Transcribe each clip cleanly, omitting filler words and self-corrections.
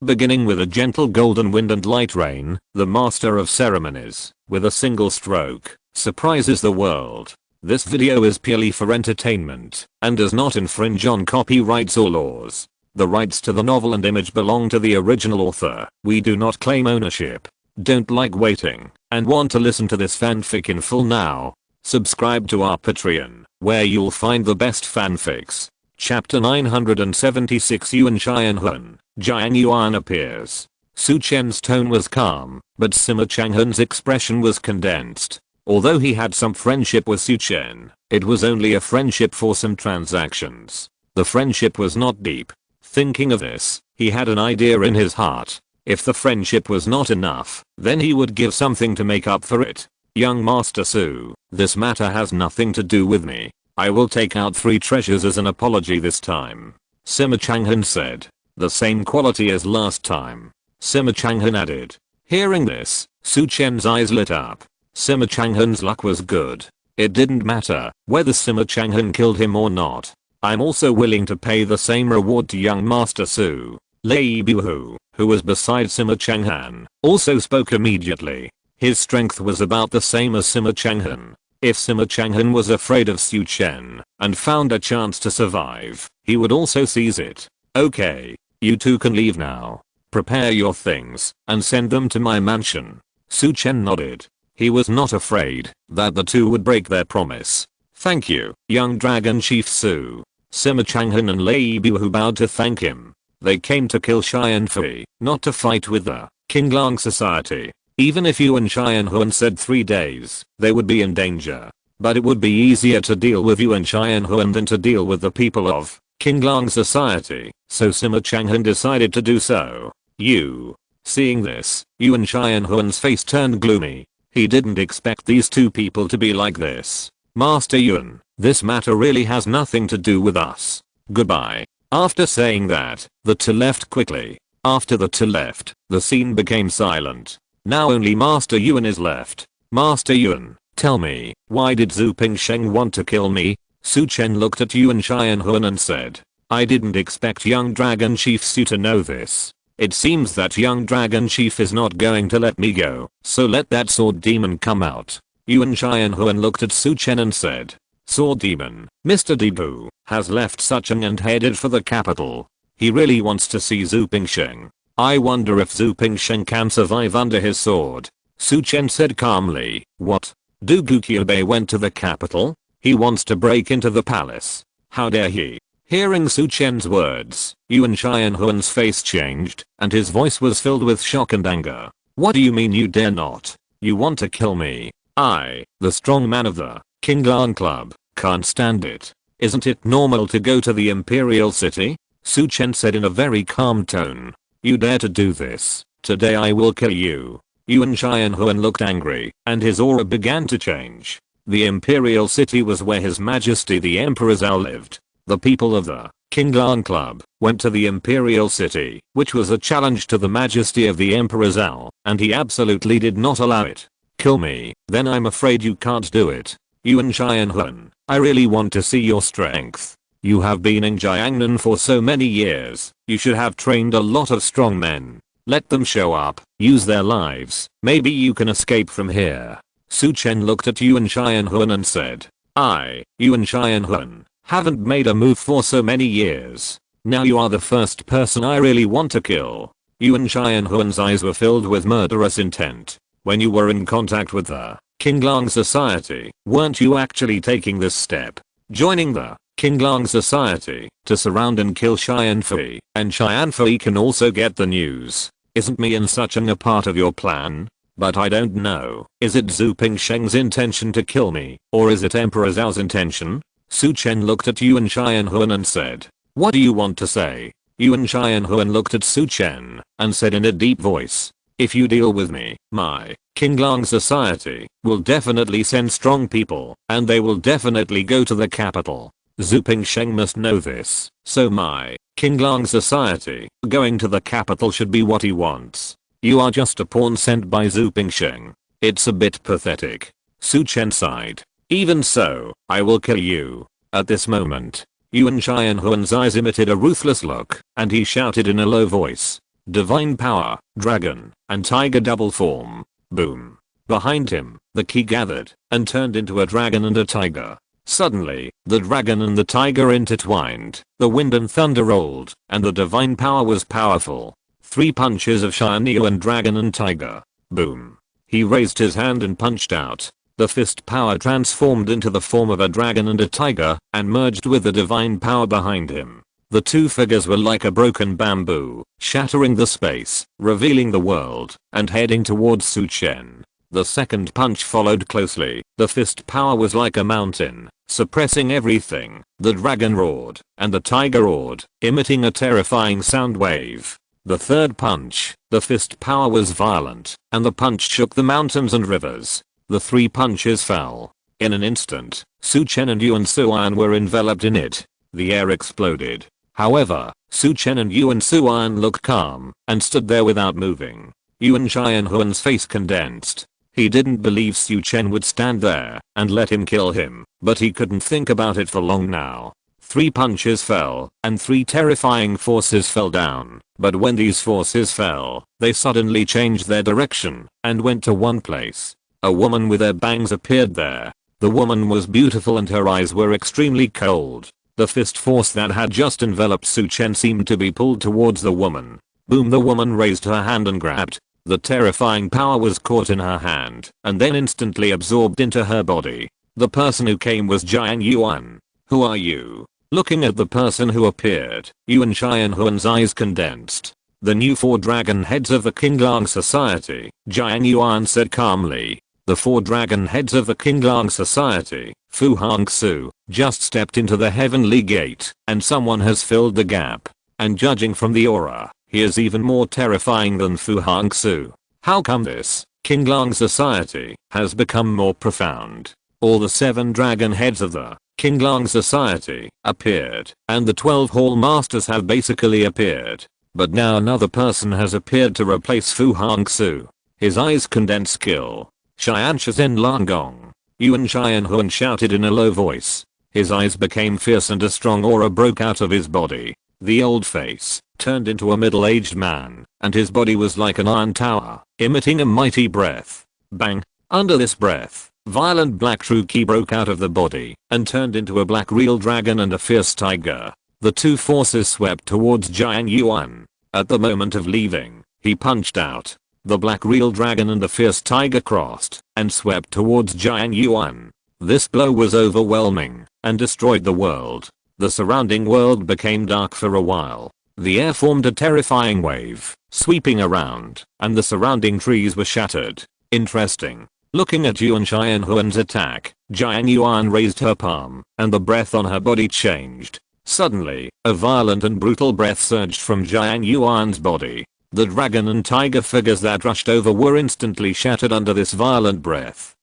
Beginning with a gentle golden wind and light rain, the master of ceremonies, with a single stroke, surprises the world. This video is purely for entertainment, and does not infringe on copyrights or laws. The rights to the novel and image belong to the original author. We do not claim ownership. Don't like waiting, and want to listen to this fanfic in full now? Subscribe to our Patreon, where you'll find the best fanfics. Chapter 976 Yuan Xianhun, Jiang Yuan appears. Su Chen's tone was calm, but Sima Changhun's expression was condensed. Although he had some friendship with Su Chen, it was only a friendship for some transactions. The friendship was not deep. Thinking of this, he had an idea in his heart. If the friendship was not enough, then he would give something to make up for it. Young Master Su, this matter has nothing to do with me. I will take out 3 treasures as an apology this time. Sima Changhun said. The same quality as last time. Sima Changhun added. Hearing this, Su Chen's eyes lit up. Sima Changhun's luck was good. It didn't matter whether Sima Changhun killed him or not. I'm also willing to pay the same reward to young Master Su. Lei Buhu, who was beside Sima Changhun, also spoke immediately. His strength was about the same as Sima Changhun. If Sima Changhun was afraid of Su Chen and found a chance to survive, he would also seize it. Okay, you two can leave now. Prepare your things and send them to my mansion. Su Chen nodded. He was not afraid that the two would break their promise. Thank you, young dragon chief Su. Sima Changhun and Lei Buhu bowed to thank him. They came to kill Xianfei, not to fight with the Qinglang society. Even if Yuan Xianhun said 3 days, they would be in danger. But it would be easier to deal with Yuan Xianhun than to deal with the people of Qinglang society, so Sima Changhun decided to do so. Seeing this, Yuan Xianhun's face turned gloomy. He didn't expect these two people to be like this. Master Yuan, this matter really has nothing to do with us. Goodbye. After saying that, the two left quickly. After the two left, the scene became silent. Now only Master Yuan is left. Master Yuan, tell me, why did Zhu Pingsheng want to kill me? Su Chen looked at Yuan Xianhun and said, I didn't expect young Dragon Chief Su to know this. It seems that young Dragon Chief is not going to let me go, so let that sword demon come out. Yuan Xianhun looked at Su Chen and said, Sword demon, Mr. Debu, has left Sucheng and headed for the capital. He really wants to see Zhu Pingsheng. I wonder if Zhu Pingsheng can survive under his sword. Su Chen said calmly, what? Du Guqiubei went to the capital? He wants to break into the palace. How dare he? Hearing Su Chen's words, Yuan Xianhun's face changed, and his voice was filled with shock and anger. What do you mean you dare not? You want to kill me? I, the strong man of the Qinglang Club, can't stand it. Isn't it normal to go to the Imperial City? Su Chen said in a very calm tone. You dare to do this? Today I will kill you. Yuan Xianhun looked angry, and his aura began to change. The Imperial City was where His Majesty the Emperor Zhao lived. The people of the Qinglang Club went to the Imperial City, which was a challenge to the majesty of the Emperor Zhao, and he absolutely did not allow it. Kill me, then I'm afraid you can't do it. Yuan Xianhun, I really want to see your strength. You have been in Jiangnan for so many years, you should have trained a lot of strong men. Let them show up, use their lives, maybe you can escape from here. Su Chen looked at Yuan Xianhun and said, Yuan Xianhun, haven't made a move for so many years. Now you are the first person I really want to kill. Yuan Xianhun's eyes were filled with murderous intent. When you were in contact with the Qinglang society, weren't you actually taking this step? Joining the Qinglang society to surround and kill Xianfei, and Xianfei can also get the news. Isn't me and Sucheng a part of your plan? But I don't know. Is it Zhu Pingsheng's intention to kill me, or is it Emperor Zhao's intention? Su Chen looked at Yuan Xianhun and said, what do you want to say? Yuan Xianhun looked at Su Chen and said in a deep voice, if you deal with me, my Qinglang society will definitely send strong people, and they will definitely go to the capital. Zhu Pingsheng must know this, so my Qinglang society going to the capital should be what he wants. You are just a pawn sent by Zhu Pingsheng. It's a bit pathetic. Su Chen sighed. Even so, I will kill you. At this moment, Yuan Xianhun's eyes emitted a ruthless look, and he shouted in a low voice. Divine power, dragon, and tiger double form. Boom. Behind him, the ki gathered and turned into a dragon and a tiger. Suddenly, the dragon and the tiger intertwined, the wind and thunder rolled, and the divine power was powerful. 3 punches of Shianyu dragon and tiger. Boom. He raised his hand and punched out. The fist power transformed into the form of a dragon and a tiger and merged with the divine power behind him. The 2 figures were like a broken bamboo, shattering the space, revealing the world, and heading towards Su Chen. The second punch followed closely. The fist power was like a mountain, suppressing everything. The dragon roared, and the tiger roared, emitting a terrifying sound wave. The third punch, the fist power was violent, and the punch shook the mountains and rivers. The 3 punches fell. In an instant, Su Chen and Yuan Suan were enveloped in it. The air exploded. However, Su Chen and Yuan Suan looked calm and stood there without moving. Yuan Xianhuan's face condensed. He didn't believe Su Chen would stand there and let him kill him, but he couldn't think about it for long now. 3 punches fell, and 3 terrifying forces fell down. But when these forces fell, they suddenly changed their direction and went to one place. A woman with her bangs appeared there. The woman was beautiful and her eyes were extremely cold. The fist force that had just enveloped Su Chen seemed to be pulled towards the woman. Boom, the woman raised her hand and grabbed. The terrifying power was caught in her hand and then instantly absorbed into her body. The person who came was Jiang Yuan. Who are you? Looking at the person who appeared, Yuan Xianhuan's eyes condensed. The new 4 dragon heads of the Qinglang Society, Jiang Yuan said calmly. The 4 dragon heads of the Qinglang Society, Fu Hongsu, just stepped into the heavenly gate, and someone has filled the gap. And judging from the aura, he is even more terrifying than Fu Hongsu. How come this Qinglang Society has become more profound? All the 7 dragon heads of the Qinglang Society appeared, and the 12 hall masters have basically appeared. But now another person has appeared to replace Fu Hongsu. His eyes condensed skill. Xian Shizhen Langong. Yuan Xianhuan shouted in a low voice. His eyes became fierce and a strong aura broke out of his body. The old face turned into a middle-aged man, and his body was like an iron tower, emitting a mighty breath. Bang! Under this breath, violent black true ki broke out of the body and turned into a black real dragon and a fierce tiger. The 2 forces swept towards Jiang Yuan. At the moment of leaving, he punched out. The black real dragon and the fierce tiger crossed and swept towards Jiang Yuan. This blow was overwhelming and destroyed the world. The surrounding world became dark for a while. The air formed a terrifying wave, sweeping around, and the surrounding trees were shattered. Interesting. Looking at Yuan Xianhuan's attack, Jiang Yuan raised her palm, and the breath on her body changed. Suddenly, a violent and brutal breath surged from Jiang Yuan's body. The dragon and tiger figures that rushed over were instantly shattered under this violent breath.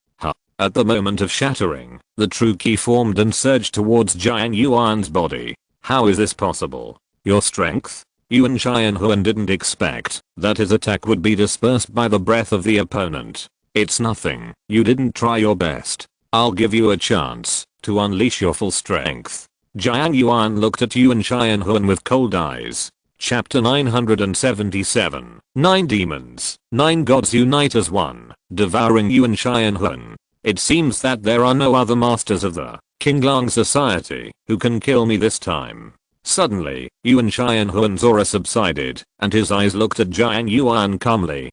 At the moment of shattering, the true ki formed and surged towards Jiang Yuan's body. How is this possible? Your strength? Yuan Xianhuan didn't expect that his attack would be dispersed by the breath of the opponent. It's nothing. You didn't try your best. I'll give you a chance to unleash your full strength. Jiang Yuan looked at Yuan Xianhuan with cold eyes. Chapter 977. 9 demons, 9 gods unite as one, devouring Yuan Xianhuan. It seems that there are no other masters of the Qinglang Society who can kill me this time. Suddenly, Yuan Xianhuan's aura subsided, and his eyes looked at Jiang Yuan calmly.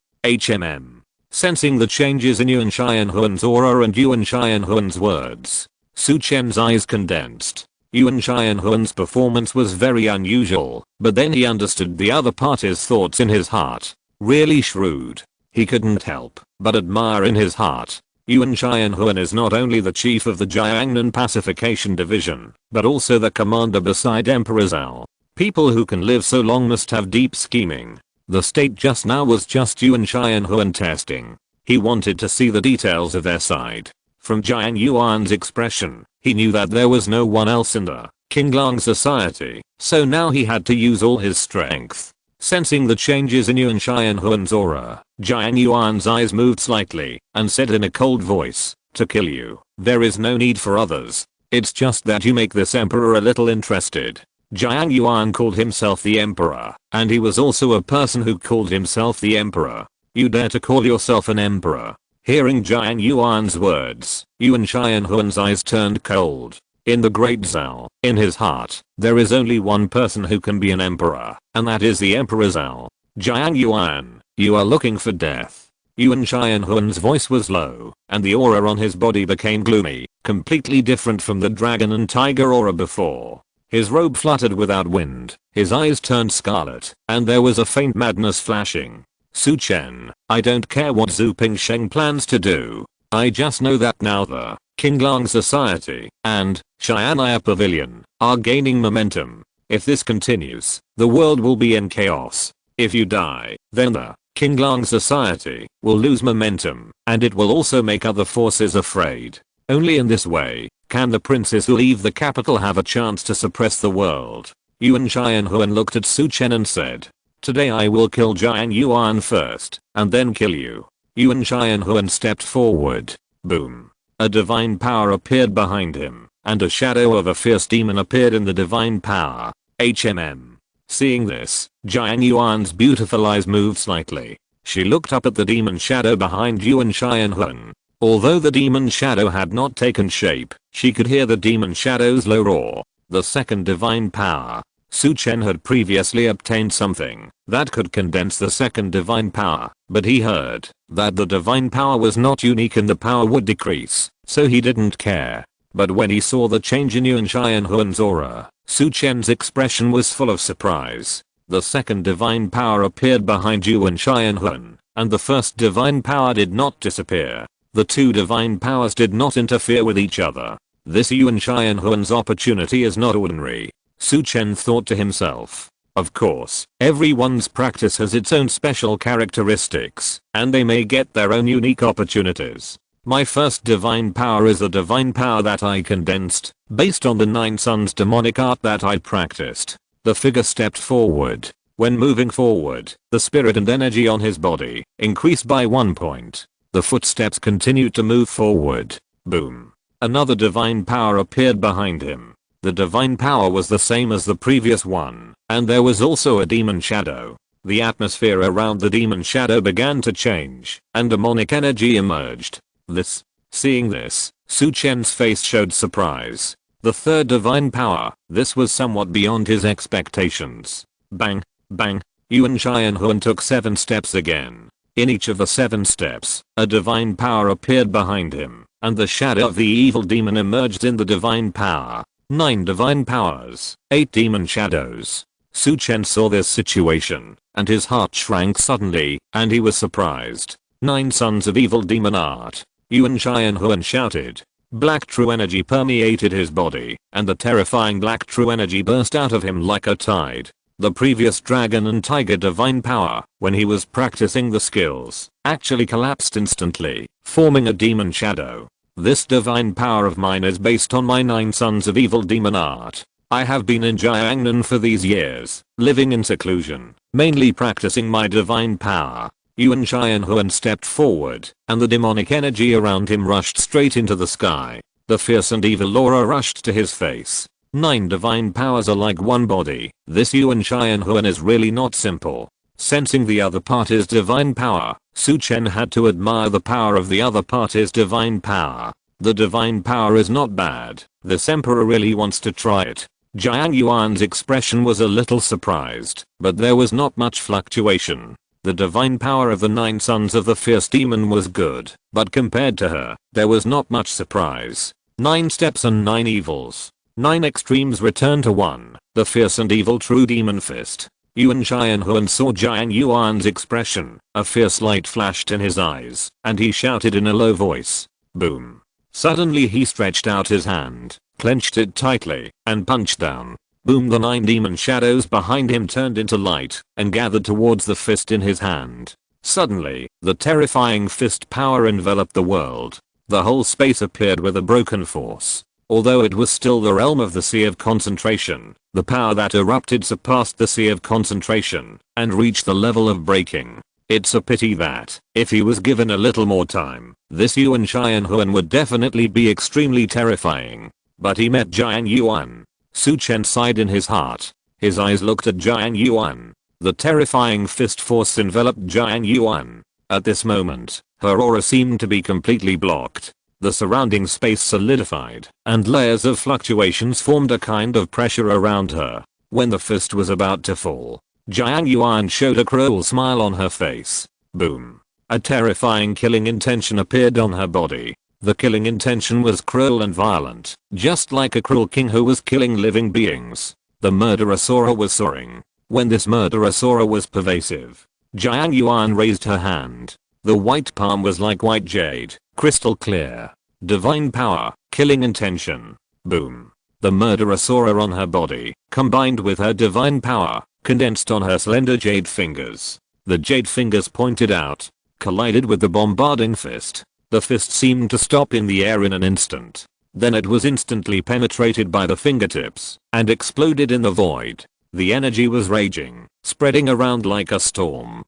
Sensing the changes in Yuan Xianhuan's aura and Yuan Xianhuan's words, Su Chen's eyes condensed. Yuan Xianhuan's performance was very unusual, but then he understood the other party's thoughts in his heart. Really shrewd. He couldn't help but admire in his heart. Yuan Xianhuan is not only the chief of the Jiangnan Pacification Division, but also the commander beside Emperor Zhao. People who can live so long must have deep scheming. The state just now was just Yuan Xianhuan testing. He wanted to see the details of their side. From Jiang Yuan's expression, he knew that there was no one else in the Qinglang Society, so now he had to use all his strength. Sensing the changes in Yuan Xianhuan's aura, Jiang Yuan's eyes moved slightly and said in a cold voice, "To kill you, there is no need for others. It's just that you make this emperor a little interested." Jiang Yuan called himself the emperor, and he was also a person who called himself the emperor. You dare to call yourself an emperor? Hearing Jiang Yuan's words, Yuan Xianhuan's eyes turned cold. In the Great Zhao, in his heart, there is only one person who can be an emperor, and that is the Emperor Zhao. Jiang Yuan, you are looking for death. Yuan Xianhuan's voice was low, and the aura on his body became gloomy, completely different from the dragon and tiger aura before. His robe fluttered without wind, his eyes turned scarlet, and there was a faint madness flashing. Su Chen, I don't care what Zhu Pingsheng plans to do. I just know that now the Qinglang Society and Xian'ai Pavilion are gaining momentum. If this continues, the world will be in chaos. If you die, then the Qinglang Society will lose momentum, and it will also make other forces afraid. Only in this way can the princes who leave the capital have a chance to suppress the world. Yuan Xianhuan looked at Su Chen and said, today I will kill Jiang Yuan first, and then kill you. Yuan Xianhuan stepped forward. Boom. A divine power appeared behind him, and a shadow of a fierce demon appeared in the divine power. HMM. Seeing this, Jiang Yuan's beautiful eyes moved slightly. She looked up at the demon shadow behind Yuan Xianhuan. Although the demon shadow had not taken shape, she could hear the demon shadow's low roar. The second divine power. Su Chen had previously obtained something that could condense the second divine power, but he heard that the divine power was not unique and the power would decrease, so he didn't care. But when he saw the change in Yuan Xianhuan's aura, Su Chen's expression was full of surprise. The second divine power appeared behind Yuan Xianhuan, and the first divine power did not disappear. The two divine powers did not interfere with each other. This Yuan Xianhuan's opportunity is not ordinary. Su Chen thought to himself. Of course, everyone's practice has its own special characteristics, and they may get their own unique opportunities. My first divine power is the divine power that I condensed, based on the 9 Suns demonic art that I practiced. The figure stepped forward. When moving forward, the spirit and energy on his body increased by 1 point. The footsteps continued to move forward. Boom. Another divine power appeared behind him. The divine power was the same as the previous one, and there was also a demon shadow. The atmosphere around the demon shadow began to change, and demonic energy emerged. Seeing this, Su Chen's face showed surprise. The third divine power, this was somewhat beyond his expectations. Bang, bang, Yuan Xianhuan took 7 steps again. In each of the 7 steps, a divine power appeared behind him, and the shadow of the evil demon emerged in the divine power. 9 divine powers, 8 demon shadows. Su Chen saw this situation, and his heart shrank suddenly, and he was surprised. 9 sons of evil demon art. Yuan Xianhuan shouted. Black true energy permeated his body, and the terrifying black true energy burst out of him like a tide. The previous dragon and tiger divine power, when he was practicing the skills, actually collapsed instantly, forming a demon shadow. This divine power of mine is based on my 9 sons of evil demon art. I have been in Jiangnan for these years, living in seclusion, mainly practicing my divine power. Yuan Xianhuan stepped forward, and the demonic energy around him rushed straight into the sky. The fierce and evil aura rushed to his face. 9 divine powers are like one body. This Yuan Xianhuan is really not simple. Sensing the other party's divine power, Su Chen had to admire the power of the other party's divine power. The divine power is not bad. This emperor really wants to try it. Jiang Yuan's expression was a little surprised, but there was not much fluctuation. The divine power of the 9 sons of the fierce demon was good, but compared to her, there was not much surprise. 9 steps and 9 evils. 9 extremes return to 1, the fierce and evil true demon fist. Yuan Xianhuan saw Jiang Yuan's expression, a fierce light flashed in his eyes, and he shouted in a low voice. Boom. Suddenly he stretched out his hand, clenched it tightly, and punched down. Boom, the 9 demon shadows behind him turned into light, and gathered towards the fist in his hand. Suddenly, the terrifying fist power enveloped the world. The whole space appeared with a broken force. Although it was still the realm of the Sea of Concentration, the power that erupted surpassed the Sea of Concentration, and reached the level of breaking. It's a pity that, if he was given a little more time, this Yuan Xianhuan would definitely be extremely terrifying. But he met Jiang Yuan. Su Chen sighed in his heart. His eyes looked at Jiang Yuan. The terrifying fist force enveloped Jiang Yuan. At this moment, her aura seemed to be completely blocked. The surrounding space solidified, and layers of fluctuations formed a kind of pressure around her. When the fist was about to fall, Jiang Yuan showed a cruel smile on her face. Boom. A terrifying killing intention appeared on her body. The killing intention was cruel and violent, just like a cruel king who was killing living beings. The murderous aura was soaring. When this murderous aura was pervasive, Jiang Yuan raised her hand. The white palm was like white jade, crystal clear. Divine power, killing intention. Boom. The murderous aura on her body, combined with her divine power, condensed on her slender jade fingers. The jade fingers pointed out, collided with the bombarding fist. The fist seemed to stop in the air in an instant. Then it was instantly penetrated by the fingertips and exploded in the void. The energy was raging, spreading around like a storm.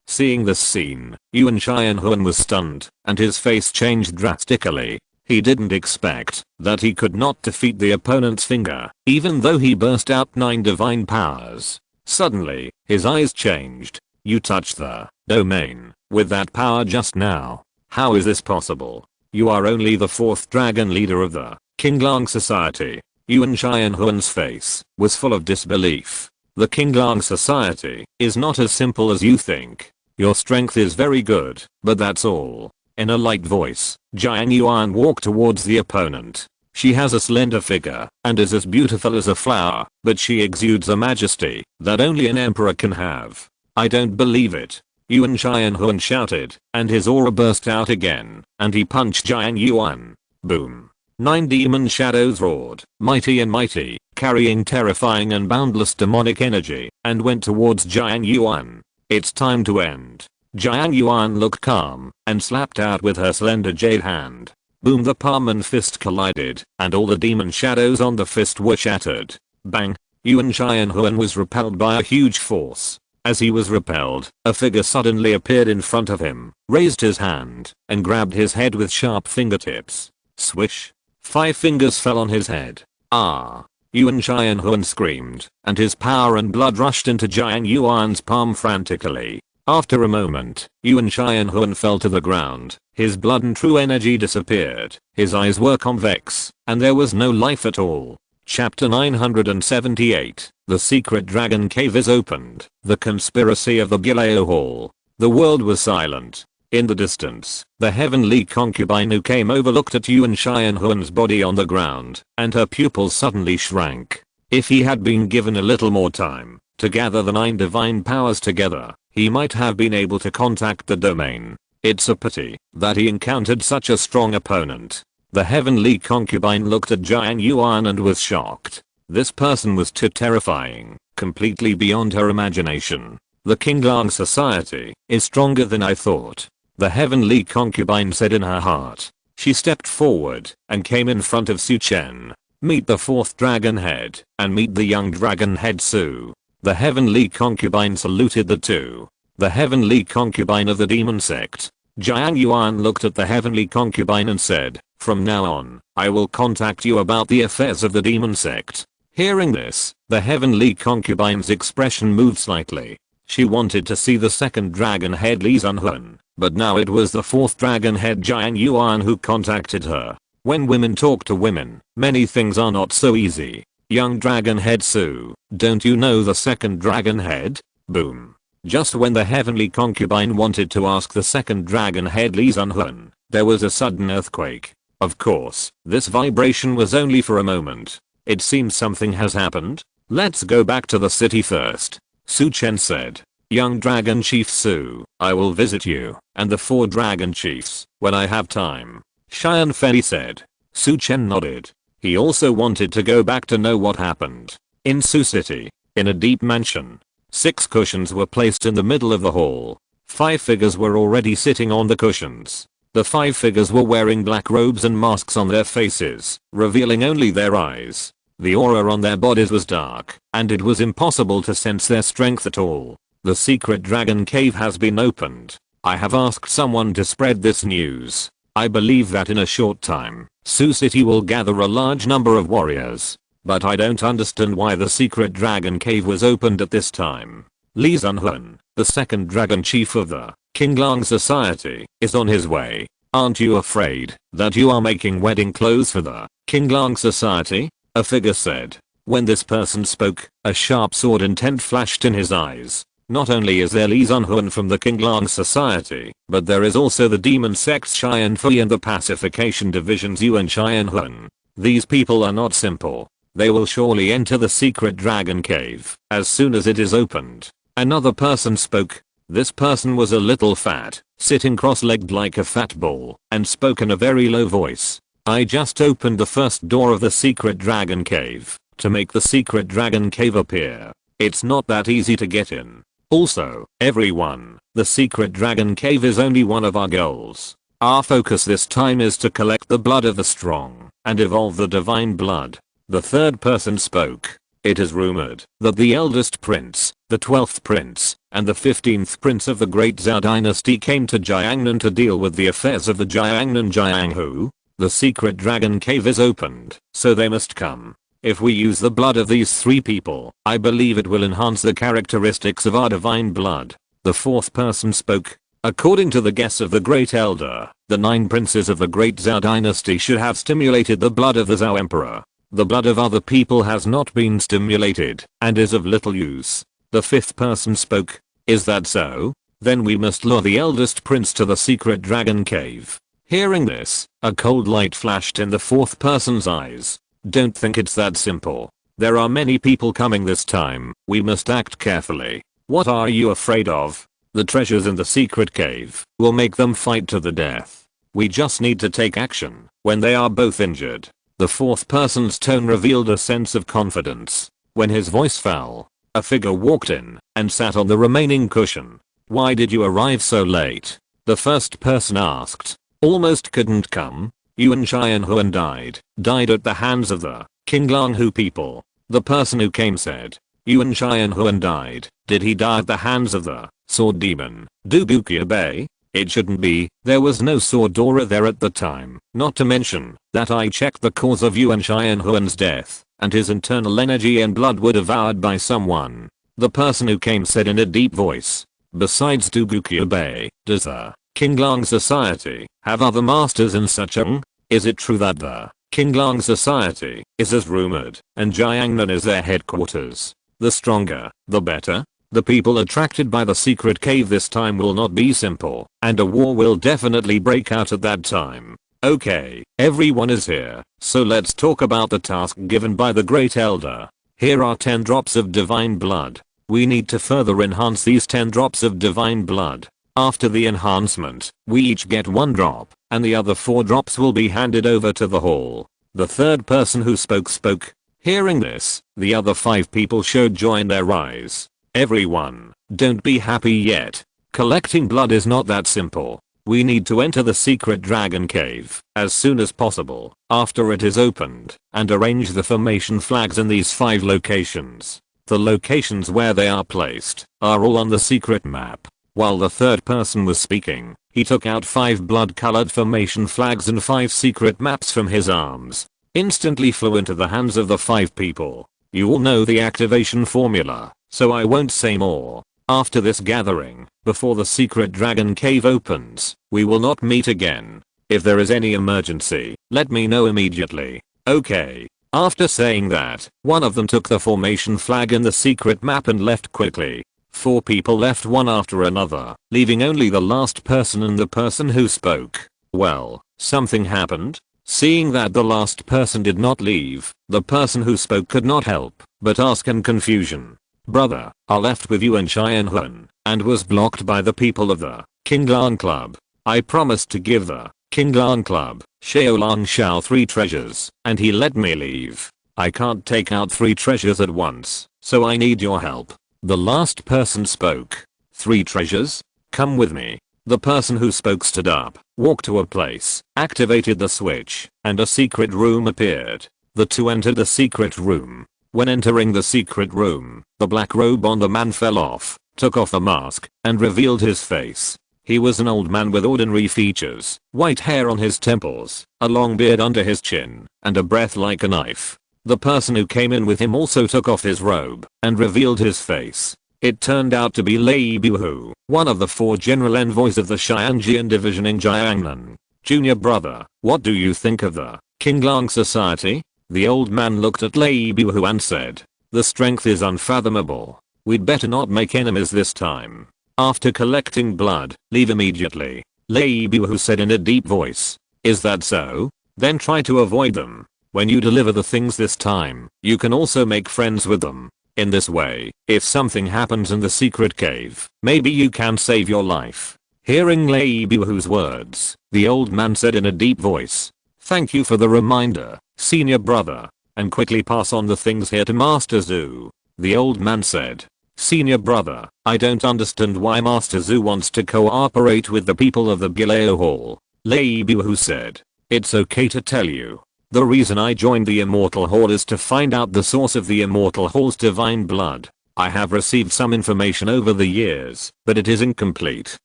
Seeing this scene, Yuan Xianhuan was stunned, and his face changed drastically. He didn't expect that he could not defeat the opponent's finger, even though he burst out 9 divine powers. Suddenly, his eyes changed. You touched the domain with that power just now. How is this possible? You are only the 4th dragon leader of the Qinglang Society. Yuan Xianhuan's face was full of disbelief. The Qinglang Society is not as simple as you think. Your strength is very good, but that's all. In a light voice, Jiang Yuan walked towards the opponent. She has a slender figure and is as beautiful as a flower, but she exudes a majesty that only an emperor can have. I don't believe it. Yuan Xianhuan shouted, and his aura burst out again, and he punched Jiang Yuan. Boom. 9 demon shadows roared, mighty, carrying terrifying and boundless demonic energy, and went towards Jiang Yuan. It's time to end. Jiang Yuan looked calm, and slapped out with her slender jade hand. Boom, the palm and fist collided, and all the demon shadows on the fist were shattered. Bang. Yuan Xianhuan was repelled by a huge force. As he was repelled, a figure suddenly appeared in front of him, raised his hand, and grabbed his head with sharp fingertips. Swish. 5 fingers fell on his head. Ah! Yuan Xianhuan screamed, and his power and blood rushed into Jiang Yuan's palm frantically. After a moment, Yuan Xianhuan fell to the ground. His blood and true energy disappeared. His eyes were convex, and there was no life at all. Chapter 978. The secret dragon cave is opened. The conspiracy of the Gileo Hall. The world was silent. In the distance, the heavenly concubine who came over looked at Yuan Xianhuan's body on the ground, and her pupils suddenly shrank. If he had been given a little more time to gather the 9 divine powers together, he might have been able to contact the domain. It's a pity that he encountered such a strong opponent. The heavenly concubine looked at Jiang Yuan and was shocked. This person was too terrifying, completely beyond her imagination. The Qinglang Society is stronger than I thought, the heavenly concubine said in her heart. She stepped forward and came in front of Su Chen. Meet the 4th dragon head, and meet the young dragon head Su. The heavenly concubine saluted the two. The heavenly concubine of the demon sect. Jiang Yuan looked at the heavenly concubine and said, from now on, I will contact you about the affairs of the demon sect. Hearing this, the heavenly concubine's expression moved slightly. She wanted to see the 2nd dragon head Li Zunhun, but now it was the 4th dragon head Jiang Yuan who contacted her. When women talk to women, many things are not so easy. Young dragon head Su, don't you know the 2nd dragon head? Boom. Just when the heavenly concubine wanted to ask the 2nd dragon head Li Zunhun, there was a sudden earthquake. Of course, this vibration was only for a moment. It seems something has happened. Let's go back to the city first. Su Chen said. Young dragon chief Su, I will visit you, and the 4 dragon chiefs, when I have time. Xian Fei said. Su Chen nodded. He also wanted to go back to know what happened. In Su City, in a deep mansion, 6 cushions were placed in the middle of the hall. 5 figures were already sitting on the cushions. The 5 figures were wearing black robes and masks on their faces, revealing only their eyes. The aura on their bodies was dark, and it was impossible to sense their strength at all. The secret dragon cave has been opened. I have asked someone to spread this news. I believe that in a short time, Su City will gather a large number of warriors. But I don't understand why the secret dragon cave was opened at this time. Li Zunhun, the second dragon chief of the Qinglang Society, is on his way. Aren't you afraid that you are making wedding clothes for the Qinglang Society? A figure said. When this person spoke, a sharp sword intent flashed in his eyes. Not only is there Li Zunhun from the Qinglang Society, but there is also the demon sects Xian Fui and the pacification divisions Yuan Xian Hun. These people are not simple. They will surely enter the secret dragon cave as soon as it is opened. Another person spoke. This person was a little fat, sitting cross-legged like a fat ball, and spoke in a very low voice. I just opened the first door of the secret dragon cave to make the secret dragon cave appear. It's not that easy to get in. Also, everyone, the secret dragon cave is only one of our goals. Our focus this time is to collect the blood of the strong and evolve the divine blood. The third person spoke. It is rumored that the eldest prince, the 12th prince, and the 15th prince of the Great Zhao dynasty came to Jiangnan to deal with the affairs of the Jiangnan Jianghu. The secret dragon cave is opened, so they must come. If we use the blood of these 3 people, I believe it will enhance the characteristics of our divine blood. The 4th person spoke. According to the guess of the Great Elder, the 9 princes of the Great Zhao dynasty should have stimulated the blood of the Zhao emperor. The blood of other people has not been stimulated and is of little use. The 5th person spoke. Is that so? Then we must lure the eldest prince to the secret dragon cave. Hearing this, a cold light flashed in the 4th person's eyes. Don't think it's that simple. There are many people coming this time. We must act carefully. What are you afraid of? The treasures in the secret cave will make them fight to the death. We just need to take action when they are both injured. The 4th person's tone revealed a sense of confidence. When his voice fell, a figure walked in and sat on the remaining cushion. Why did you arrive so late? The first person asked. Almost couldn't come. Yuan Xianhuan died at the hands of the Qinglang Hu people. The person who came said. Yuan Xianhuan died. Did he die at the hands of the sword demon, Du Guqia Bei? It shouldn't be. There was no sword aura there at the time. Not to mention that I checked the cause of Yuan Xianhuan's death, and his internal energy and blood were devoured by someone. The person who came said in a deep voice. Besides Du Guqia Bei, does the Qinglang Society have other masters in Sichuan? Is it true that the Qinglang Society is as rumored and Jiangnan is their headquarters? The stronger, the better. The people attracted by the secret cave this time will not be simple, and a war will definitely break out at that time. Okay, everyone is here, so let's talk about the task given by the Great Elder. Here are 10 drops of divine blood. We need to further enhance these 10 drops of divine blood. After the enhancement, we each get 1 drop, and the other 4 drops will be handed over to the hall. The third person who spoke. Hearing this, the other 5 people showed joy in their eyes. Everyone, don't be happy yet. Collecting blood is not that simple. We need to enter the secret dragon cave as soon as possible after it is opened and arrange the formation flags in these 5 locations. The locations where they are placed are all on the secret map. While the third person was speaking, he took out 5 blood-colored formation flags and 5 secret maps from his arms. Instantly flew into the hands of the 5 people. You all know the activation formula, so I won't say more. After this gathering, before the secret dragon cave opens, we will not meet again. If there is any emergency, let me know immediately. Okay. After saying that, one of them took the formation flag in the secret map and left quickly. 4 people left one after another, leaving only the last person and the person who spoke. Well, something happened. Seeing that the last person did not leave, the person who spoke could not help but ask in confusion. Brother, I left with you and Xianhuan, and was blocked by the people of the Qinglang Club. I promised to give the Qinglang Club, Xiaolang Xiao 3 treasures, and he let me leave. I can't take out 3 treasures at once, so I need your help. The last person spoke. 3 treasures? Come with me. The person who spoke stood up, walked to a place, activated the switch, and a secret room appeared. The 2 entered the secret room. When entering the secret room, the black robe on the man fell off, took off the mask, and revealed his face. He was an old man with ordinary features, white hair on his temples, a long beard under his chin, and a breath like a knife. The person who came in with him also took off his robe and revealed his face. It turned out to be Lei Bihu, one of the 4 general envoys of the Xianjian division in Jiangnan. Junior brother, what do you think of the Qinglang society? The old man looked at Lei Bihu and said, the strength is unfathomable. We'd better not make enemies this time. After collecting blood, leave immediately. Lei Bihu said in a deep voice. Is that so? Then try to avoid them. When you deliver the things this time, you can also make friends with them. In this way, if something happens in the secret cave, maybe you can save your life. Hearing Lei Bihu's words, the old man said in a deep voice, thank you for the reminder, senior brother, and quickly pass on the things here to Master Zhu. The old man said, senior brother, I don't understand why Master Zhu wants to cooperate with the people of the Bilao Hall. Lei Bihu said, it's okay to tell you. The reason I joined the Immortal Hall is to find out the source of the Immortal Hall's divine blood. I have received some information over the years, but it is incomplete.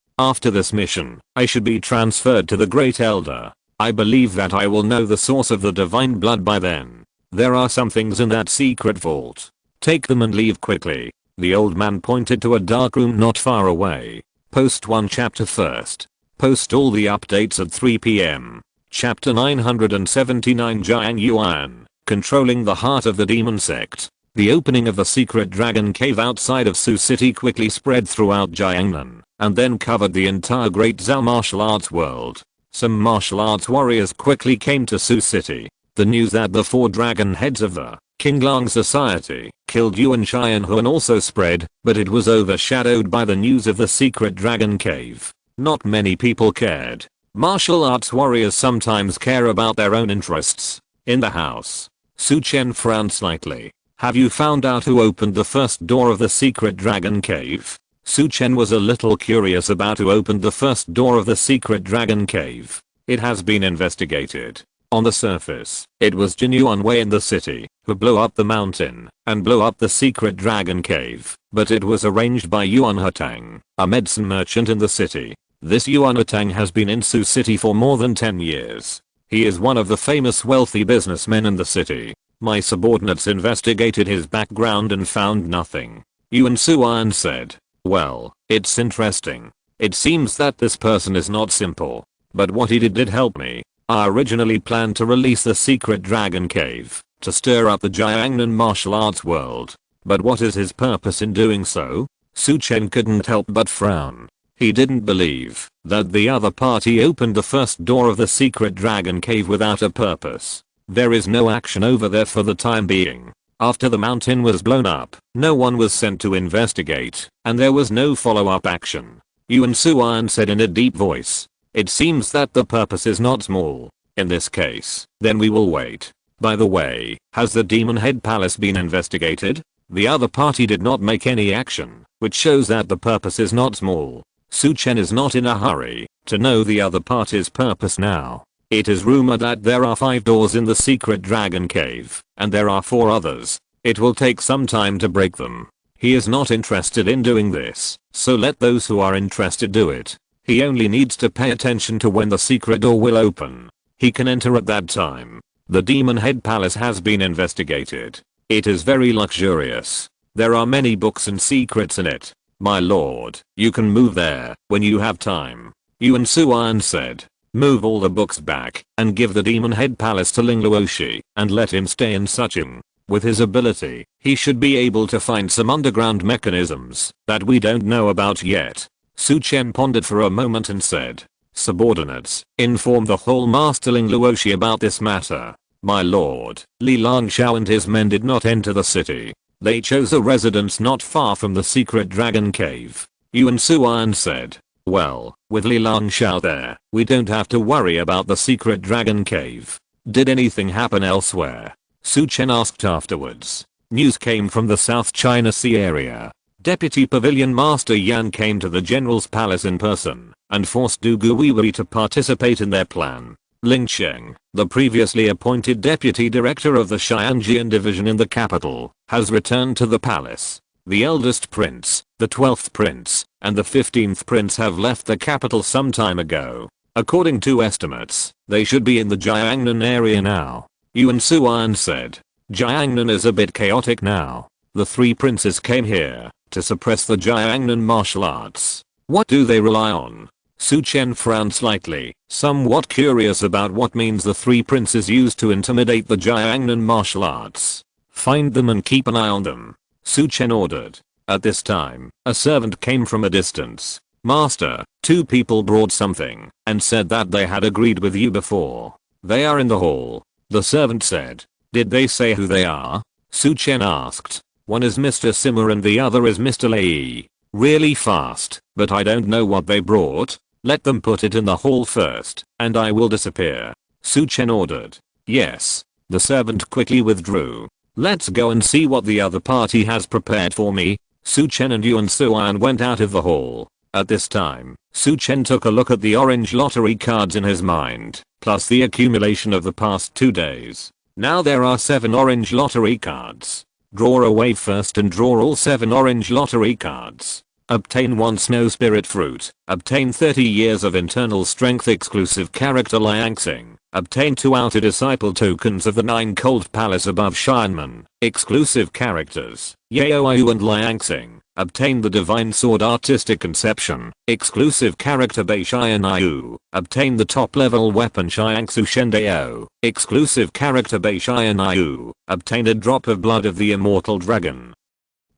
After this mission, I should be transferred to the Great Elder. I believe that I will know the source of the divine blood by then. There are some things in that secret vault. Take them and leave quickly. The old man pointed to a dark room not far away. Post 1 chapter first. Post all the updates at 3 PM. Chapter 979 Jiang Yuan, controlling the heart of the demon sect. The opening of the secret dragon cave outside of Su City quickly spread throughout Jiangnan, and then covered the entire Great Zhao martial arts world. Some martial arts warriors quickly came to Su City. The news that the 4 dragon heads of the Qinglang society killed Yuan Xianhuan also spread, but it was overshadowed by the news of the secret dragon cave. Not many people cared. Martial arts warriors sometimes care about their own interests. In the house, Su Chen frowned slightly. Have you found out who opened the first door of the secret dragon cave? Su Chen was a little curious about who opened the first door of the secret dragon cave. It has been investigated. On the surface, it was Jin Yuan Wei in the city, who blew up the mountain and blew up the secret dragon cave, but it was arranged by Yuan Hetang, a medicine merchant in the city. This Yuan Hetang has been in Su City for more than 10 years. He is one of the famous wealthy businessmen in the city. My subordinates investigated his background and found nothing. Yuan Suan said, well, it's interesting. It seems that this person is not simple. But what he did help me. I originally planned to release the secret dragon cave to stir up the Jiangnan martial arts world. But what is his purpose in doing so? Su Chen couldn't help but frown. He didn't believe that the other party opened the first door of the secret dragon cave without a purpose. There is no action over there for the time being. After the mountain was blown up, no one was sent to investigate, and there was no follow-up action. Yuan Suan said in a deep voice. It seems that the purpose is not small. In this case, then we will wait. By the way, has the Demon Head Palace been investigated? The other party did not make any action, which shows that the purpose is not small. Su Chen is not in a hurry to know the other party's purpose now. It is rumored that there are 5 doors in the secret dragon cave, and there are 4 others. It will take some time to break them. He is not interested in doing this, so let those who are interested do it. He only needs to pay attention to when the secret door will open. He can enter at that time. The Demon Head Palace has been investigated. It is very luxurious. There are many books and secrets in it. My lord, you can move there when you have time. Yuan Suan said. Move all the books back and give the Demon Head Palace to Ling Luoshi and let him stay in Suching. With his ability, he should be able to find some underground mechanisms that we don't know about yet. Su Chen pondered for a moment and said, subordinates, inform the Hall Master Ling Luoshi about this matter. My lord, Li Langshao and his men did not enter the city. They chose a residence not far from the secret dragon cave. Yuan Suan said, well, with Li Langshao there, we don't have to worry about the secret dragon cave. Did anything happen elsewhere? Su Chen asked afterwards. News came from the South China Sea area. Deputy Pavilion Master Yan came to the General's palace in person and forced Du Guiwei to participate in their plan. Ling Cheng, the previously appointed Deputy Director of the Xianjian Division in the capital, has returned to the palace. The eldest prince, the 12th prince, and the 15th prince have left the capital some time ago. According to estimates, they should be in the Jiangnan area now. Yuan Suan said. Jiangnan is a bit chaotic now. The three princes came here to suppress the Jiangnan martial arts. What do they rely on? Su Chen frowned slightly, somewhat curious about what means the three princes used to intimidate the Jiangnan martial arts. Find them and keep an eye on them, Su Chen ordered. At this time, a servant came from a distance. Master, two people brought something and said that they had agreed with you before. They are in the hall, the servant said. Did they say who they are? Su Chen asked. One is Mr. Simmer and the other is Mr. Lei. Really fast, but I don't know what they brought. Let them put it in the hall first, and I will disappear, Su Chen ordered. Yes. The servant quickly withdrew. Let's go and see what the other party has prepared for me. Su Chen and Yuan Suan went out of the hall. At this time, Su Chen took a look at the orange lottery cards in his mind, plus the accumulation of the past 2 days. Now there are 7 orange lottery cards. Draw a wave first and draw all 7 orange lottery cards. Obtain 1 snow spirit fruit. Obtain 30 years of internal strength exclusive character Liangsing. Obtain 2 outer disciple tokens of the 9 cold palace above Shineman. Exclusive characters Yaoyu and Liangsing. Obtain the divine sword artistic conception. Exclusive character Bei Shianayu. Obtain the top level weapon Shiangsu Shendao. Exclusive character Bei Shianayu. Obtain a drop of blood of the immortal dragon.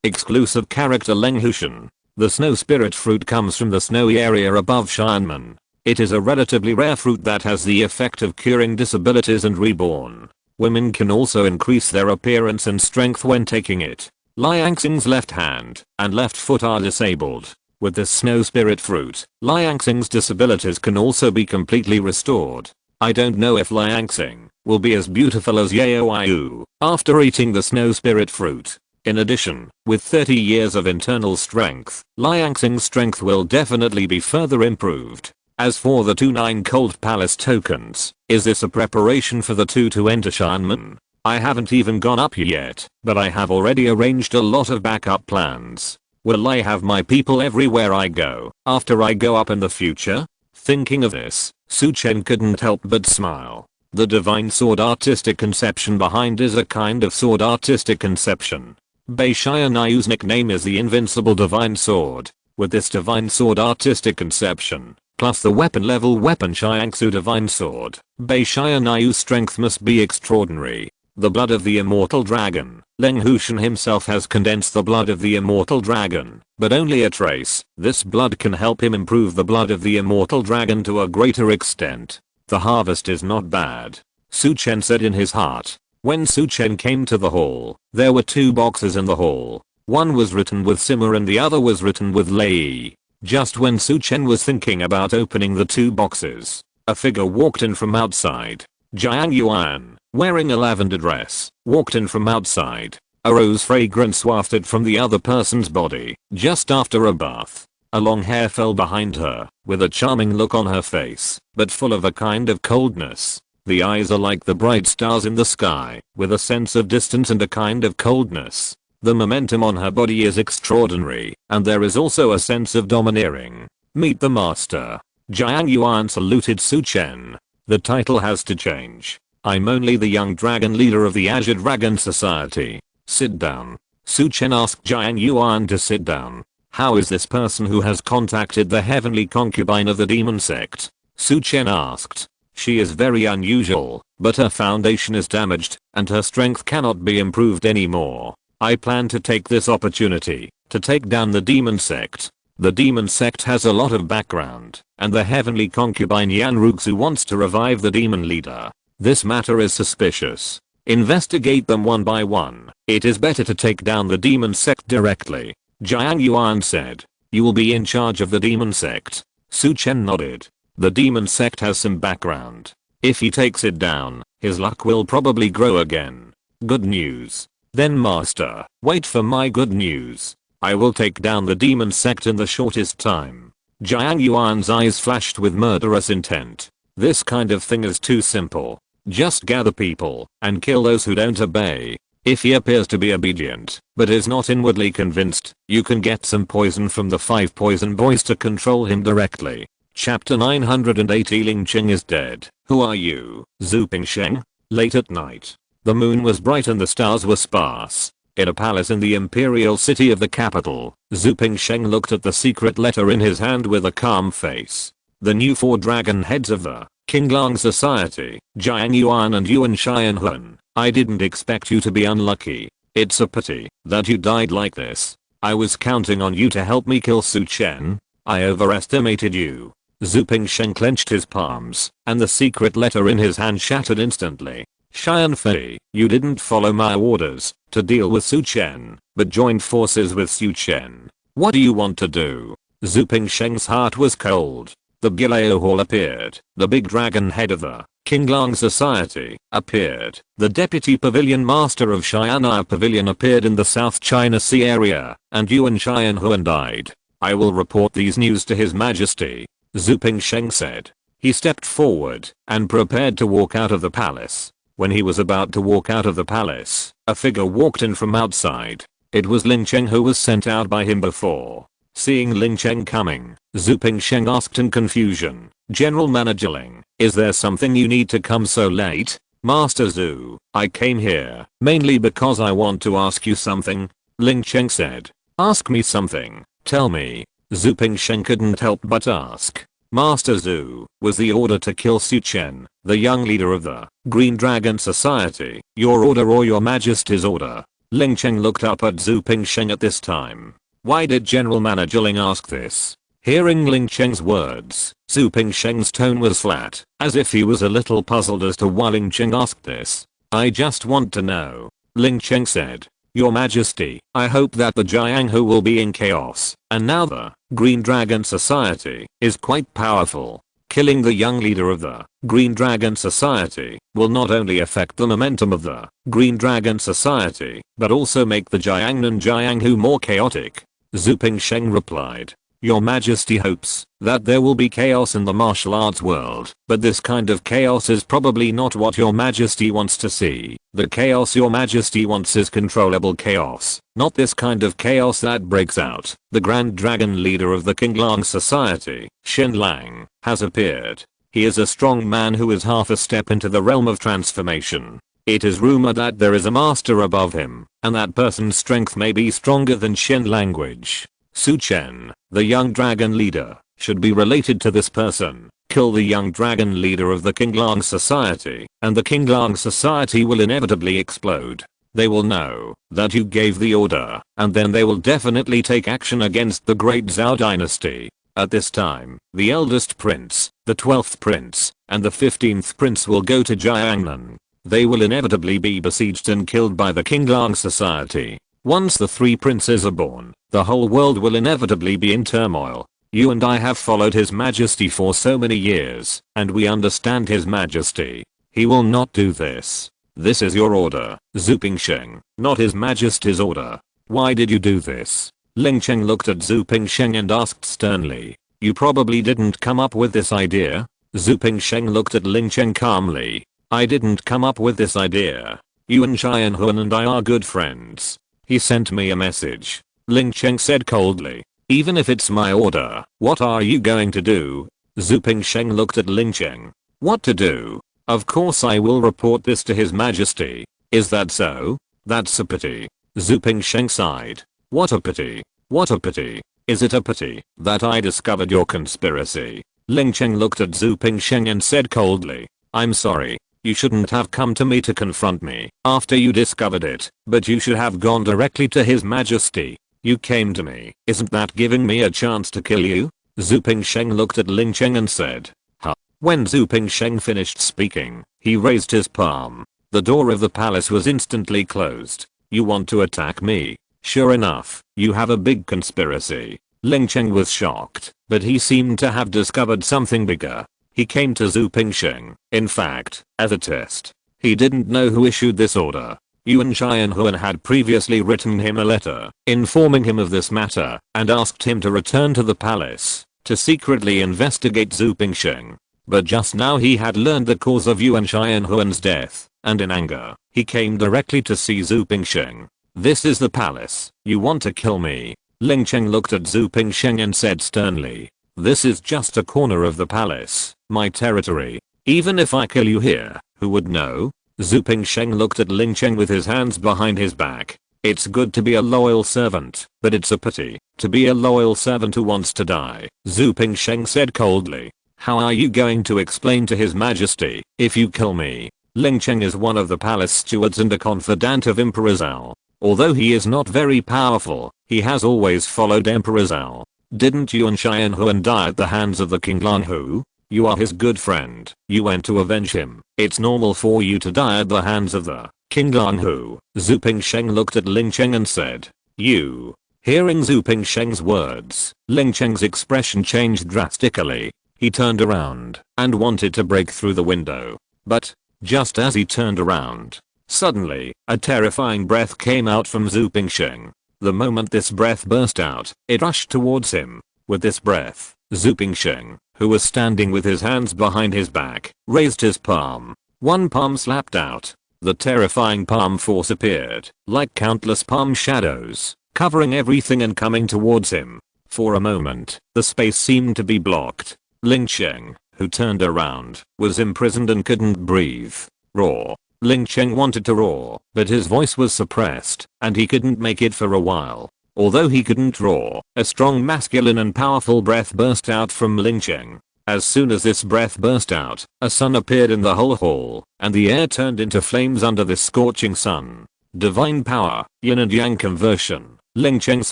Exclusive character Leng Hushan. The snow spirit fruit comes from the snowy area above Shineman. It is a relatively rare fruit that has the effect of curing disabilities and reborn. Women can also increase their appearance and strength when taking it. Liangsing's left hand and left foot are disabled. With this snow spirit fruit, Liangsing's disabilities can also be completely restored. I don't know if Liangsing will be as beautiful as Yaoyu after eating the snow spirit fruit. In addition, with 30 years of internal strength, Liangsing's strength will definitely be further improved. As for the 2 9 cold palace tokens, is this a preparation for the 2 to enter Shineman? I haven't even gone up yet, but I have already arranged a lot of backup plans. Will I have my people everywhere I go after I go up in the future? Thinking of this, Su Chen couldn't help but smile. The divine sword artistic conception behind is a kind of sword artistic conception. Bei Shianayu's nickname is the invincible divine sword. With this divine sword artistic conception, plus the weapon level weapon Shiangsu divine sword, Bei Shianayu's strength must be extraordinary. The blood of the immortal dragon. Leng Hushan himself has condensed the blood of the immortal dragon, but only a trace. This blood can help him improve the blood of the immortal dragon to a greater extent. The harvest is not bad, Su Chen said in his heart. When Su Chen came to the hall, there were 2 boxes in the hall. One was written with Simmer and the other was written with Lei. Just when Su Chen was thinking about opening the 2 boxes, a figure walked in from outside. Jiang Yuan, wearing a lavender dress, walked in from outside. A rose fragrance wafted from the other person's body, just after a bath. A long hair fell behind her, with a charming look on her face, but full of a kind of coldness. The eyes are like the bright stars in the sky, with a sense of distance and a kind of coldness. The momentum on her body is extraordinary, and there is also a sense of domineering. Meet the master. Jiang Yuan saluted Su Chen. The title has to change. I'm only the young dragon leader of the Azure Dragon Society. Sit down. Su Chen asked Jiang Yuan to sit down. How is this person who has contacted the heavenly concubine of the demon sect? Su Chen asked. She is very unusual, but her foundation is damaged, and her strength cannot be improved anymore. I plan to take this opportunity to take down the demon sect. The demon sect has a lot of background, and the heavenly concubine Yan Ruxu wants to revive the demon leader. This matter is suspicious. Investigate them one by one. It is better to take down the demon sect directly, Jiang Yuan said. You will be in charge of the demon sect. Su Chen nodded. The demon sect has some background. If he takes it down, his luck will probably grow again. Good news. Then master, wait for my good news. I will take down the demon sect in the shortest time. Jiang Yuan's eyes flashed with murderous intent. This kind of thing is too simple. Just gather people and kill those who don't obey. If he appears to be obedient, but is not inwardly convinced, you can get some poison from the 5 poison boys to control him directly. Chapter 980 Ling Qing is dead. Who are you, Zhu Pingsheng? Late at night, The moon was bright and the stars were sparse. In a palace in the imperial city of the capital, Zhu Pingsheng looked at the secret letter in his hand with a calm face. The new 4 dragon heads of the Qinglang Society, Jiang Yuan and Yuan Xianhun. I didn't expect you to be unlucky. It's a pity that you died like this. I was counting on you to help me kill Su Chen. I overestimated you. Zhu Pingsheng clenched his palms, and the secret letter in his hand shattered instantly. Xianfei, you didn't follow my orders to deal with Su Chen, but joined forces with Su Chen. What do you want to do? Zhu Pingsheng's heart was cold. The Bilao Hall appeared. The big dragon head of the Qinglang Society appeared. The deputy pavilion master of Xian'an Pavilion appeared in the South China Sea area, and Yuan Xianhuan died. I will report these news to His Majesty, Zhu Pingsheng said. He stepped forward and prepared to walk out of the palace. When he was about to walk out of the palace, a figure walked in from outside. It was Ling Cheng, who was sent out by him before. Seeing Ling Cheng coming, Zhu Pingsheng asked in confusion, General Manager Ling, is there something you need to come so late? Master Zhu, I came here mainly because I want to ask you something, Ling Cheng said. Ask me something, tell me. Zhu Pingsheng couldn't help but ask. Master Zhu, was the order to kill Su Chen, the young leader of the Green Dragon Society, your order or your Majesty's order? Ling Cheng looked up at Zhu Pingsheng at this time. Why did General Manager Ling ask this? Hearing Ling Cheng's words, Zhu Pingsheng's tone was flat, as if he was a little puzzled as to why Ling Cheng asked this. I just want to know, Ling Cheng said. Your Majesty, I hope that the Jianghu will be in chaos, and now the Green Dragon Society is quite powerful. Killing the young leader of the Green Dragon Society will not only affect the momentum of the Green Dragon Society, but also make the Jiangnan Jianghu more chaotic. Zhu Pingsheng replied. Your Majesty hopes that there will be chaos in the martial arts world, but this kind of chaos is probably not what your Majesty wants to see. The chaos your Majesty wants is controllable chaos, not this kind of chaos that breaks out. The Grand Dragon leader of the Qinglang Society, Shen Lang, has appeared. He is a strong man who is half a step into the realm of transformation. It is rumored that there is a master above him, and that person's strength may be stronger than Shen language. Su Chen, the young dragon leader, should be related to this person. Kill the young dragon leader of the Qinglang Society, and the Qinglang Society will inevitably explode. They will know that you gave the order, and then they will definitely take action against the great Zhao dynasty. At this time, the eldest prince, the 12th prince, and the 15th prince will go to Jiangnan. They will inevitably be besieged and killed by the Qinglang Society. Once the 3 princes are born, the whole world will inevitably be in turmoil. You and I have followed His Majesty for so many years, and we understand His Majesty. He will not do this. This is your order, Zhu Pingsheng, not His Majesty's order. Why did you do this? Ling Cheng looked at Zhu Pingsheng and asked sternly. You probably didn't come up with this idea? Zhu Pingsheng looked at Ling Cheng calmly. I didn't come up with this idea. Yuan Xianhuan and I are good friends. He sent me a message. Ling Cheng said coldly. Even if it's my order, what are you going to do? Zhu Pingsheng looked at Ling Cheng. What to do? Of course I will report this to His Majesty. Is that so? That's a pity. Zhu Pingsheng sighed. What a pity. What a pity. Is it a pity that I discovered your conspiracy? Ling Cheng looked at Zhu Pingsheng and said coldly. I'm sorry. You shouldn't have come to me to confront me after you discovered it, but you should have gone directly to His Majesty. You came to me. Isn't that giving me a chance to kill you? Zhu Pingsheng looked at Ling Cheng and said. Huh. When Zhu Pingsheng finished speaking, he raised his palm. The door of the palace was instantly closed. You want to attack me? Sure enough, you have a big conspiracy. Ling Cheng was shocked, but he seemed to have discovered something bigger. He came to Zhu Pingsheng, in fact, as a test. He didn't know who issued this order. Yuan Xianhuan had previously written him a letter, informing him of this matter, and asked him to return to the palace, to secretly investigate Zhu Pingsheng. But just now he had learned the cause of Yuan Xianhuan's death, and in anger, he came directly to see Zhu Pingsheng. This is the palace. You want to kill me? Ling Cheng looked at Zhu Pingsheng and said sternly. This is just a corner of the palace, my territory. Even if I kill you here, who would know? Zhu Pingsheng looked at Ling Chen with his hands behind his back. It's good to be a loyal servant, but it's a pity to be a loyal servant who wants to die. Zhu Pingsheng said coldly. How are you going to explain to His Majesty if you kill me? Ling Chen is one of the palace stewards and a confidant of Emperor Zhao. Although he is not very powerful, he has always followed Emperor Zhao. Didn't Yuan Xianhuan die at the hands of the King Lan Hu? You are his good friend. You went to avenge him. It's normal for you to die at the hands of the King Lan Hu. Zhu Pingsheng looked at Ling Chen and said, you. Hearing Zhu Pingsheng's words, Ling Chen's expression changed drastically. He turned around and wanted to break through the window. But, just as he turned around, suddenly, a terrifying breath came out from Zhu Pingsheng. The moment this breath burst out, it rushed towards him. With this breath, Zhu Pingsheng, who was standing with his hands behind his back, raised his palm. One palm slapped out. The terrifying palm force appeared, like countless palm shadows, covering everything and coming towards him. For a moment, the space seemed to be blocked. Ling Chen, who turned around, was imprisoned and couldn't breathe. Roar. Ling Chen wanted to roar, but his voice was suppressed, and he couldn't make it for a while. Although he couldn't roar, a strong masculine and powerful breath burst out from Ling Chen. As soon as this breath burst out, a sun appeared in the whole hall, and the air turned into flames under this scorching sun. Divine power, yin and yang conversion. Ling Chen's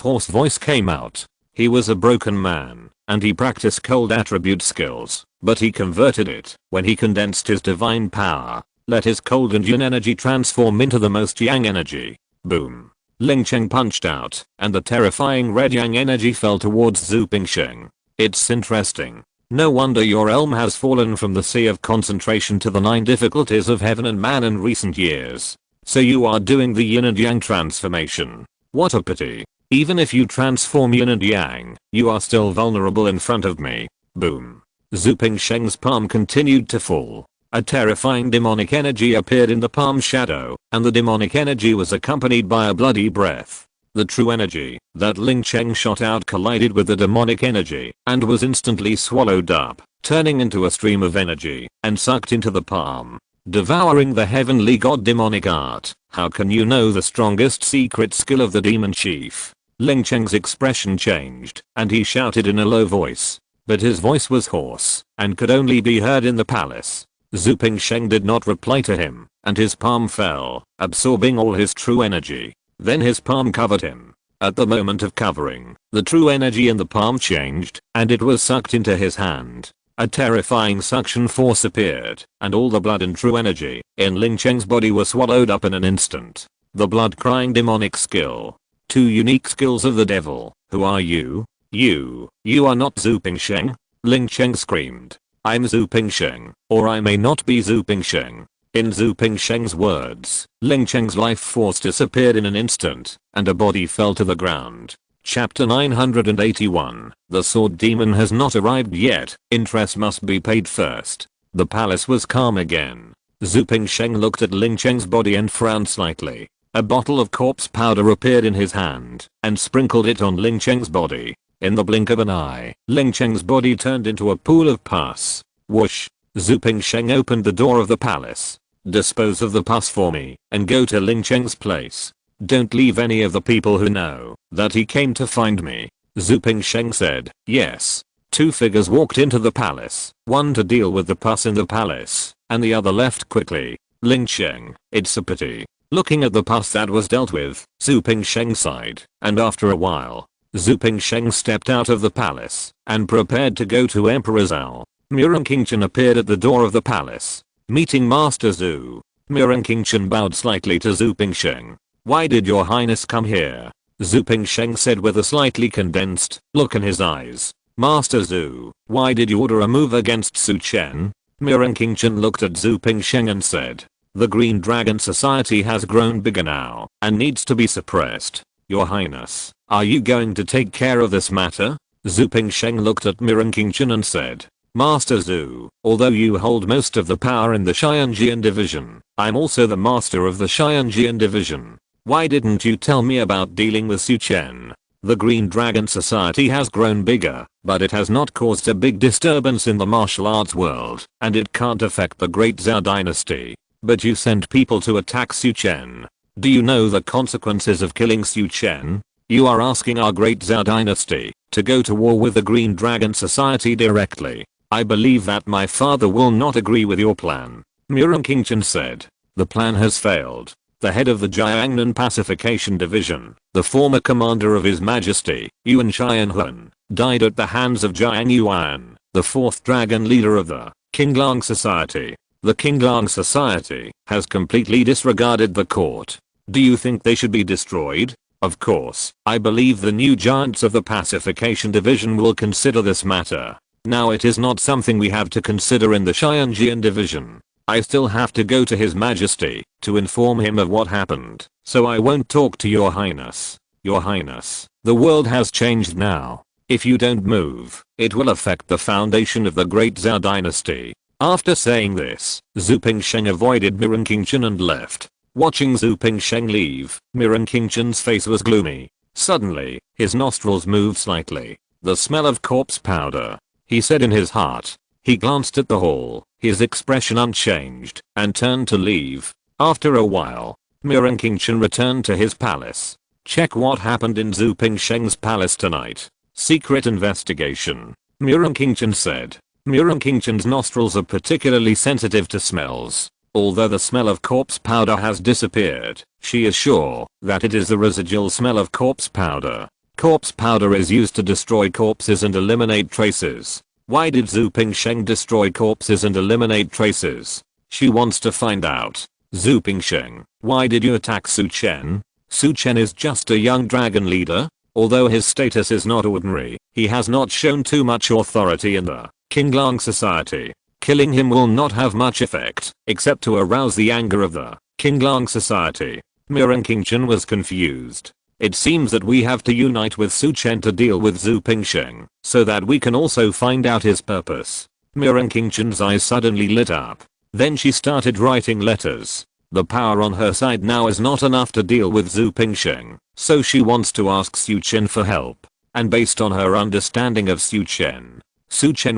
hoarse voice came out. He was a broken man, and he practiced cold attribute skills, but he converted it when he condensed his divine power. Let his cold and yin energy transform into the most yang energy. Boom. Ling Chen punched out, and the terrifying red yang energy fell towards Zhu Pingsheng. It's interesting. No wonder your realm has fallen from the sea of concentration to the 9 difficulties of heaven and man in recent years. So you are doing the yin and yang transformation. What a pity. Even if you transform yin and yang, you are still vulnerable in front of me. Boom. Zhu Pingsheng's palm continued to fall. A terrifying demonic energy appeared in the palm shadow, and the demonic energy was accompanied by a bloody breath. The true energy that Ling Chen shot out collided with the demonic energy and was instantly swallowed up, turning into a stream of energy and sucked into the palm, devouring the heavenly god demonic art. How can you know the strongest secret skill of the demon chief? Ling Chen's expression changed, and he shouted in a low voice, but his voice was hoarse and could only be heard in the palace. Zhu Pingsheng did not reply to him, and his palm fell, absorbing all his true energy. Then his palm covered him. At the moment of covering, the true energy in the palm changed, and it was sucked into his hand. A terrifying suction force appeared, and all the blood and true energy in Ling Chen's body were swallowed up in an instant. The blood-crying demonic skill. 2 unique skills of the devil. Who are you? You are not Zhu Pingsheng? Ling Chen screamed. I'm Zhu Pingsheng, or I may not be Zhu Pingsheng. In Zhu Pingsheng's words, Ling Chen's life force disappeared in an instant, and a body fell to the ground. Chapter 981. The sword demon has not arrived yet. Interest must be paid first. The palace was calm again. Zhu Pingsheng looked at Ling Chen's body and frowned slightly. A bottle of corpse powder appeared in his hand, and sprinkled it on Ling Chen's body. In the blink of an eye, Ling Chen's body turned into a pool of pus. Whoosh. Zhu Pingsheng opened the door of the palace. Dispose of the pus for me, and go to Ling Chen's place. Don't leave any of the people who know that he came to find me. Zhu Pingsheng said. Yes. 2 figures walked into the palace, one to deal with the pus in the palace, and the other left quickly. Ling Chen, it's a pity. Looking at the pus that was dealt with, Zhu Pingsheng sighed, and after a while, Zhu Pingsheng stepped out of the palace and prepared to go to Emperor Zhao. Mirren Chen appeared at the door of the palace. Meeting Master Zhu. Mirren Chen bowed slightly to Zhu Pingsheng. Why did your highness come here? Zhu Pingsheng said with a slightly condensed look in his eyes. Master Zhu, why did you order a move against Su Chen? Mirren Chen looked at Zhu Pingsheng and said. The Green Dragon Society has grown bigger now and needs to be suppressed. Your highness, are you going to take care of this matter? Zhu Pingsheng looked at Mirren Chen and said. Master Zhu, although you hold most of the power in the Xianjian division, I'm also the master of the Xianjian division. Why didn't you tell me about dealing with Su Chen? The Green Dragon Society has grown bigger, but it has not caused a big disturbance in the martial arts world, and it can't affect the Great Zhao dynasty. but you sent people to attack Su Chen. Do you know the consequences of killing Su Chen? You are asking our great Zhao dynasty to go to war with the Green Dragon Society directly. I believe that my father will not agree with your plan. Murong Qingchen said. The plan has failed. The head of the Jiangnan Pacification Division, the former commander of His Majesty, Yuan Xianhun, died at the hands of Jiang Yuan, the fourth dragon leader of the Qinglang Society. The Qinglang Society has completely disregarded the court. Do you think they should be destroyed? Of course, I believe the new giants of the Pacification Division will consider this matter. Now it is not something we have to consider in the Xianjian Division. I still have to go to His Majesty to inform him of what happened, so I won't talk to your highness. Your highness, the world has changed now. If you don't move, it will affect the foundation of the great Zhao dynasty. After saying this, Zhu Pingsheng avoided Murong Qingchen and left. Watching Zhu Pingsheng leave, Murong Qingchen's face was gloomy. Suddenly, his nostrils moved slightly. The smell of corpse powder, he said in his heart. He glanced at the hall, his expression unchanged, and turned to leave. After a while, Murong Qingchen returned to his palace. Check what happened in Zhu Pingsheng's palace tonight. Secret investigation. Murong Qingchen said. Murong Qingchen's nostrils are particularly sensitive to smells. Although the smell of corpse powder has disappeared, she is sure that it is the residual smell of corpse powder. Corpse powder is used to destroy corpses and eliminate traces. Why did Zhu Pingsheng destroy corpses and eliminate traces? She wants to find out. Zhu Pingsheng, why did you attack Su Chen? Su Chen is just a young dragon leader. Although his status is not ordinary, he has not shown too much authority in the Qinglang Society. Killing him will not have much effect, except to arouse the anger of the Qinglang Society. Murong Qingchen was confused. It seems that we have to unite with Su Chen to deal with Zhu Pingsheng, so that we can also find out his purpose. Murong Qingchen's eyes suddenly lit up. Then she started writing letters. The power on her side now is not enough to deal with Zhu Pingsheng, so she wants to ask Su Chen for help. And based on her understanding of Su Chen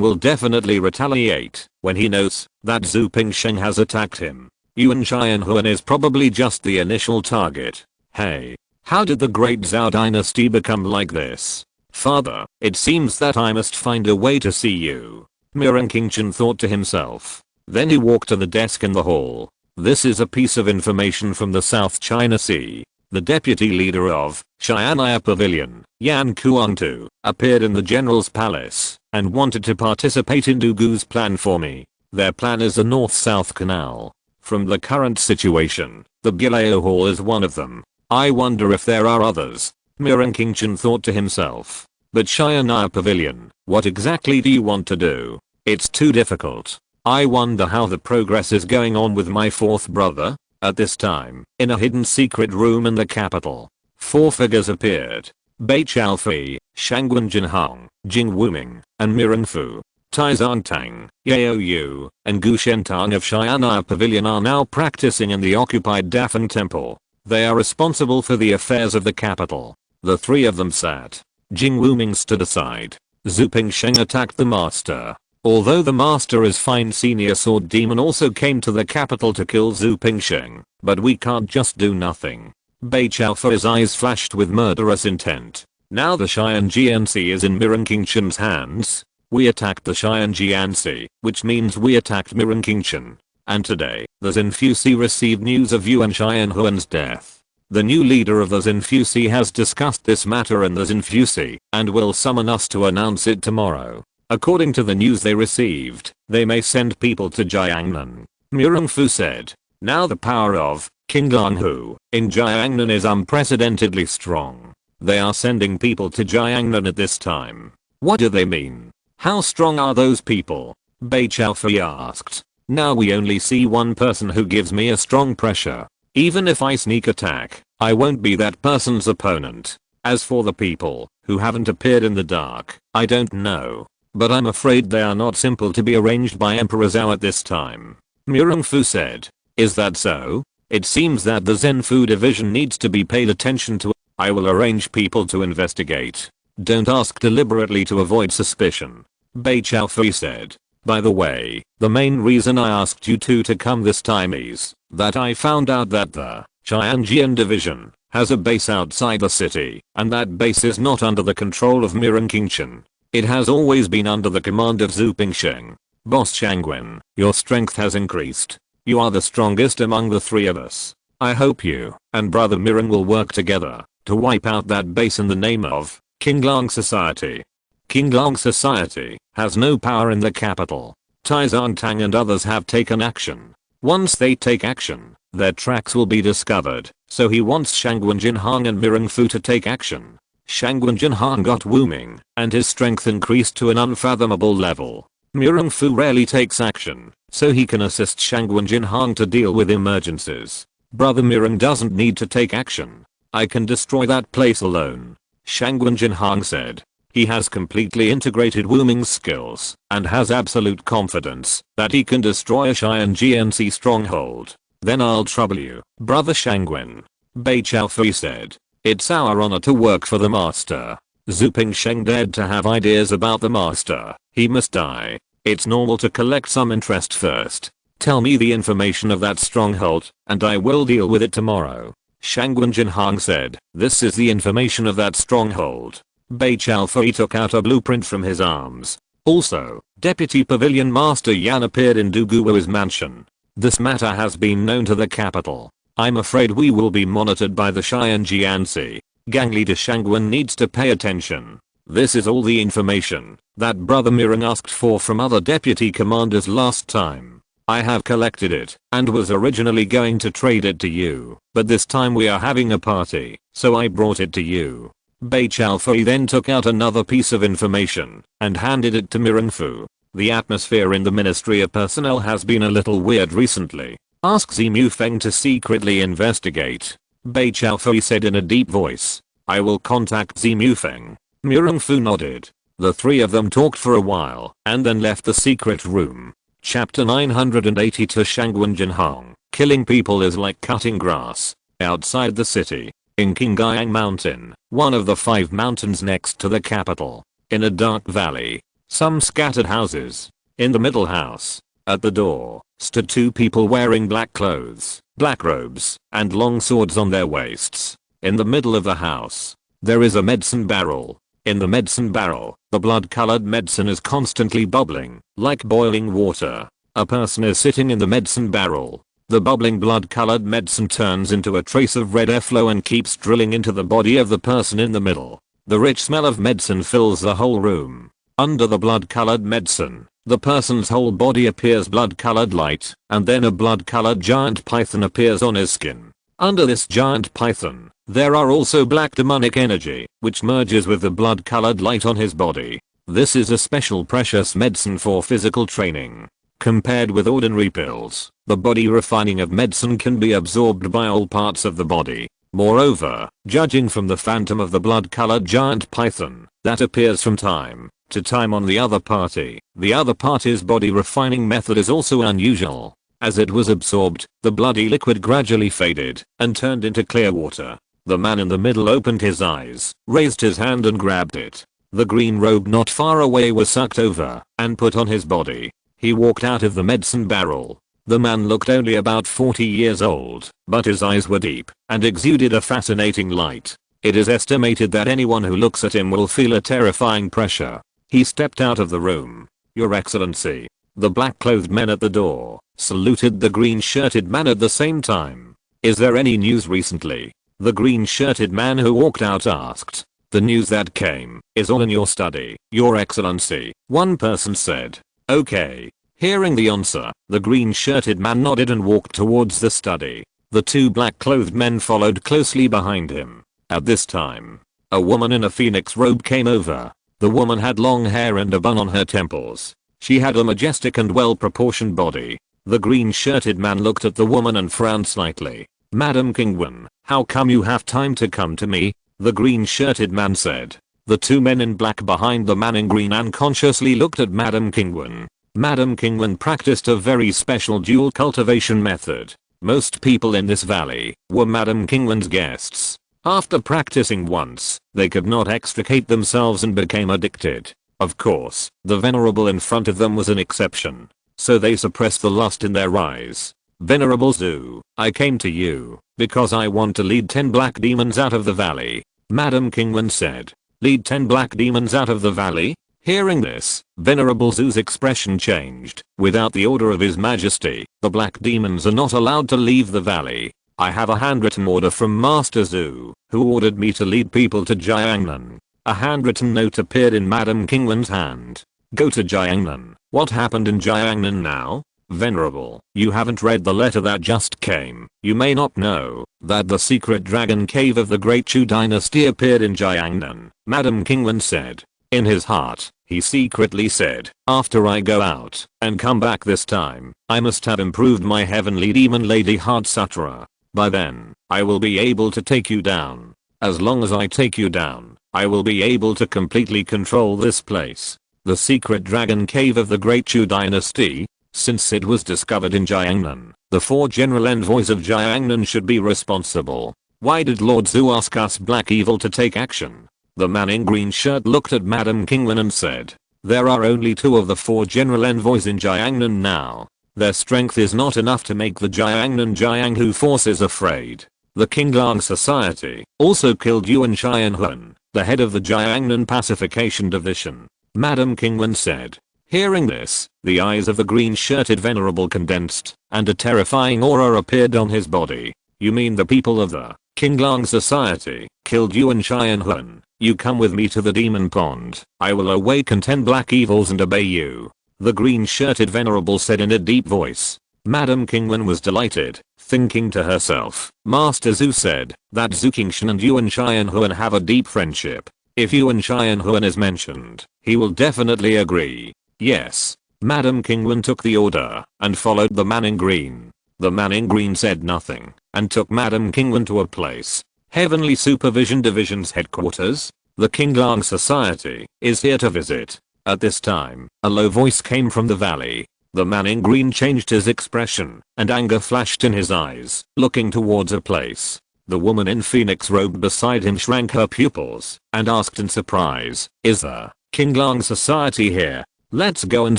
will definitely retaliate when he knows that Zhu Pingsheng has attacked him. Yuan Xianhun is probably just the initial target. Hey. How did the great Zhao dynasty become like this? Father, it seems that I must find a way to see you. Murong Qingchen thought to himself. Then he walked to the desk in the hall. This is a piece of information from the South China Sea. The deputy leader of Xian'ai Pavilion, Yan Kuangtu, appeared in the general's palace and wanted to participate in Dugu's plan for me. Their plan is the North-South Canal. From the current situation, the Bilao Hall is one of them. I wonder if there are others. Murong Qingchen thought to himself. But Xian'ai Pavilion, what exactly do you want to do? It's too difficult. I wonder how the progress is going on with my fourth brother. At this time, in a hidden secret room in the capital, 4 figures appeared. Bai Chaofei, Shangguan Jinhong, Jing Wuming, and Mirren Fu. Tai Zongtang, Yao Yu, and Gu Shentang of Xian'ai Pavilion are now practicing in the occupied Dafeng Temple. They are responsible for the affairs of the capital. The 3 of them sat. Jing Wuming stood aside. Zhu Pingsheng attacked the master. Although the master is fine, senior sword demon also came to the capital to kill Zhu Pingsheng, but we can't just do nothing. Bai Chaofei's eyes flashed with murderous intent. Now the Xianjiansi is in Murong Qingchen's hands. We attacked the Xianjiansi, which means we attacked Murong Qingchen. And today, the Xinfusi received news of Yuan Xianhuan's death. The new leader of the Xinfusi has discussed this matter in the Xinfusi and will summon us to announce it tomorrow. According to the news they received, they may send people to Jiangnan. Murong Fu said. Now the power of Qinglang Hu in Jiangnan is unprecedentedly strong. They are sending people to Jiangnan at this time. What do they mean? How strong are those people? Bai Chaofei asked. Now we only see one person who gives me a strong pressure. Even if I sneak attack, I won't be that person's opponent. As for the people who haven't appeared in the dark, I don't know. But I'm afraid they are not simple to be arranged by Emperor Zhao at this time. Murong Fu said. Is that so? It seems that the Zenfu division needs to be paid attention to. I will arrange people to investigate. Don't ask deliberately to avoid suspicion. Bai Chaofei said. By the way, the main reason I asked you two to come this time is that I found out that the Qianjian division has a base outside the city, and that base is not under the control of Mirren King Chen. It has always been under the command of Zhu Pingsheng. Boss Shangwen, your strength has increased. You are the strongest among the three of us. I hope you and Brother Mirren will work together to wipe out that base in the name of Qinglong Society. Qinglong Society has no power in the capital. Tai Zhantang and others have taken action. Once they take action, their tracks will be discovered, so he wants Shangwen Jinhang and Mirren Fu to take action. Shangwen Jinhang got Wuming, and his strength increased to an unfathomable level. Mirren Fu rarely takes action, so he can assist Shangwen Jinhang to deal with emergencies. Brother Mirren doesn't need to take action. I can destroy that place alone. Shangwen Jinhang said. He has completely integrated Wuming's skills and has absolute confidence that he can destroy a Qianjiansi stronghold. Then I'll trouble you, Brother Shangwen. Bei Chaofei said. It's our honor to work for the master. Zhu Pingsheng dared to have ideas about the master. He must die. It's normal to collect some interest first. Tell me the information of that stronghold, and I will deal with it tomorrow. Shangwen Jinhang said. This is the information of that stronghold. Bei Chaofei took out a blueprint from his arms. Also, Deputy Pavilion Master Yan appeared in Du Guo's mansion. This matter has been known to the capital. I'm afraid we will be monitored by the Qianjiansi. Gang leader Shangwen needs to pay attention. This is all the information that Brother Mirren asked for from other deputy commanders last time. I have collected it and was originally going to trade it to you, but this time we are having a party, so I brought it to you. Bei Chaofei then took out another piece of information and handed it to Mirren Fu. The atmosphere in the Ministry of Personnel has been a little weird recently. Ask Zimu Feng to secretly investigate. Bei Chaofei said in a deep voice. I will contact Zimu Feng. Mirren Fu nodded. The three of them talked for a while and then left the secret room. Chapter 980 to Shangwen Jinhang. Killing people is like cutting grass. Outside the city, in Qingyang Mountain, one of the 5 mountains next to the capital. In a dark valley, some scattered houses. In the middle house, at the door, stood 2 people wearing black clothes, black robes, and long swords on their waists. In the middle of the house, there is a medicine barrel. In the medicine barrel, the blood-colored medicine is constantly bubbling, like boiling water. A person is sitting in the medicine barrel. The bubbling blood-colored medicine turns into a trace of red airflow and keeps drilling into the body of the person in the middle. The rich smell of medicine fills the whole room. Under the blood-colored medicine, the person's whole body appears blood-colored light, and then a blood-colored giant python appears on his skin. Under this giant python, there are also black demonic energy, which merges with the blood-colored light on his body. This is a special precious medicine for physical training. Compared with ordinary pills, the body refining of medicine can be absorbed by all parts of the body. Moreover, judging from the phantom of the blood-colored giant python that appears from time to time on the other party's body refining method is also unusual. As it was absorbed, the bloody liquid gradually faded and turned into clear water. The man in the middle opened his eyes, raised his hand and grabbed it. The green robe not far away was sucked over and put on his body. He walked out of the medicine barrel. The man looked only about 40 years old, but his eyes were deep and exuded a fascinating light. It is estimated that anyone who looks at him will feel a terrifying pressure. He stepped out of the room. Your Excellency. The black-clothed men at the door saluted the green-shirted man at the same time. Is there any news recently? The green-shirted man who walked out asked. The news that came is all in your study, Your Excellency, one person said. Okay. Hearing the answer, the green-shirted man nodded and walked towards the study. The 2 black-clothed men followed closely behind him. At this time, a woman in a phoenix robe came over. The woman had long hair and a bun on her temples. She had a majestic and well-proportioned body. The green-shirted man looked at the woman and frowned slightly. Madam Qingwen, how come you have time to come to me? The green-shirted man said. The 2 men in black behind the man in green unconsciously looked at Madam Qingwen. Madam Qingwen practiced a very special dual cultivation method. Most people in this valley were Madam Qingwen's guests. After practicing once, they could not extricate themselves and became addicted. Of course, the venerable in front of them was an exception. So they suppressed the lust in their eyes. Venerable Zu, I came to you because I want to lead 10 black demons out of the valley. Madam Kingwen said. Lead 10 black demons out of the valley? Hearing this, Venerable Zu's expression changed. Without the order of His Majesty, the black demons are not allowed to leave the valley. I have a handwritten order from Master Zu, who ordered me to lead people to Jiangnan. A handwritten note appeared in Madam Kingwen's hand. Go to Jiangnan. What happened in Jiangnan now? Venerable, you haven't read the letter that just came. You may not know that the secret dragon cave of the Great Chu dynasty appeared in Jiangnan. Madam Kingwen said. In his heart, he secretly said, after I go out and come back this time, I must have improved my heavenly demon lady heart sutra. By then, I will be able to take you down. As long as I take you down, I will be able to completely control this place. The secret dragon cave of the Great Chu dynasty, since it was discovered in Jiangnan, the 4 general envoys of Jiangnan should be responsible. Why did Lord Zu ask us black evil to take action? The man in green shirt looked at Madam Kingwen and said, there are only 2 of the 4 general envoys in Jiangnan now. Their strength is not enough to make the Jiangnan Jianghu forces afraid. The Qinglang Society also killed Yuan Xianhun, the head of the Jiangnan Pacification Division. Madam Kingwen said. Hearing this, the eyes of the green-shirted venerable condensed, and a terrifying aura appeared on his body. You mean the people of the Qinglang Society killed Yuan Xianhun? You come with me to the demon pond. I will awaken 10 black evils and obey you. The green-shirted venerable said in a deep voice. Madam Kingwen was delighted, thinking to herself, Master Zu said that Zu Qingshan and Yuan Xianhun have a deep friendship. If Yuan Xianhun is mentioned, he will definitely agree. Yes. Madam Kingwen took the order and followed the man in green. The man in green said nothing and took Madam Kingwen to a place. Heavenly Supervision Division's headquarters. The Qinglang Society is here to visit. At this time, a low voice came from the valley. The man in green changed his expression and anger flashed in his eyes, looking towards a place. The woman in phoenix robe beside him shrank her pupils and asked in surprise, is the Qinglang Society here? Let's go and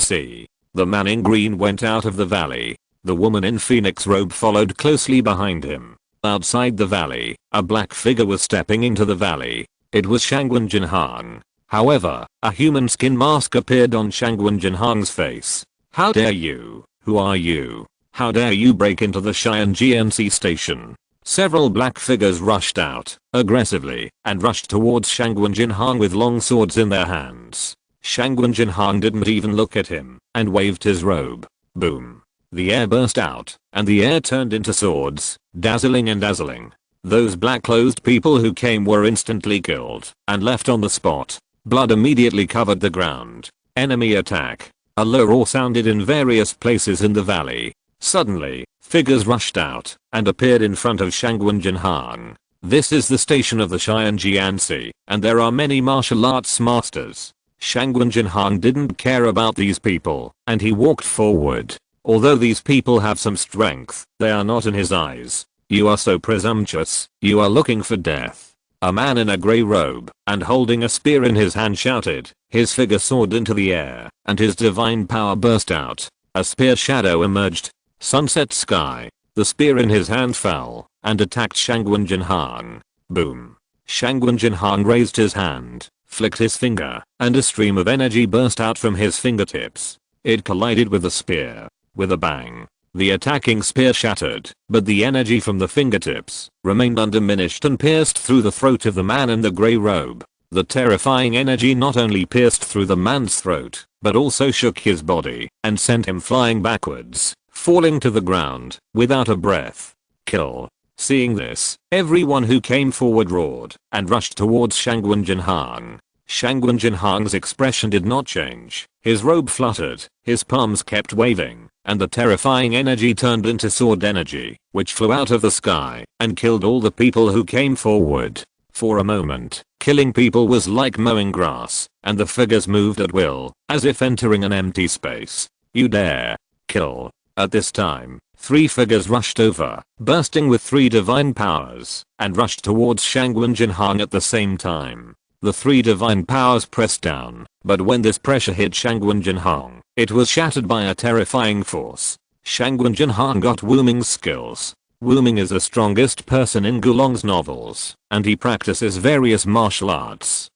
see. The man in green went out of the valley. The woman in phoenix robe followed closely behind him. Outside the valley, a black figure was stepping into the valley. It was Shangwen Jinhang. However, a human skin mask appeared on Shangwen Jinhang's face. How dare you? Who are you? How dare you break into the Xi'an GNC station? Several black figures rushed out, aggressively, and rushed towards Shangwen Jinhang with long swords in their hands. Shangwen Jinhang didn't even look at him, and waved his robe. Boom. The air burst out, and the air turned into swords, dazzling and dazzling. Those black-clothed people who came were instantly killed, and left on the spot. Blood immediately covered the ground. Enemy attack. A low roar sounded in various places in the valley. Suddenly, figures rushed out, and appeared in front of Shangwen Jinhang. This is the station of the Xi'an GNC, and there are many martial arts masters. Shangwen Jinhang didn't care about these people, and he walked forward. Although these people have some strength, they are not in his eyes. You are so presumptuous, you are looking for death. A man in a grey robe, and holding a spear in his hand shouted. His figure soared into the air, and his divine power burst out. A spear shadow emerged. Sunset sky. The spear in his hand fell, and attacked Shangwen Jinhang. Boom. Shangwen Jinhang raised his hand, flicked his finger, and a stream of energy burst out from his fingertips. It collided with the spear. With a bang. The attacking spear shattered, but the energy from the fingertips remained undiminished and pierced through the throat of the man in the grey robe. The terrifying energy not only pierced through the man's throat, but also shook his body and sent him flying backwards, falling to the ground, without a breath. Kill. Seeing this, everyone who came forward roared and rushed towards Shangwen Jinhang. Shangwen Jinhang's expression did not change. His robe fluttered, his palms kept waving, and the terrifying energy turned into sword energy, which flew out of the sky and killed all the people who came forward. For a moment, killing people was like mowing grass, and the figures moved at will, as if entering an empty space. You dare. Kill. At this time, 3 figures rushed over, bursting with 3 divine powers, and rushed towards Shangwen Jinhang at the same time. The three divine powers pressed down, but when this pressure hit Shangwen Jinhong, it was shattered by a terrifying force. Shangwen Jinhong got Wu Ming's skills. Wu Ming is the strongest person in Gulong's novels, and he practices various martial arts.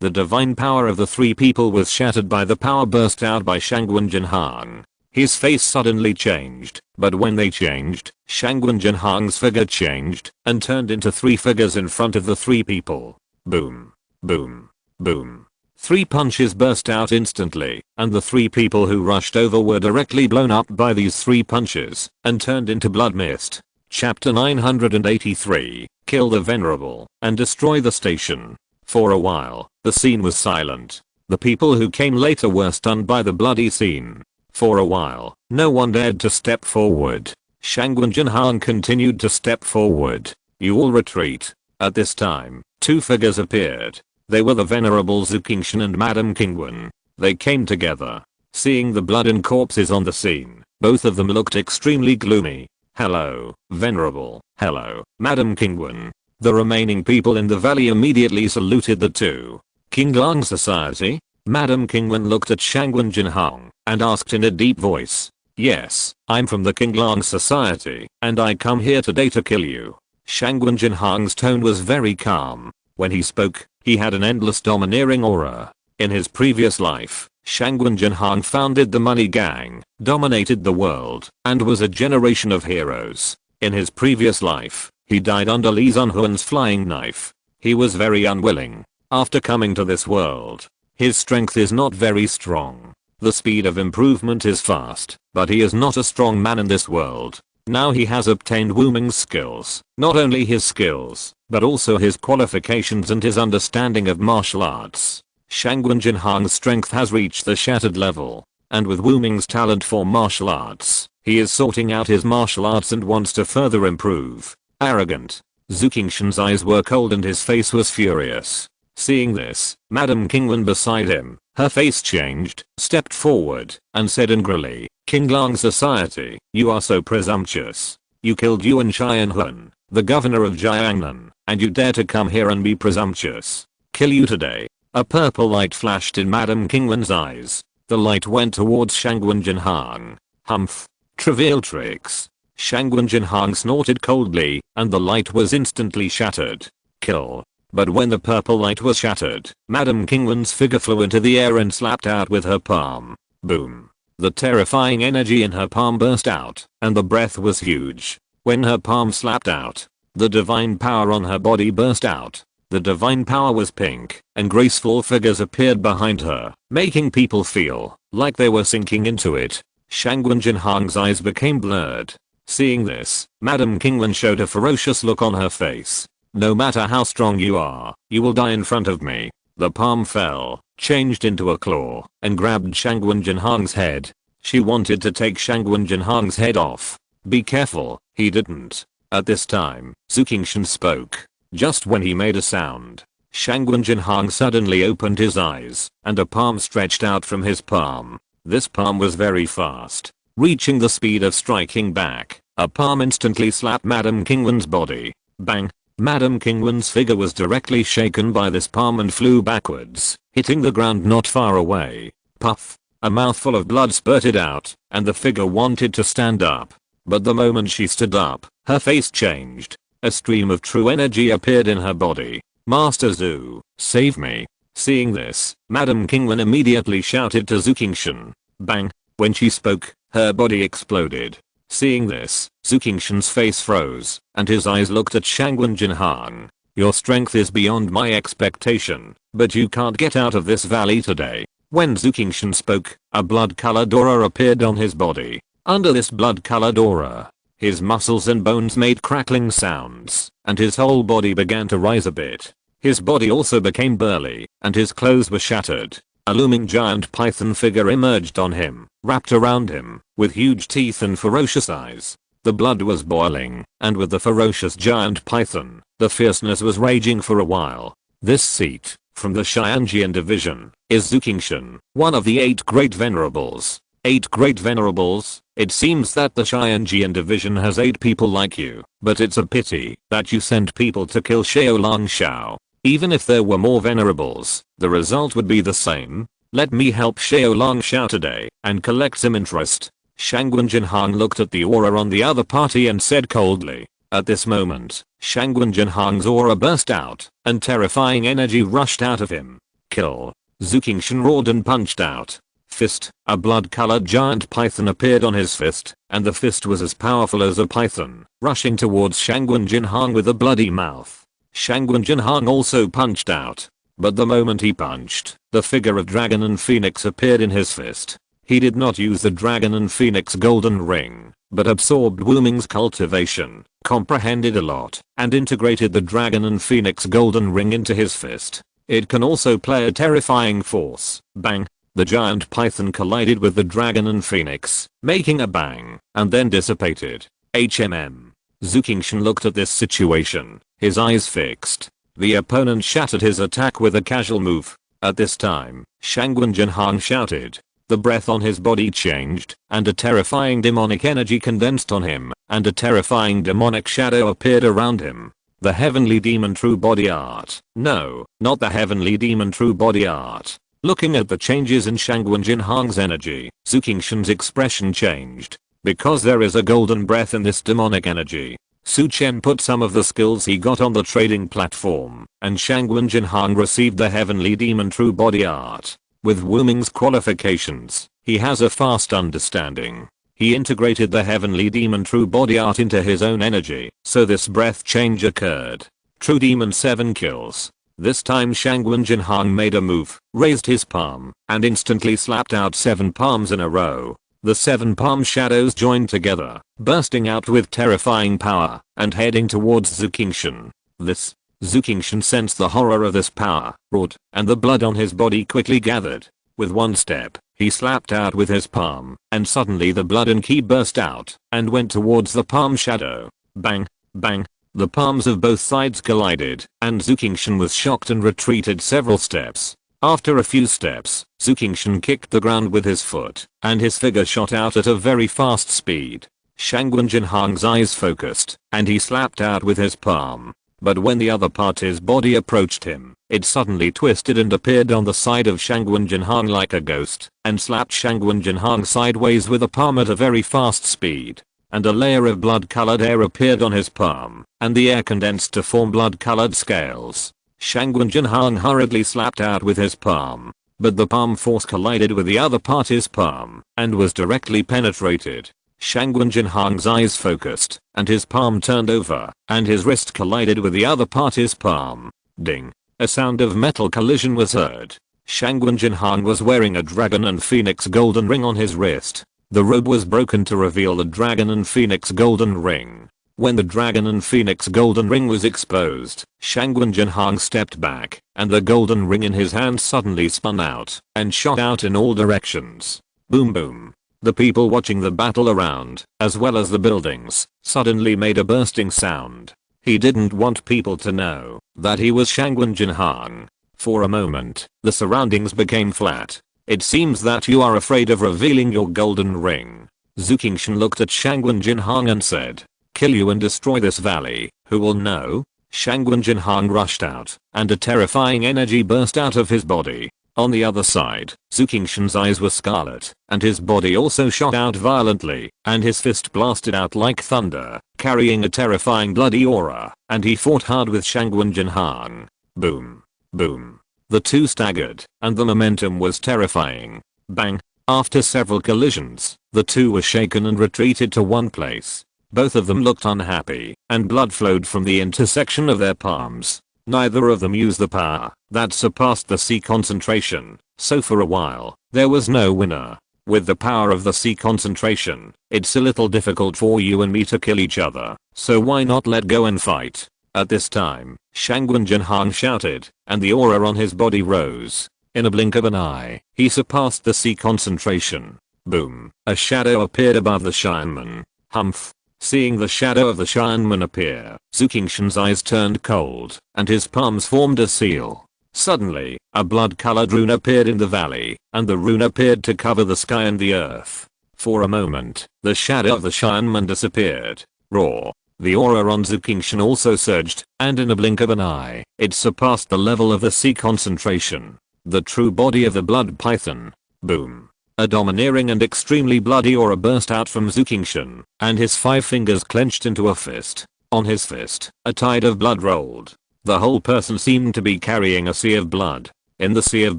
The divine power of the three people was shattered by the power burst out by Shangwen Jinhong. His face suddenly changed, but when they changed, Shangwen Jinhong's figure changed and turned into three figures in front of the three people. Boom. Boom. Boom. Three punches burst out instantly, and the three people who rushed over were directly blown up by these three punches and turned into blood mist. Chapter 983, Kill the Venerable and destroy the station. For a while, the scene was silent. The people who came later were stunned by the bloody scene. For a while, no one dared to step forward. Shangwen Jinhong continued to step forward. You all retreat. At this time, two figures appeared. They were the Venerable Zuqingshan and Madame Qingwen. They came together. Seeing the blood and corpses on the scene, both of them looked extremely gloomy. Hello, Venerable. Hello, Madame Qingwen. The remaining people in the valley immediately saluted the two. Qinglong Society? Madame Qingwen looked at Shangwen Jinhong and asked in a deep voice. Yes, I'm from the Qinglong Society, and I come here today to kill you. Shangwen Jinhong's tone was very calm. When he spoke, he had an endless domineering aura. In his previous life, Shangwen Jinhong founded the Money Gang, dominated the world, and was a generation of heroes. In his previous life, he died under Li Zunhuan's flying knife. He was very unwilling. After coming to this world, his strength is not very strong. The speed of improvement is fast, but he is not a strong man in this world. Now he has obtained Wu Ming's skills. Not only his skills, but also his qualifications and his understanding of martial arts. Shangwen Jinhong's strength has reached the shattered level, and with Wu Ming's talent for martial arts, he is sorting out his martial arts and wants to further improve. Arrogant. Zuqingshan's eyes were cold and his face was furious. Seeing this, Madame Qingwen beside him, her face changed, stepped forward, and said angrily, Qinglong Society, you are so presumptuous. You killed Yuan Qianhun, the governor of Jiangnan, and you dare to come here and be presumptuous. Kill you today. A purple light flashed in Madame Qingwen's eyes. The light went towards Shangwen Jinhong. Humph. Trivial tricks. Shangwen Jinhong snorted coldly, and the light was instantly shattered. Kill. But when the purple light was shattered, Madame Qingwen's figure flew into the air and slapped out with her palm. Boom. The terrifying energy in her palm burst out, and the breath was huge. When her palm slapped out, the divine power on her body burst out. The divine power was pink, and graceful figures appeared behind her, making people feel like they were sinking into it. Shangwen Jinhong's eyes became blurred. Seeing this, Madame Qingwen showed a ferocious look on her face. No matter how strong you are, you will die in front of me. The palm fell, changed into a claw, and grabbed Shangwen Jinhong's head. She wanted to take Shangwen Jinhong's head off. Be careful, he didn't. At this time, Zuqingshan spoke. Just when he made a sound, Shangwen Jinhong suddenly opened his eyes, and a palm stretched out from his palm. This palm was very fast. Reaching the speed of striking back, a palm instantly slapped Madame Qingwen's body. Bang! Madame Qingwen's figure was directly shaken by this palm and flew backwards, hitting the ground not far away. Puff! A mouthful of blood spurted out, and the figure wanted to stand up. But the moment she stood up, her face changed. A stream of true energy appeared in her body. Master Zhu, save me. Seeing this, Madame Qingwen immediately shouted to Zuqingshan. Bang! When she spoke, her body exploded. Seeing this, Zuqingshan's face froze, and his eyes looked at Shangwen Jinhong. Your strength is beyond my expectation, but you can't get out of this valley today. When Zuqingshan spoke, a blood-colored aura appeared on his body. Under this blood-colored aura, his muscles and bones made crackling sounds, and his whole body began to rise a bit. His body also became burly, and his clothes were shattered. A looming giant python figure emerged on him, wrapped around him, with huge teeth and ferocious eyes. The blood was boiling, and with the ferocious giant python, the fierceness was raging for a while. This seat, from the Xianjian division, is Zuqingshan, one of the 8 great venerables. 8 great venerables? It seems that the Xianjian division has 8 people like you, but it's a pity that you sent people to kill Xiaolong Xiao. Even if there were more venerables, the result would be the same. Let me help, Xiaolong shouted and collect some interest. Shangwen Jinhang looked at the aura on the other party and said coldly. At this moment, Shangwen Jinhang's aura burst out, and terrifying energy rushed out of him. Kill. Zhu Qingshan roared and punched out. Fist. A blood-colored giant python appeared on his fist, and the fist was as powerful as a python, rushing towards Shangwen Jinhang with a bloody mouth. Shangwen Jinhang also punched out. But the moment he punched, the figure of Dragon and Phoenix appeared in his fist. He did not use the Dragon and Phoenix golden ring, but absorbed Wu Ming's cultivation, comprehended a lot, and integrated the Dragon and Phoenix golden ring into his fist. It can also play a terrifying force. Bang! The giant python collided with the Dragon and Phoenix, making a bang, and then dissipated. HMM. Zhu Qingshan looked at this situation, his eyes fixed. The opponent shattered his attack with a casual move. At this time, Shangwen Jinhang shouted. The breath on his body changed, and a terrifying demonic energy condensed on him, and a terrifying demonic shadow appeared around him. The heavenly demon true body art. No, not the heavenly demon true body art. Looking at the changes in Shangwen Jinhang's energy, Zhu Qingshan's expression changed. Because there is a golden breath in this demonic energy. Chen put some of the skills he got on the trading platform, and Shangwen Jinhang received the heavenly demon true body art. With Wu Ming's qualifications, he has a fast understanding. He integrated the heavenly demon true body art into his own energy, so this breath change occurred. True demon 7 kills. This time Shangwen Jinhang made a move, raised his palm, and instantly slapped out 7 palms in a row. The 7 palm shadows joined together, bursting out with terrifying power, and heading towards Zhu Qingshan. Zhu Qingshan sensed the horror of this power, roared, and the blood on his body quickly gathered. With one step, he slapped out with his palm, and suddenly the blood and ki burst out, and went towards the palm shadow. Bang, bang. The palms of both sides collided, and Zhu Qingshan was shocked and retreated several steps. After a few steps, Zhu Qingshan kicked the ground with his foot, and his figure shot out at a very fast speed. Shangwen Jinhang's eyes focused, and he slapped out with his palm. But when the other party's body approached him, it suddenly twisted and appeared on the side of Shangwen Jinhang like a ghost, and slapped Shangwen Jinhang sideways with a palm at a very fast speed. And a layer of blood-colored air appeared on his palm, and the air condensed to form blood-colored scales. Shangwen Jinhang hurriedly slapped out with his palm, but the palm force collided with the other party's palm, and was directly penetrated. Shangwen Jinhang's eyes focused, and his palm turned over, and his wrist collided with the other party's palm. Ding. A sound of metal collision was heard. Shangwen Jinhang was wearing a Dragon and Phoenix golden ring on his wrist. The robe was broken to reveal the Dragon and Phoenix golden ring. When the Dragon and Phoenix golden ring was exposed, Shangwen Jinhang stepped back, and the golden ring in his hand suddenly spun out, and shot out in all directions. Boom boom. The people watching the battle around, as well as the buildings, suddenly made a bursting sound. He didn't want people to know that he was Shangwen Jinhang. For a moment, the surroundings became flat. It seems that you are afraid of revealing your golden ring. Zhu Qingshan looked at Shangwen Jinhang and said, kill you and destroy this valley, who will know? Shangwen Jinhang rushed out, and a terrifying energy burst out of his body. On the other side, Zhu Qingshan's eyes were scarlet, and his body also shot out violently, and his fist blasted out like thunder, carrying a terrifying bloody aura, and he fought hard with Shangwen Jinhang. Boom. Boom. The two staggered, and the momentum was terrifying. Bang. After several collisions, the two were shaken and retreated to one place. Both of them looked unhappy, and blood flowed from the intersection of their palms. Neither of them used the power that surpassed the C concentration, so for a while, there was no winner. With the power of the C concentration, it's a little difficult for you and me to kill each other, so why not let go and fight? At this time, Shangwen Jinhang shouted, and the aura on his body rose. In a blink of an eye, he surpassed the C concentration. Boom. A shadow appeared above the Shineman. Humph. Seeing the shadow of the Shineman appear, Zhu Qingshan's eyes turned cold, and his palms formed a seal. Suddenly, a blood-colored rune appeared in the valley, and the rune appeared to cover the sky and the earth. For a moment, the shadow of the Shineman disappeared. Roar. The aura on Zukingshan also surged, and in a blink of an eye, it surpassed the level of the sea concentration. The true body of the blood python. Boom. A domineering and extremely bloody aura burst out from Zukingshan, and his 5 fingers clenched into a fist. On his fist, a tide of blood rolled. The whole person seemed to be carrying a sea of blood. In the sea of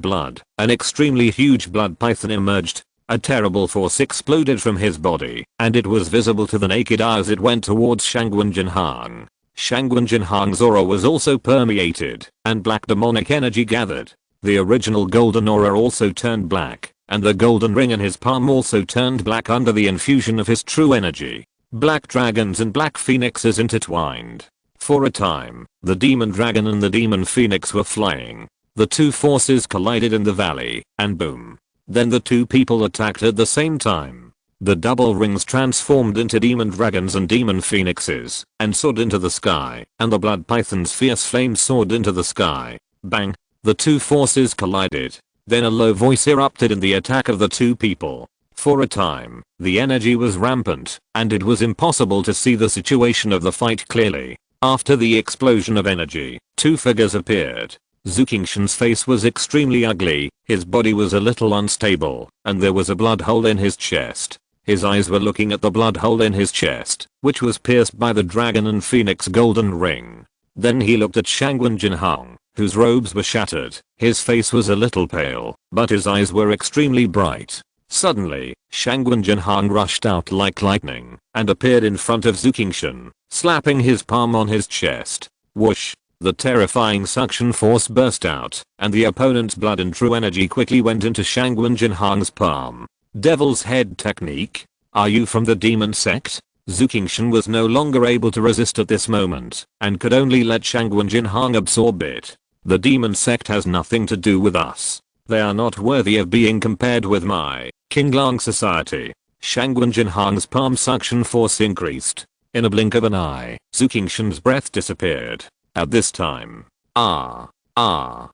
blood, an extremely huge blood python emerged. A terrible force exploded from his body, and it was visible to the naked eye as it went towards Shangwen Jinhang. Shangwen Jinhang's aura was also permeated, and black demonic energy gathered. The original golden aura also turned black, and the golden ring in his palm also turned black under the infusion of his true energy. Black dragons and black phoenixes intertwined. For a time, the demon dragon and the demon phoenix were flying. The two forces collided in the valley, and boom. Then the two people attacked at the same time. The double rings transformed into demon dragons and demon phoenixes, and soared into the sky, and the blood python's fierce flame soared into the sky. Bang! The two forces collided. Then a low voice erupted in the attack of the two people. For a time, the energy was rampant, and it was impossible to see the situation of the fight clearly. After the explosion of energy, two figures appeared. Zukingshan's face was extremely ugly, his body was a little unstable, and there was a blood hole in his chest. His eyes were looking at the blood hole in his chest, which was pierced by the dragon and phoenix golden ring. Then he looked at Shangwen Jinhang, whose robes were shattered. His face was a little pale, but his eyes were extremely bright. Suddenly, Shangwen Jinhang rushed out like lightning, and appeared in front of Zukingshan, slapping his palm on his chest. Whoosh! The terrifying suction force burst out, and the opponent's blood and true energy quickly went into Shangwen Jinhang's palm. Devil's head technique? Are you from the demon sect? Zukingshan was no longer able to resist at this moment, and could only let Shangwen Jinhang absorb it. The demon sect has nothing to do with us. They are not worthy of being compared with my Qinglang society. Shangwen Jinhang's palm suction force increased. In a blink of an eye, Zukingshan's breath disappeared. At this time, the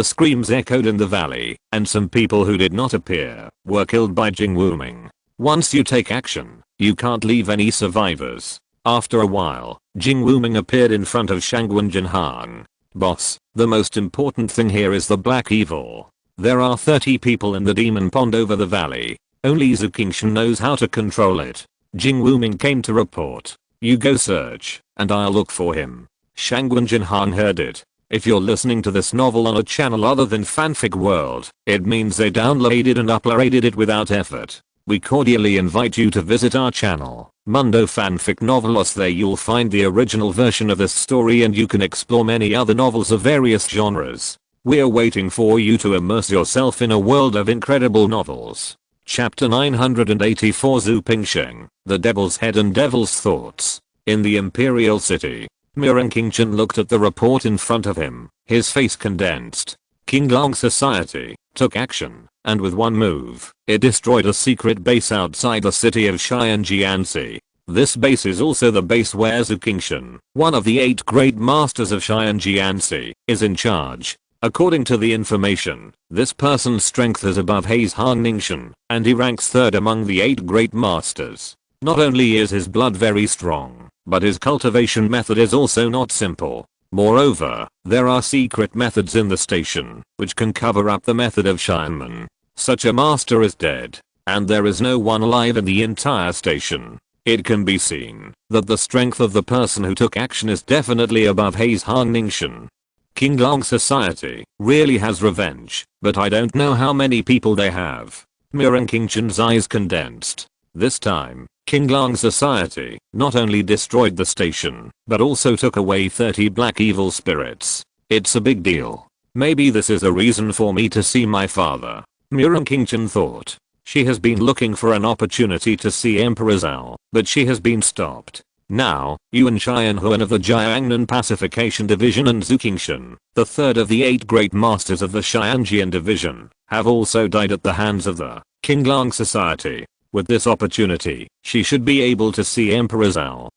screams echoed in the valley, and some people who did not appear were killed by Jing Wuming. Once you take action, you can't leave any survivors. After a while, Jing Wuming appeared in front of Shangwen Jinhang. Boss, the most important thing here is the black evil. There are 30 people in the demon pond over the valley. Only Zukingshan knows how to control it. Jing Wuming came to report. You go search, and I'll look for him. Shangwen Jinhang heard it. If you're listening to this novel on a channel other than Fanfic World, it means they downloaded and uploaded it without effort. We cordially invite you to visit our channel, Mundo Fanfic Novelos. There you'll find the original version of this story, and you can explore many other novels of various genres. We're waiting for you to immerse yourself in a world of incredible novels. Chapter 984 Zhu Pingsheng, The Devil's Head and Devil's Thoughts. In the Imperial City, Chen looked at the report in front of him, his face condensed. Qinglang Society took action, and with one move, it destroyed a secret base outside the city of Xianjianxi. This base is also the base where Zukingshan, one of the 8 great masters of Xianjianxi, is in charge. According to the information, this person's strength is above Hei's Hangningshan, and he ranks 3rd among the 8 great masters. Not only is his blood very strong, but his cultivation method is also not simple. Moreover, there are secret methods in the station, which can cover up the method of Xianmen. Such a master is dead, and there is no one alive in the entire station. It can be seen that the strength of the person who took action is definitely above Hei's Hangningshan. Qinglang Society really has revenge, but I don't know how many people they have. Chen's eyes condensed. This time, Qinglang Society not only destroyed the station, but also took away 30 black evil spirits. It's a big deal. Maybe this is a reason for me to see my father. Chen thought. She has been looking for an opportunity to see Emperor Zhao, but she has been stopped. Now, Yuan Xianhuan of the Jiangnan Pacification Division and Zukingshan, the 3rd of the 8 great masters of the Xianjian Division, have also died at the hands of the Qinglang Society. With this opportunity, she should be able to see Emperor Zhao.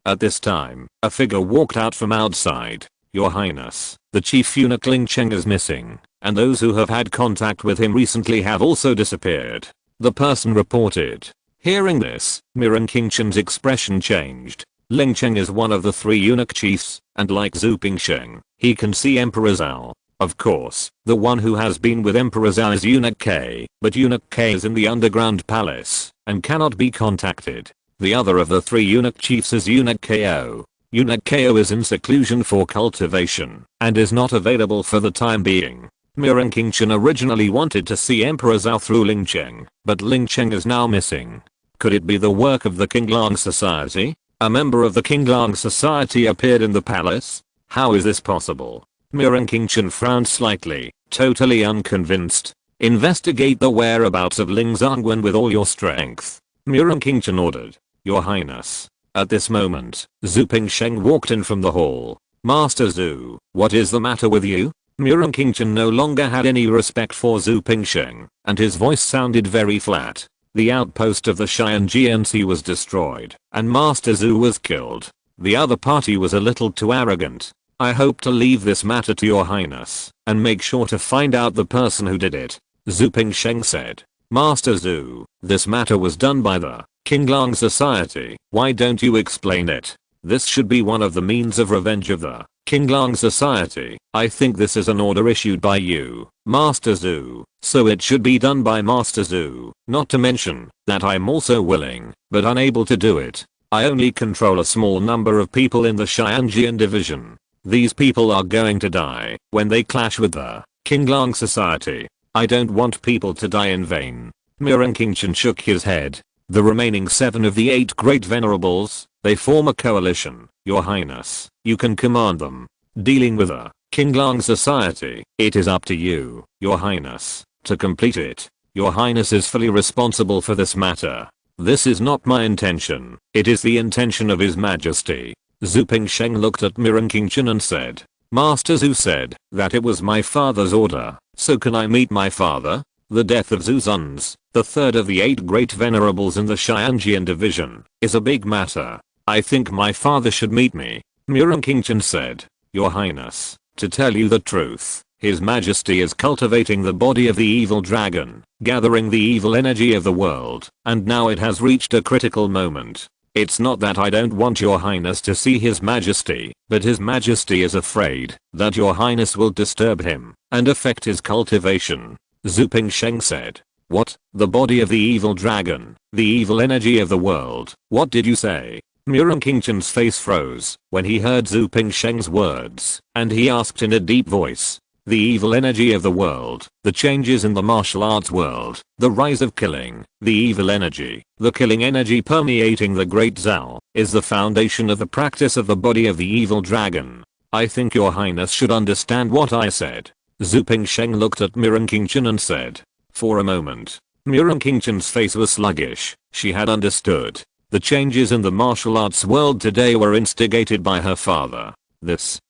At this time, a figure walked out from outside. Your Highness, the chief eunuch Ling Cheng is missing, and those who have had contact with him recently have also disappeared. The person reported. Hearing this, Chen's expression changed. Ling Cheng is one of the 3 eunuch chiefs, and like Zhu Pingsheng, he can see Emperor Zhao. Of course, the one who has been with Emperor Zhao is Eunuch K, but Eunuch K is in the underground palace and cannot be contacted. The other of the 3 eunuch chiefs is Eunuch Ko. Eunuch Ko is in seclusion for cultivation and is not available for the time being. Mirren King Chen originally wanted to see Emperor Zhao through Ling Cheng, but Ling Cheng is now missing. Could it be the work of the Qinglang Society? A member of the Qinglang Society appeared in the palace? How is this possible? Mirren King Chen frowned slightly, totally unconvinced. Investigate the whereabouts of Ling Zhongwen with all your strength. Mirren King Chen ordered. Your Highness. At this moment, Zhu Pingsheng walked in from the hall. Master Zhu, what is the matter with you? Mirren King Chen no longer had any respect for Zhu Pingsheng, and his voice sounded very flat. The outpost of the Xi'an GNC was destroyed, and Master Zhu was killed. The other party was a little too arrogant. I hope to leave this matter to your Highness, and make sure to find out the person who did it. Zhu Pingsheng said. Master Zhu, this matter was done by the Qinglang Society. Why don't you explain it? This should be one of the means of revenge of the Qinglang Society. I think this is an order issued by you, Master Zhu, so it should be done by Master Zhu. Not to mention that I'm also willing, but unable to do it. I only control a small number of people in the Xianjian division. These people are going to die when they clash with the Qinglang Society. I don't want people to die in vain. Mirren King Chen shook his head. The remaining 7 of the 8 great venerables, they form a coalition. Your Highness, you can command them. Dealing with the Qinglang Society, it is up to you, Your Highness, to complete it. Your Highness is fully responsible for this matter. This is not my intention, it is the intention of His Majesty. Zhu Pingsheng looked at Mirren King Chen and said. Master Zhu said that it was my father's order, so can I meet my father? The death of Zhu Zun's, the 3rd of the 8 great venerables in the Xianjian division, is a big matter. I think my father should meet me. Mirren King Chen said. Your Highness, to tell you the truth, His Majesty is cultivating the body of the evil dragon, gathering the evil energy of the world, and now it has reached a critical moment. It's not that I don't want Your Highness to see His Majesty, but His Majesty is afraid that Your Highness will disturb him and affect his cultivation. Zhu Pingsheng said. What? The body of the evil dragon, the evil energy of the world, what did you say? Mirren King Chen's face froze when he heard Zhu Pingsheng's words, and he asked in a deep voice. The evil energy of the world, the changes in the martial arts world, the rise of killing, the evil energy, the killing energy permeating the great Zhao, is the foundation of the practice of the body of the evil dragon. I think Your Highness should understand what I said. Zhu Pingsheng looked at Mirren King Chen and said. For a moment, Mirren King Chen's face was sluggish. She had understood. The changes in the martial arts world today were instigated by her father.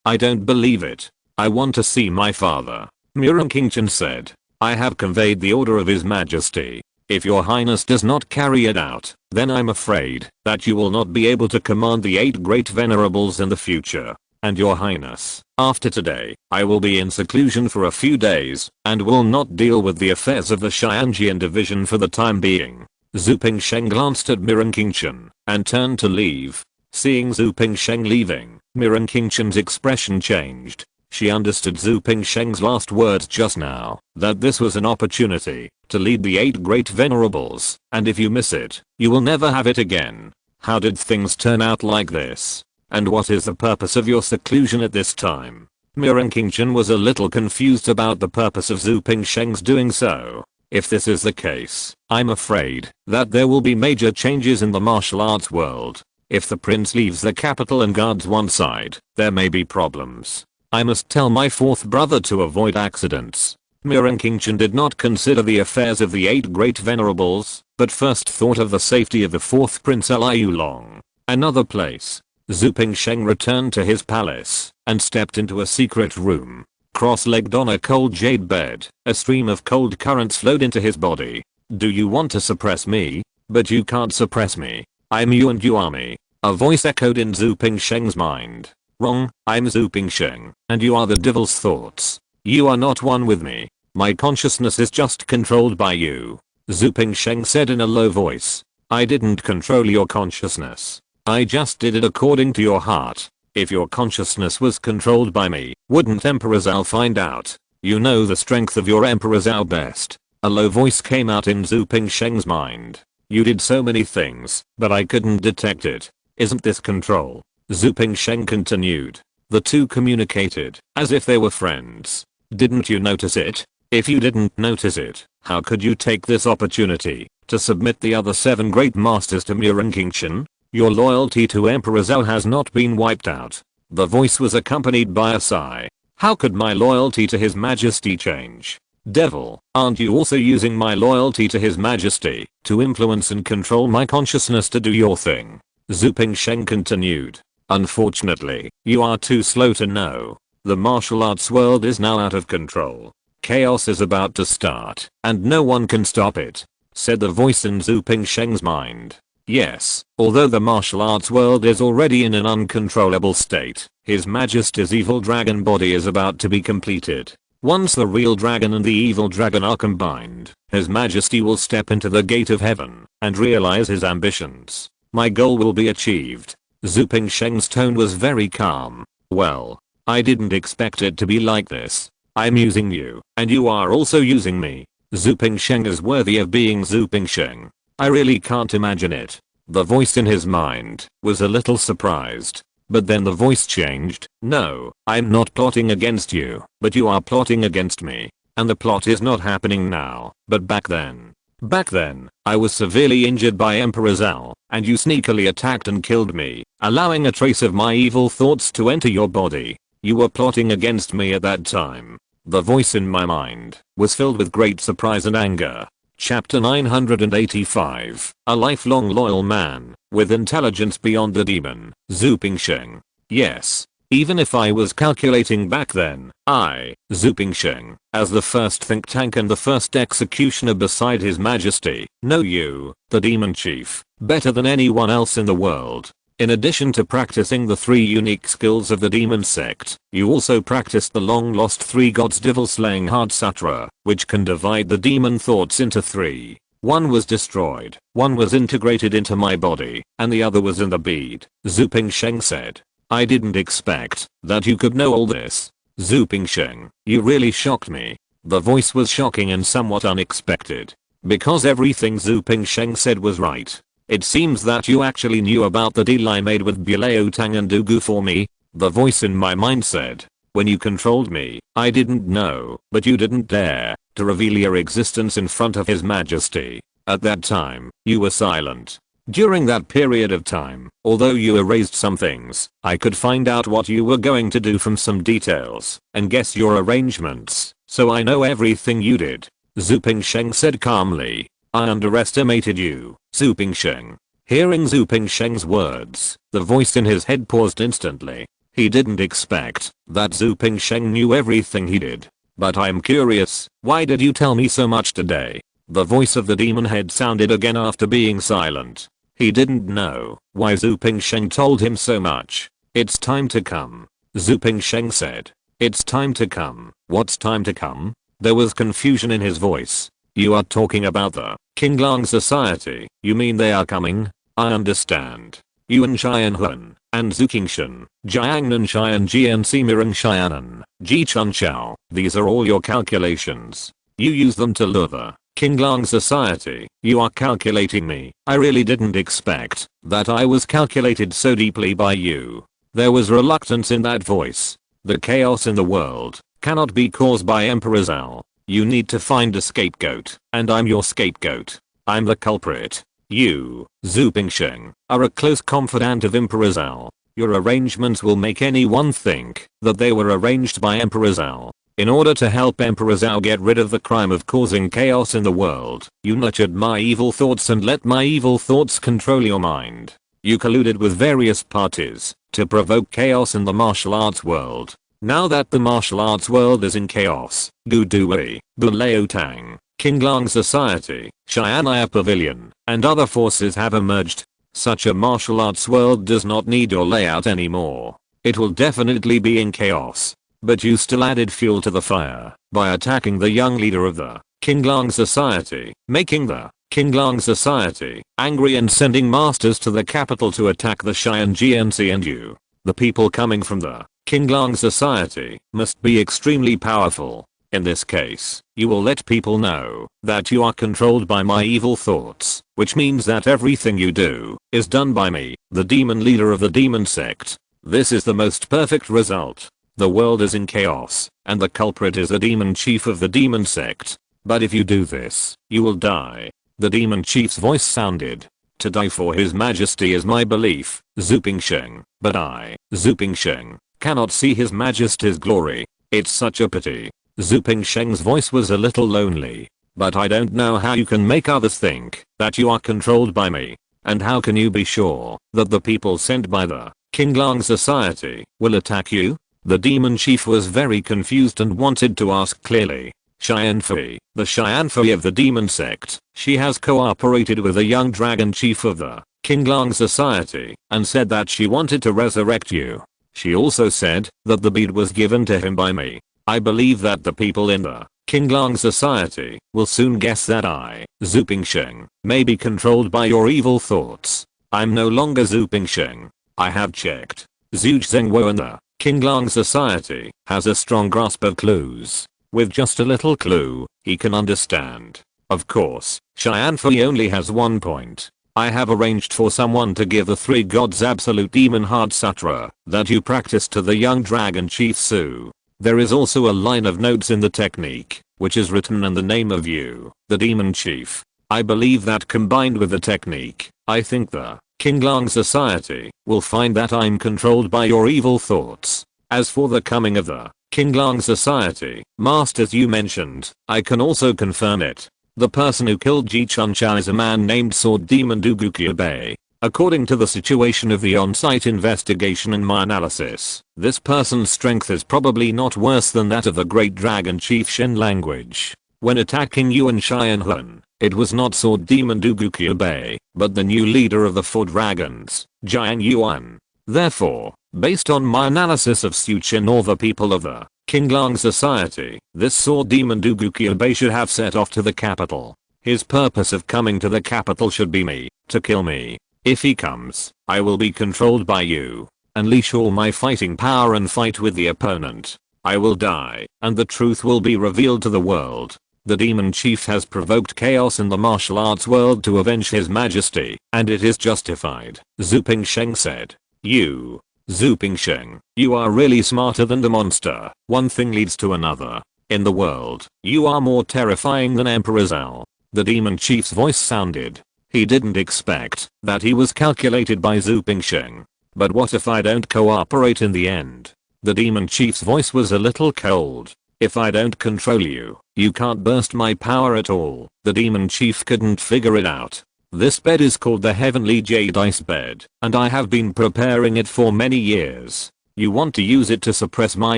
I don't believe it. I want to see my father. Mirren King Chen said. I have conveyed the order of His Majesty. If Your Highness does not carry it out, then I'm afraid that you will not be able to command the 8 great venerables in the future. And Your Highness, after today, I will be in seclusion for a few days, and will not deal with the affairs of the Xianjian division for the time being. Zhu Pingsheng glanced at Mirren King Chen, and turned to leave. Seeing Zhu Pingsheng leaving, Mirren King Chen's expression changed. She understood Zhu Pingsheng's last words just now, that this was an opportunity to lead the 8 great venerables, and if you miss it, you will never have it again. How did things turn out like this? And what is the purpose of your seclusion at this time? Mirren King Chen was a little confused about the purpose of Zhu Pingsheng's doing so. If this is the case, I'm afraid that there will be major changes in the martial arts world. If the prince leaves the capital and guards one side, there may be problems. I must tell my 4th brother to avoid accidents. Mirren King Chen did not consider the affairs of the 8 great venerables, but first thought of the safety of the 4th Prince Liu Long. Another place. Zhu Pingsheng returned to his palace and stepped into a secret room. Cross-legged on a cold jade bed, a stream of cold currents flowed into his body. Do you want to suppress me? But you can't suppress me. I'm you and you are me. A voice echoed in Zhu Pingsheng's mind. Wrong, I'm Zhu Pingsheng, and you are the devil's thoughts. You are not one with me. My consciousness is just controlled by you. Zhu Pingsheng said in a low voice. I didn't control your consciousness. I just did it according to your heart. If your consciousness was controlled by me, wouldn't Emperor Zhao find out? You know the strength of your Emperor Zhao best. A low voice came out in Zhu Pingsheng's mind. You did so many things, but I couldn't detect it. Isn't this control? Zhu Pingsheng continued. The two communicated, as if they were friends. Didn't you notice it? If you didn't notice it, how could you take this opportunity to submit the other 7 great masters to me and King Chen? Your loyalty to Emperor Zhao has not been wiped out. The voice was accompanied by a sigh. How could my loyalty to His Majesty change? Devil, aren't you also using my loyalty to His Majesty to influence and control my consciousness to do your thing? Zhu Pingsheng continued. Unfortunately, you are too slow to know. The martial arts world is now out of control. Chaos is about to start, and no one can stop it, said the voice in Zhu Pingsheng's mind. Yes, although the martial arts world is already in an uncontrollable state, His Majesty's evil dragon body is about to be completed. Once the real dragon and the evil dragon are combined, His Majesty will step into the gate of heaven and realize his ambitions. My goal will be achieved. Zhu Pingsheng's tone was very calm. Well, I didn't expect it to be like this. I'm using you, and you are also using me. Zhu Pingsheng is worthy of being Zhu Pingsheng. I really can't imagine it. The voice in his mind was a little surprised. But then the voice changed. No, I'm not plotting against you, but you are plotting against me. And the plot is not happening now, but back then. Back then, I was severely injured by Emperor Zhao, and you sneakily attacked and killed me, allowing a trace of my evil thoughts to enter your body. You were plotting against me at that time. The voice in my mind was filled with great surprise and anger. Chapter 985. A lifelong loyal man, with intelligence beyond the demon, Zhu Pingsheng. Yes. Even if I was calculating back then, I, Zhu Pingsheng, as the first think tank and the first executioner beside His Majesty, know you, the demon chief, better than anyone else in the world. In addition to practicing the 3 unique skills of the demon sect, you also practiced the long lost 3 gods devil slaying heart sutra, which can divide the demon thoughts into 3. One was destroyed, one was integrated into my body, and the other was in the bead, Zhu Pingsheng said. I didn't expect that you could know all this. Zhu Pingsheng, you really shocked me. The voice was shocking and somewhat unexpected. Because everything Zhu Pingsheng said was right. It seems that you actually knew about the deal I made with Buleo Tang and Dugu for me, the voice in my mind said. When you controlled me, I didn't know, but you didn't dare to reveal your existence in front of His Majesty. At that time, you were silent. During that period of time, although you erased some things, I could find out what you were going to do from some details, and guess your arrangements, so I know everything you did. Zhu Pingsheng said calmly. I underestimated you, Zhu Pingsheng. Hearing Zhu Pingsheng's words, the voice in his head paused instantly. He didn't expect that Zhu Pingsheng knew everything he did. But I'm curious, why did you tell me so much today? The voice of the demon head sounded again after being silent. He didn't know why Zhu Pingsheng told him so much. It's time to come. Zhu Pingsheng said. It's time to come. What's time to come? There was confusion in his voice. You are talking about the Qinglang Society, you mean they are coming? I understand. Yuan Xianhun, and Zhu Qingshan, Jiangnan Xian Jian Simirang Xianan, Ji Chun Chao, these are all your calculations. You use them to lure the Qinglang Society. You are calculating me. I really didn't expect that I was calculated so deeply by you. There was reluctance in that voice. The chaos in the world cannot be caused by Emperor Zhao. You need to find a scapegoat, and I'm your scapegoat. I'm the culprit. You, Zhu Pingsheng, are a close confidant of Emperor Zhao. Your arrangements will make anyone think that they were arranged by Emperor Zhao. In order to help Emperor Zhao get rid of the crime of causing chaos in the world, you nurtured my evil thoughts and let my evil thoughts control your mind. You colluded with various parties to provoke chaos in the martial arts world. Now that the martial arts world is in chaos, Gu Dui, Buleo Tang, Qinglang Society, Xianaya Pavilion, and other forces have emerged. Such a martial arts world does not need your layout anymore. It will definitely be in chaos. But you still added fuel to the fire by attacking the young leader of the Qinglang Society, making the King Lang society, angry and sending masters to the capital to attack the Cheyenne GNC and you. The people coming from the King Lang society must be extremely powerful. In this case, you will let people know that you are controlled by my evil thoughts, which means that everything you do is done by me, the demon leader of the demon sect. This is the most perfect result. The world is in chaos, and the culprit is the demon chief of the demon sect. But if you do this, you will die. The demon chief's voice sounded. To die for his majesty is my belief, Zhu Pingsheng, but I, Zhu Pingsheng, cannot see his majesty's glory. It's such a pity. Zhu Pingsheng's voice was a little lonely. But I don't know how you can make others think that you are controlled by me. And how can you be sure that the people sent by the King Lang society will attack you? The demon chief was very confused and wanted to ask clearly. Cheyenne Fei, the Cheyenne Fei of the demon sect, she has cooperated with the young dragon chief of the King Lang society and said that she wanted to resurrect you. She also said that the bead was given to him by me. I believe that the people in the King Lang society will soon guess that I, Zhu Pingsheng, may be controlled by your evil thoughts. I'm no longer Zhu Pingsheng. I have checked. Zhu Zhengwo and the King Lang society has a strong grasp of clues. With just a little clue, he can understand. Of course, Cheyenne Fei only has 1 point. I have arranged for someone to give the 3 gods absolute demon heart sutra that you practice to the young dragon chief Su. There is also a line of notes in the technique, which is written in the name of you, the demon chief. I believe that combined with the technique, I think the King Lang society will find that I'm controlled by your evil thoughts. As for the coming of the King Lang society, masters you mentioned, I can also confirm it. The person who killed Ji Chuncha is a man named Sword Demon Dugukia Bei. According to the situation of the on-site investigation and my analysis, this person's strength is probably not worse than that of the great dragon chief Shen language. When attacking Yuan Cheyenne Hun, it was not Sword Demon Dugukia Bei, but the new leader of the 4 dragons, Jiang Yuan. Therefore, based on my analysis of Su Chen or the people of the King Lang society, this sword demon Dugukia Bei should have set off to the capital. His purpose of coming to the capital should be me, to kill me. If he comes, I will be controlled by you. Unleash all my fighting power and fight with the opponent. I will die, and the truth will be revealed to the world. The demon chief has provoked chaos in the martial arts world to avenge his majesty, and it is justified, Zhu Pingsheng said. You, Zhu Pingsheng, you are really smarter than the monster. One thing leads to another. In the world, you are more terrifying than Emperor Zhao. The demon chief's voice sounded. He didn't expect that he was calculated by Zhu Pingsheng. But what if I don't cooperate in the end? The demon chief's voice was a little cold. If I don't control you, you can't burst my power at all. The demon chief couldn't figure it out. This bed is called the Heavenly Jade Ice Bed, and I have been preparing it for many years. You want to use it to suppress my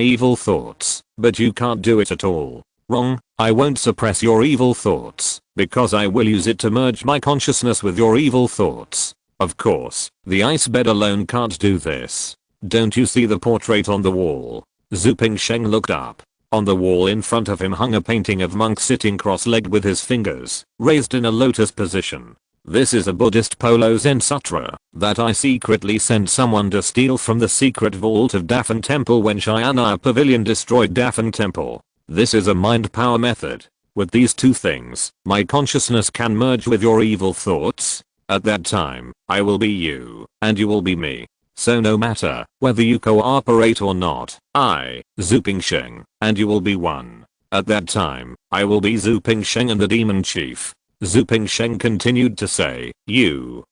evil thoughts, but you can't do it at all. Wrong, I won't suppress your evil thoughts, because I will use it to merge my consciousness with your evil thoughts. Of course, the ice bed alone can't do this. Don't you see the portrait on the wall? Zhu Pingsheng looked up. On the wall in front of him hung a painting of monk sitting cross-legged with his fingers raised in a lotus position. This is a Buddhist Polo Zen Sutra that I secretly sent someone to steal from the secret vault of Dafan Temple when Cheyenne Pavilion destroyed Dafan Temple. This is a mind power method. With these 2 things, my consciousness can merge with your evil thoughts. At that time, I will be you, and you will be me. So no matter whether you cooperate or not, I, Zhu Pingsheng, and you will be one. At that time, I will be Zhu Pingsheng and the demon chief. Zhu Pingsheng continued to say, you.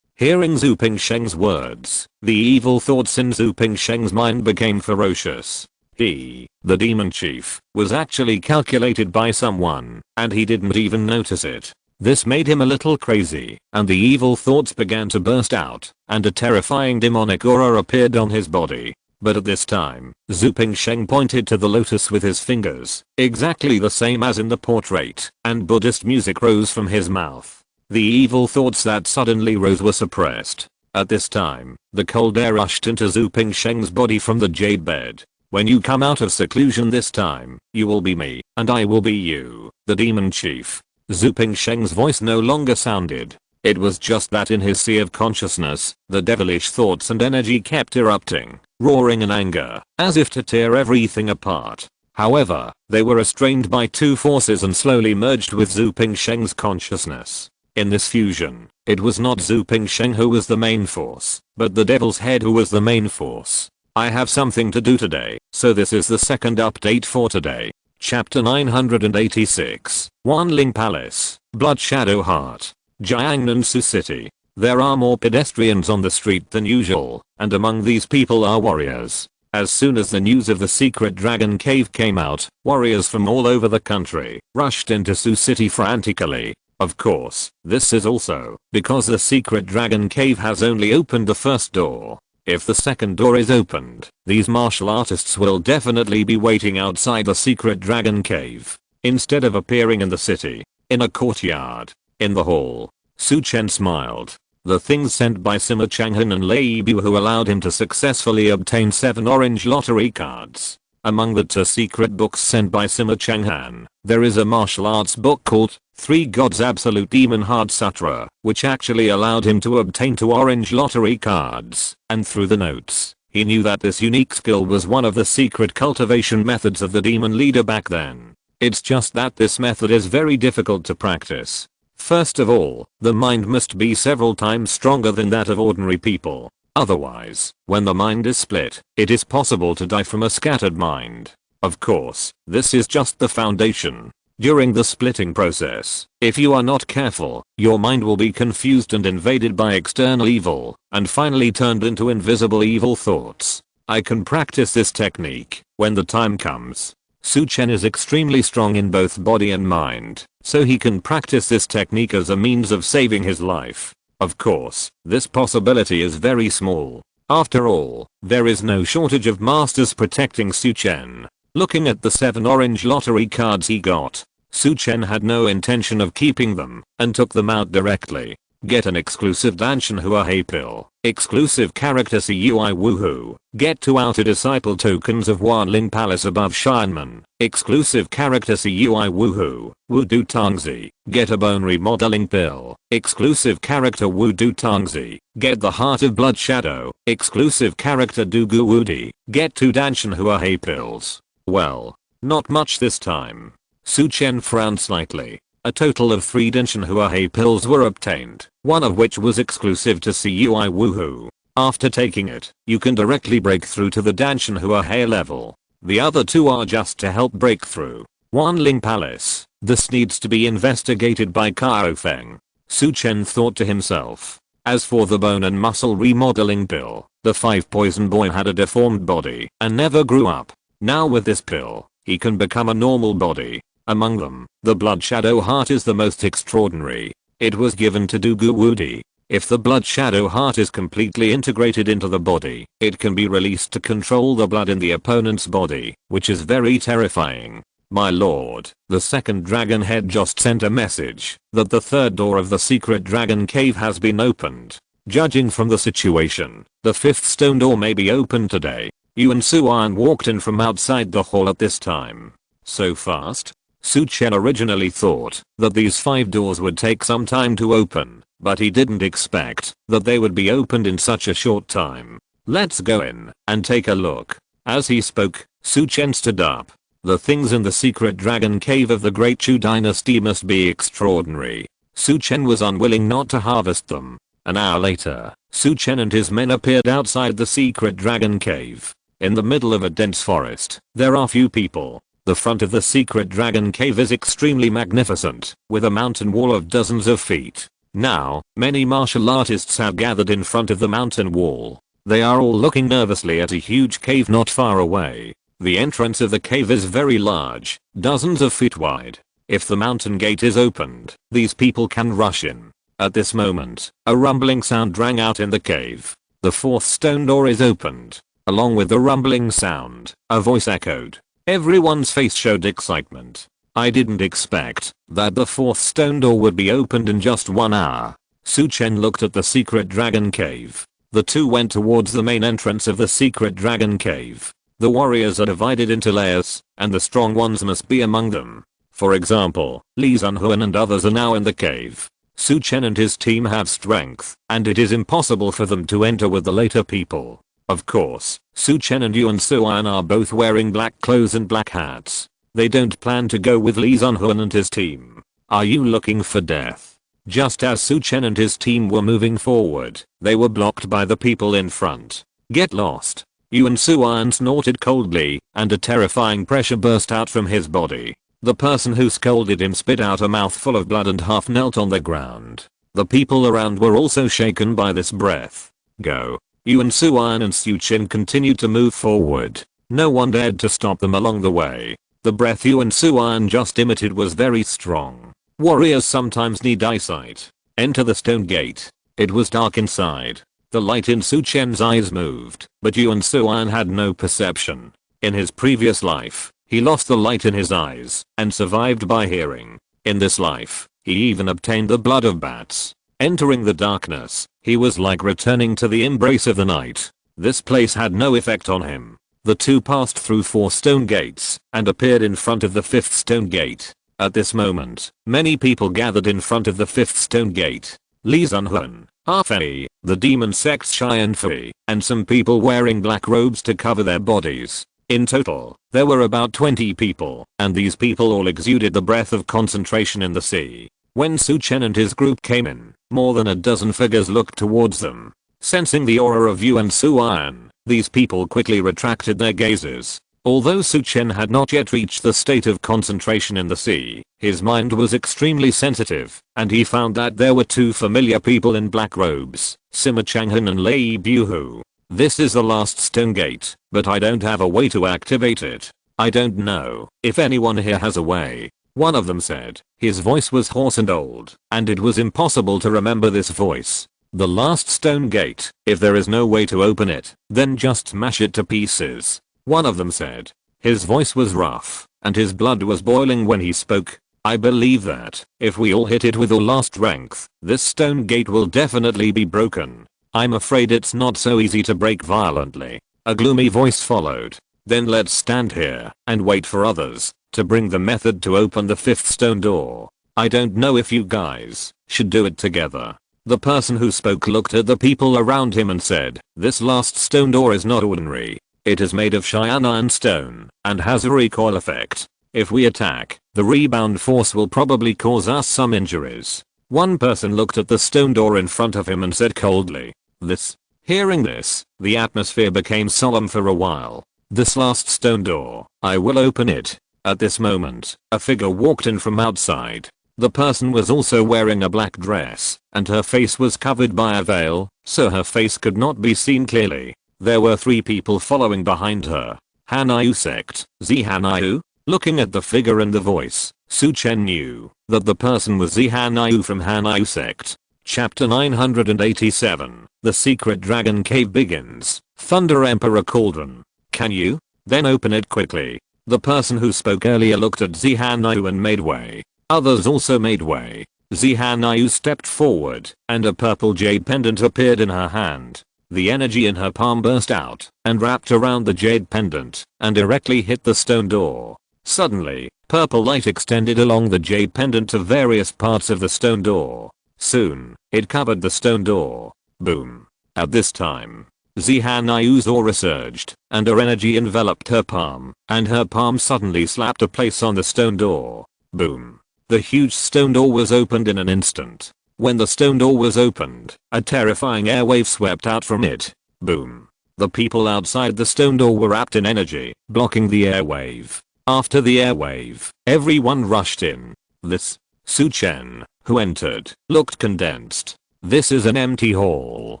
Hearing Zhu Pingsheng's words, the evil thoughts in Zhu Pingsheng's mind became ferocious. He, the demon chief, was actually calculated by someone, and he didn't even notice it. This made him a little crazy, and the evil thoughts began to burst out, and a terrifying demonic aura appeared on his body. But at this time, Zhu Pingsheng pointed to the lotus with his fingers, exactly the same as in the portrait, and Buddhist music rose from his mouth. The evil thoughts that suddenly rose were suppressed. At this time, the cold air rushed into Zhu Pingsheng's body from the jade bed. When you come out of seclusion this time, you will be me, and I will be you, the demon chief. Zhu Pingsheng's voice no longer sounded. It was just that in his sea of consciousness, the devilish thoughts and energy kept erupting, roaring in anger, as if to tear everything apart. However, they were restrained by two forces and slowly merged with Zhu Pingsheng's consciousness. In this fusion, it was not Zhu Pingsheng who was the main force, but the devil's head who was the main force. I have something to do today, so this is the second update for today. Chapter 986, Wanling Palace, Blood Shadow Heart, Jiangnan City. There are more pedestrians on the street than usual, and among these people are warriors. As soon as the news of the secret dragon cave came out, warriors from all over the country rushed into Su City frantically. Of course, this is also because the secret dragon cave has only opened the first door. If the second door is opened, these martial artists will definitely be waiting outside the secret dragon cave. Instead of appearing in the city, in a courtyard, in the hall, Su Chen smiled. The things sent by Sima Changhan and Lei Bu who allowed him to successfully obtain 7 orange lottery cards. Among the 2 secret books sent by Sima Changhan, there is a martial arts book called 3 Gods Absolute Demon Hard Sutra, which actually allowed him to obtain 2 orange lottery cards, and through the notes, he knew that this unique skill was one of the secret cultivation methods of the demon leader back then. It's just that this method is very difficult to practice. First of all, the mind must be several times stronger than that of ordinary people. Otherwise, when the mind is split, it is possible to die from a scattered mind. Of course, this is just the foundation. During the splitting process, if you are not careful, your mind will be confused and invaded by external evil, and finally turned into invisible evil thoughts. I can practice this technique when the time comes. Su Chen is extremely strong in both body and mind, so he can practice this technique as a means of saving his life. Of course, this possibility is very small. After all, there is no shortage of masters protecting Su Chen. Looking at the 7 orange lottery cards he got, Su Chen had no intention of keeping them, and took them out directly. Get an exclusive Danshan Hua Hei pill. Exclusive character CUI Woohoo. Get 2 outer disciple tokens of Wanling Palace above Shineman. Exclusive character CUI Woohoo. Wudu Tangzi. Get a bone remodeling pill. Exclusive character Wudu Tangzi. Get the Heart of Blood Shadow. Exclusive character Dugu Wudi. Get 2 Danshan Hua Hei pills. Well, not much this time. Su Chen frowned slightly. A total of 3 Danshan Hua Hei pills were obtained, one of which was exclusive to CUI Woohoo. After taking it, you can directly break through to the Danshan Hua Hei level. The other 2 are just to help break through. Wanling Palace. This needs to be investigated by Kao Feng. Su Chen thought to himself. As for the bone and muscle remodeling pill, the 5 poison boy had a deformed body and never grew up. Now with this pill, he can become a normal body. Among them, the Blood Shadow Heart is the most extraordinary. It was given to Dugu Wudi. If the Blood Shadow Heart is completely integrated into the body, it can be released to control the blood in the opponent's body, which is very terrifying. My lord, the second dragon head just sent a message that the third door of the secret dragon cave has been opened. Judging from the situation, the 5th stone door may be opened today. Yuan Suan walked in from outside the hall at this time. So fast? Su Chen originally thought that these 5 doors would take some time to open, but he didn't expect that they would be opened in such a short time. Let's go in and take a look. As he spoke, Su Chen stood up. The things in the secret dragon cave of the Great Chu dynasty must be extraordinary. Su Chen was unwilling not to harvest them. An hour later, Su Chen and his men appeared outside the secret dragon cave. In the middle of a dense forest, there are few people. The front of the secret dragon cave is extremely magnificent, with a mountain wall of dozens of feet. Now, many martial artists have gathered in front of the mountain wall. They are all looking nervously at a huge cave not far away. The entrance of the cave is very large, dozens of feet wide. If the mountain gate is opened, these people can rush in. At this moment, a rumbling sound rang out in the cave. The 4th stone door is opened. Along with the rumbling sound, a voice echoed. Everyone's face showed excitement. I didn't expect that the 4th stone door would be opened in just 1 hour. Su Chen looked at the secret dragon cave. The 2 went towards the main entrance of the secret dragon cave. The warriors are divided into layers, and the strong ones must be among them. For example, Li Zunhuan and others are now in the cave. Su Chen and his team have strength, and it is impossible for them to enter with the later people. Of course, Su Chen and Yuan Suan are both wearing black clothes and black hats. They don't plan to go with Li Zunhuan and his team. Are you looking for death? Just as Su Chen and his team were moving forward, they were blocked by the people in front. Get lost. Yuan Suan snorted coldly, and a terrifying pressure burst out from his body. The person who scolded him spit out a mouthful of blood and half knelt on the ground. The people around were also shaken by this breath. Go. Yuan Suan and Su Chen continued to move forward. No one dared to stop them along the way. The breath Yuan Suan just emitted was very strong. Warriors sometimes need eyesight. Enter the stone gate. It was dark inside. The light in Su Chen's eyes moved, but Yuan Suan had no perception. In his previous life, he lost the light in his eyes and survived by hearing. In this life, he even obtained the blood of bats. Entering the darkness, he was like returning to the embrace of the night. This place had no effect on him. The two passed through 4 stone gates and appeared in front of the 5th stone gate. At this moment, many people gathered in front of the 5th stone gate. Li Zunhuan, Fei, the demon sect's Cheyenne Fei, and some people wearing black robes to cover their bodies. In total, there were about 20 people, and these people all exuded the breath of concentration in the sea. When Su Chen and his group came in, more than a dozen figures looked towards them. Sensing the aura of Yuan Suan, these people quickly retracted their gazes. Although Su Chen had not yet reached the state of concentration in the sea, his mind was extremely sensitive, and he found that there were 2 familiar people in black robes, Sima Changhan and Lei Buhu. This is the last stone gate, but I don't have a way to activate it. I don't know if anyone here has a way. One of them said. His voice was hoarse and old, and it was impossible to remember this voice. The last stone gate, if there is no way to open it, then just smash it to pieces. One of them said. His voice was rough, and his blood was boiling when he spoke. I believe that, if we all hit it with all our strength, this stone gate will definitely be broken. I'm afraid it's not so easy to break violently. A gloomy voice followed. Then let's stand here and wait for others to bring the method to open the 5th stone door. I don't know if you guys should do it together. The person who spoke looked at the people around him and said, this last stone door is not ordinary. It is made of Cheyenne iron stone and has a recoil effect. If we attack, the rebound force will probably cause us some injuries. One person looked at the stone door in front of him and said coldly, this. Hearing this, the atmosphere became solemn for a while. This last stone door, I will open it. At this moment, a figure walked in from outside. The person was also wearing a black dress, and her face was covered by a veil, so her face could not be seen clearly. There were 3 people following behind her. Hanyu sect, Hanyu? Looking at the figure and the voice, Su Chen knew that the person was Hanyu from Hanyu sect. Chapter 987, The Secret Dragon Cave begins. Thunder Emperor Cauldron. Can you? Then open it quickly. The person who spoke earlier looked at Hanyu and made way. Others also made way. Hanyu stepped forward, and a purple jade pendant appeared in her hand. The energy in her palm burst out and wrapped around the jade pendant and directly hit the stone door. Suddenly, purple light extended along the jade pendant to various parts of the stone door. Soon, it covered the stone door. Boom. At this time, Hanyu's aura surged, and her energy enveloped her palm, and her palm suddenly slapped a place on the stone door. Boom. The huge stone door was opened in an instant. When the stone door was opened, a terrifying airwave swept out from it. Boom. The people outside the stone door were wrapped in energy, blocking the airwave. After the airwave, everyone rushed in. This. Su Chen, who entered, looked condensed. This is an empty hall.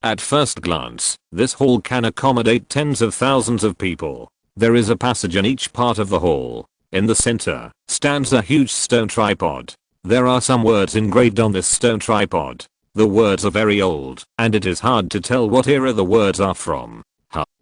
At first glance, this hall can accommodate tens of thousands of people. There is a passage in each part of the hall. In the center, stands a huge stone tripod. There are some words engraved on this stone tripod. The words are very old, and it is hard to tell what era the words are from.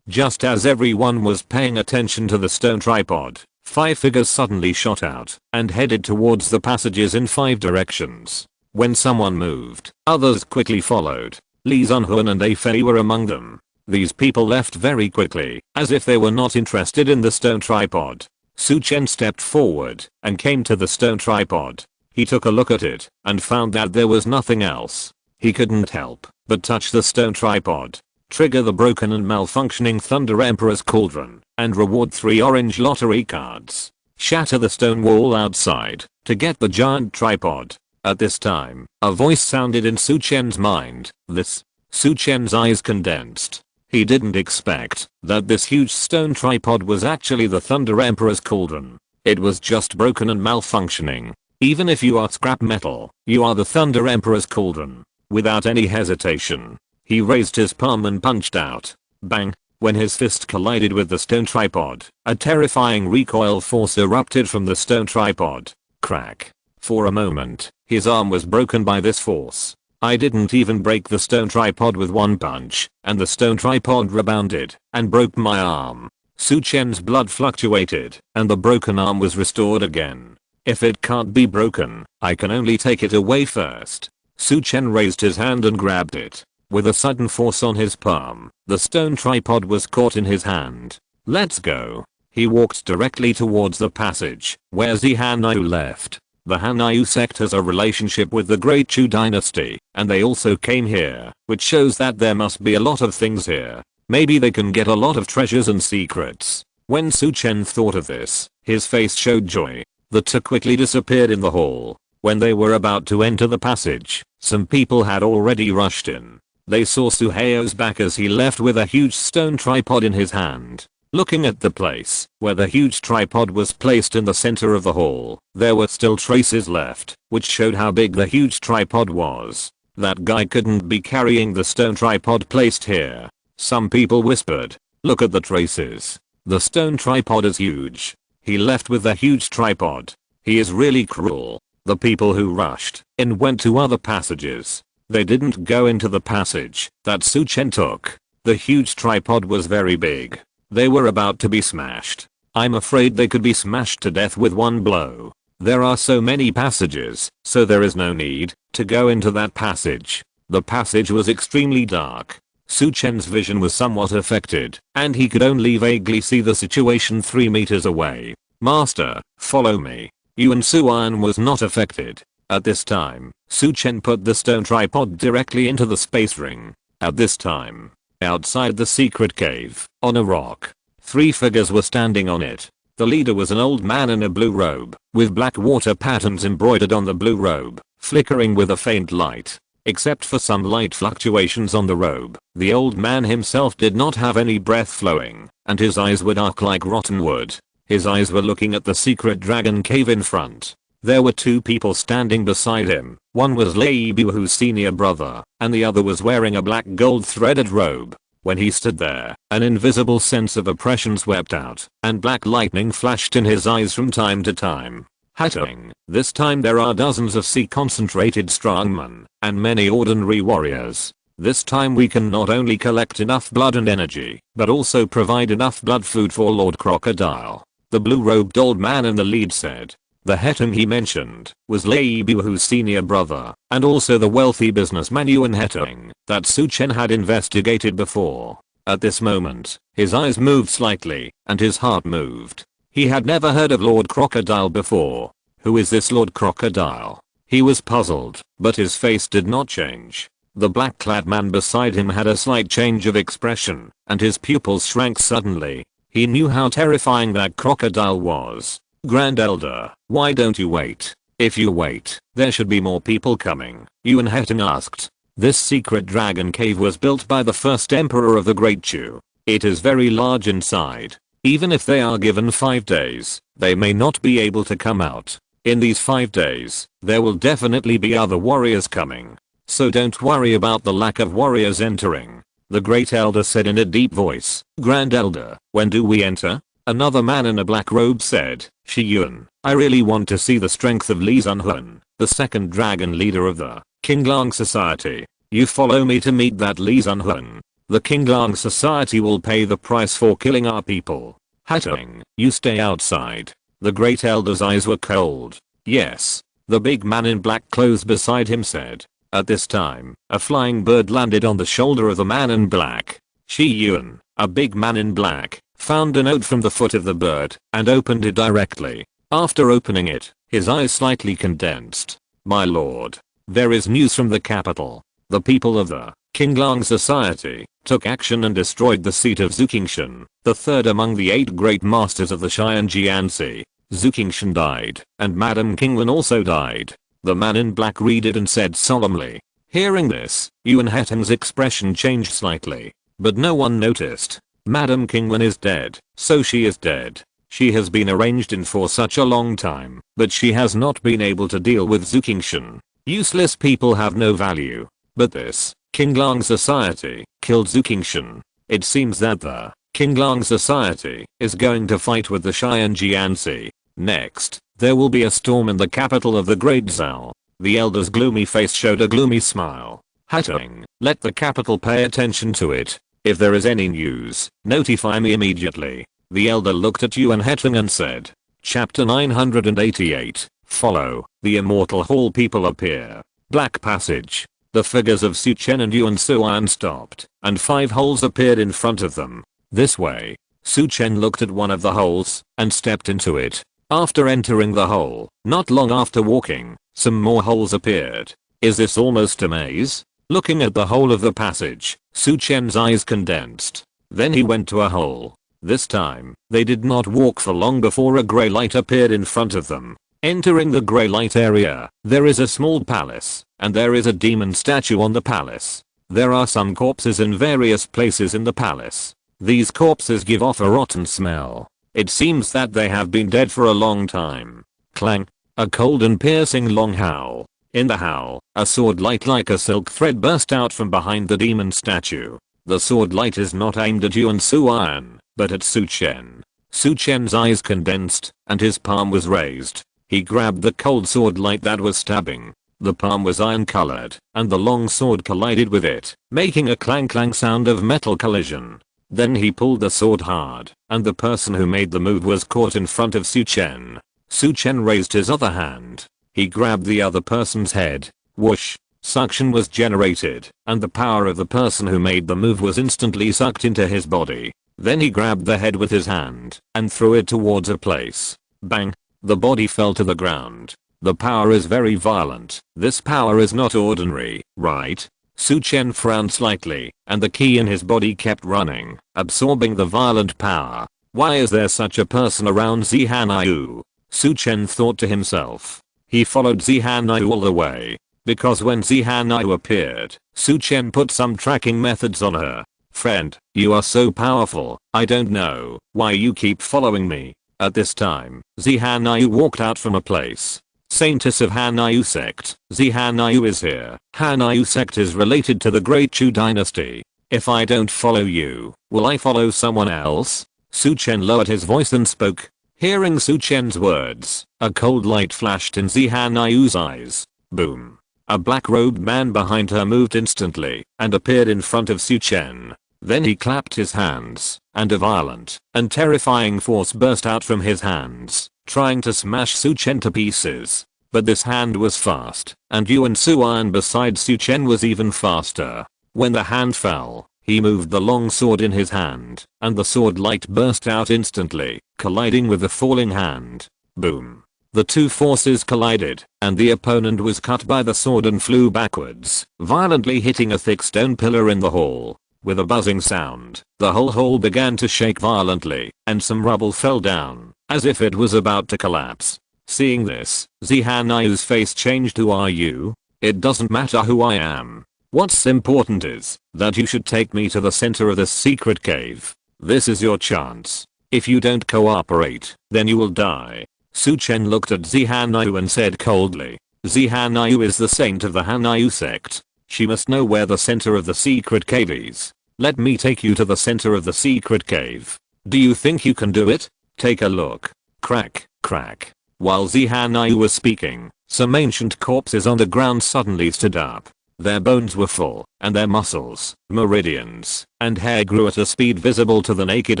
Just as everyone was paying attention to the stone tripod, 5 figures suddenly shot out and headed towards the passages in 5 directions. When someone moved, others quickly followed. Li Zunhuan and Fei were among them. These people left very quickly, as if they were not interested in the stone tripod. Su Chen stepped forward and came to the stone tripod. He took a look at it and found that there was nothing else. He couldn't help but touch the stone tripod, trigger the broken and malfunctioning Thunder Emperor's cauldron, and reward 3 orange lottery cards. Shatter the stone wall outside to get the giant tripod. At this time, a voice sounded in Su Chen's mind. This. Su Chen's eyes condensed. He didn't expect that this huge stone tripod was actually the Thunder Emperor's cauldron. It was just broken and malfunctioning. Even if you are scrap metal, you are the Thunder Emperor's cauldron. Without any hesitation, he raised his palm and punched out. Bang! When his fist collided with the stone tripod, a terrifying recoil force erupted from the stone tripod. Crack. For a moment, his arm was broken by this force. I didn't even break the stone tripod with one punch, and the stone tripod rebounded and broke my arm. Su Chen's blood fluctuated, and the broken arm was restored again. If it can't be broken, I can only take it away first. Su Chen raised his hand and grabbed it. With a sudden force on his palm, the stone tripod was caught in his hand. Let's go. He walked directly towards the passage, where the Hanyu left. The Hanyu sect has a relationship with the Great Chu dynasty, and they also came here, which shows that there must be a lot of things here. Maybe they can get a lot of treasures and secrets. When Su Chen thought of this, his face showed joy. The two quickly disappeared in the hall. When they were about to enter the passage, some people had already rushed in. They saw Su Hao's back as he left with a huge stone tripod in his hand. Looking at the place where the huge tripod was placed in the center of the hall, there were still traces left, which showed how big the huge tripod was. That guy couldn't be carrying the stone tripod placed here. Some people whispered, look at the traces. The stone tripod is huge. He left with the huge tripod. He is really cruel. The people who rushed in went to other passages. They didn't go into the passage that Su Chen took. The huge tripod was very big. They were about to be smashed. I'm afraid they could be smashed to death with one blow. There are so many passages, so there is no need to go into that passage. The passage was extremely dark. Su Chen's vision was somewhat affected, and he could only vaguely see the situation 3 meters away. Master, follow me. Yuan Suan was not affected. At this time, Su Chen put the stone tripod directly into the space ring. At this time, outside the secret cave, on a rock, 3 figures were standing on it. The leader was an old man in a blue robe, with black water patterns embroidered on the blue robe, flickering with a faint light. Except for some light fluctuations on the robe, the old man himself did not have any breath flowing, and his eyes were dark like rotten wood. His eyes were looking at the secret dragon cave in front. There were 2 people standing beside him. One was Lei Buhu's senior brother, and the other was wearing a black gold threaded robe. When he stood there, an invisible sense of oppression swept out, and black lightning flashed in his eyes from time to time. Hatting. This time there are dozens of concentrated strongmen, and many ordinary warriors. This time we can not only collect enough blood and energy, but also provide enough blood food for Lord Crocodile. The blue-robed old man in the lead said. The Hetong he mentioned was Lei Buhu's senior brother, and also the wealthy businessman Yuan Hetong that Su Chen had investigated before. At this moment, his eyes moved slightly, and his heart moved. He had never heard of Lord Crocodile before. Who is this Lord Crocodile? He was puzzled, but his face did not change. The black-clad man beside him had a slight change of expression, and his pupils shrank suddenly. He knew how terrifying that crocodile was. Grand Elder, why don't you wait? If you wait, there should be more people coming, Yuan Hetong asked. This secret dragon cave was built by the first emperor of the Great Chu. It is very large inside. Even if they are given 5 days, they may not be able to come out. In these 5 days, there will definitely be other warriors coming. So don't worry about the lack of warriors entering. The Great Elder said in a deep voice. Grand Elder, when do we enter? Another man in a black robe said. Shi Yuan, I really want to see the strength of Li Zunhun, the second dragon leader of the Qinglang Society. You follow me to meet that Li Zunhun. The Qinglang Society will pay the price for killing our people. Hatting, you stay outside. The Great Elder's eyes were cold. Yes. The big man in black clothes beside him said. At this time, a flying bird landed on the shoulder of the man in black. Shi Yuan, a big man in black, found a note from the foot of the bird, and opened it directly. After opening it, his eyes slightly condensed. My lord. There is news from the capital. The people of the Qinglang Society took action and destroyed the seat of Zuqingshan, the third among the 8 great masters of the Xianjianxi. Zuqingshan died, and Madame Qingwen also died. The man in black read it and said solemnly. Hearing this, Yuan Heteng's expression changed slightly, but no one noticed. Madame Qingwen is dead, so she is dead. She has been arranged in for such a long time, but she has not been able to deal with Zuqingshan. Useless people have no value. But this Qinglang Society killed Zuqingshan. It seems that the Qinglang Society is going to fight with the Xianjianxi. Next, there will be a storm in the capital of the Great Zhao. The elder's gloomy face showed a gloomy smile. Hateng, let the capital pay attention to it. If there is any news, notify me immediately. The elder looked at Yuan Heteng and said. Chapter 988. Follow. The immortal hall people appear. Black passage. The figures of Su Chen and Yuan Suan stopped, and 5 holes appeared in front of them. This way. Su Chen looked at one of the holes, and stepped into it. After entering the hole, not long after walking, some more holes appeared. Is this almost a maze? Looking at the hole of the passage, Su Chen's eyes condensed. Then he went to a hole. This time, they did not walk for long before a grey light appeared in front of them. Entering the grey light area, there is a small palace, and there is a demon statue on the palace. There are some corpses in various places in the palace. These corpses give off a rotten smell. It seems that they have been dead for a long time. Clang. A cold and piercing long howl. In the howl, a sword light like a silk thread burst out from behind the demon statue. The sword light is not aimed at Yuan Suan, but at Su Chen. Su Chen's eyes condensed, and his palm was raised. He grabbed the cold sword light that was stabbing. The palm was iron colored, and the long sword collided with it, making a clang clang sound of metal collision. Then he pulled the sword hard, and the person who made the move was caught in front of Su Chen. Su Chen raised his other hand. He grabbed the other person's head. Whoosh. Suction was generated, and the power of the person who made the move was instantly sucked into his body. Then he grabbed the head with his hand, and threw it towards a place. Bang. The body fell to the ground. The power is very violent. This power is not ordinary, right? Su Chen frowned slightly, and the ki in his body kept running, absorbing the violent power. Why is there such a person around Zihanayu? Su Chen thought to himself. He followed Zihanayu all the way. Because when Zihanayu appeared, Su Chen put some tracking methods on her. Friend, you are so powerful, I don't know why you keep following me. At this time, Zihanayu walked out from a place. Saintess of Hanayu sect, Zihanayu is here. Hanayu sect is related to the Great Chu dynasty. If I don't follow you, will I follow someone else? Su Chen lowered his voice and spoke. Hearing Su Chen's words, a cold light flashed in Zihanayu's eyes. Boom. A black-robed man behind her moved instantly and appeared in front of Su Chen. Then he clapped his hands, and a violent and terrifying force burst out from his hands, trying to smash Su Chen to pieces. But this hand was fast, and Yuan Suan beside Su Chen was even faster. When the hand fell, he moved the long sword in his hand, and the sword light burst out instantly, colliding with the falling hand. Boom. The two forces collided, and the opponent was cut by the sword and flew backwards, violently hitting a thick stone pillar in the hall. With a buzzing sound, the whole hall began to shake violently, and some rubble fell down, as if it was about to collapse. Seeing this, Zihanayu's face changed. Who are you? It doesn't matter who I am. What's important is that you should take me to the center of this secret cave. This is your chance. If you don't cooperate, then you will die. Su Chen looked at Zihanayu and said coldly. Zihanayu is the saint of the Hanayu sect. She must know where the center of the secret cave is. Let me take you to the center of the secret cave. Do you think you can do it? Take a look. Crack, crack. While Zihanayu was speaking, some ancient corpses on the ground suddenly stood up. Their bones were full, and their muscles, meridians, and hair grew at a speed visible to the naked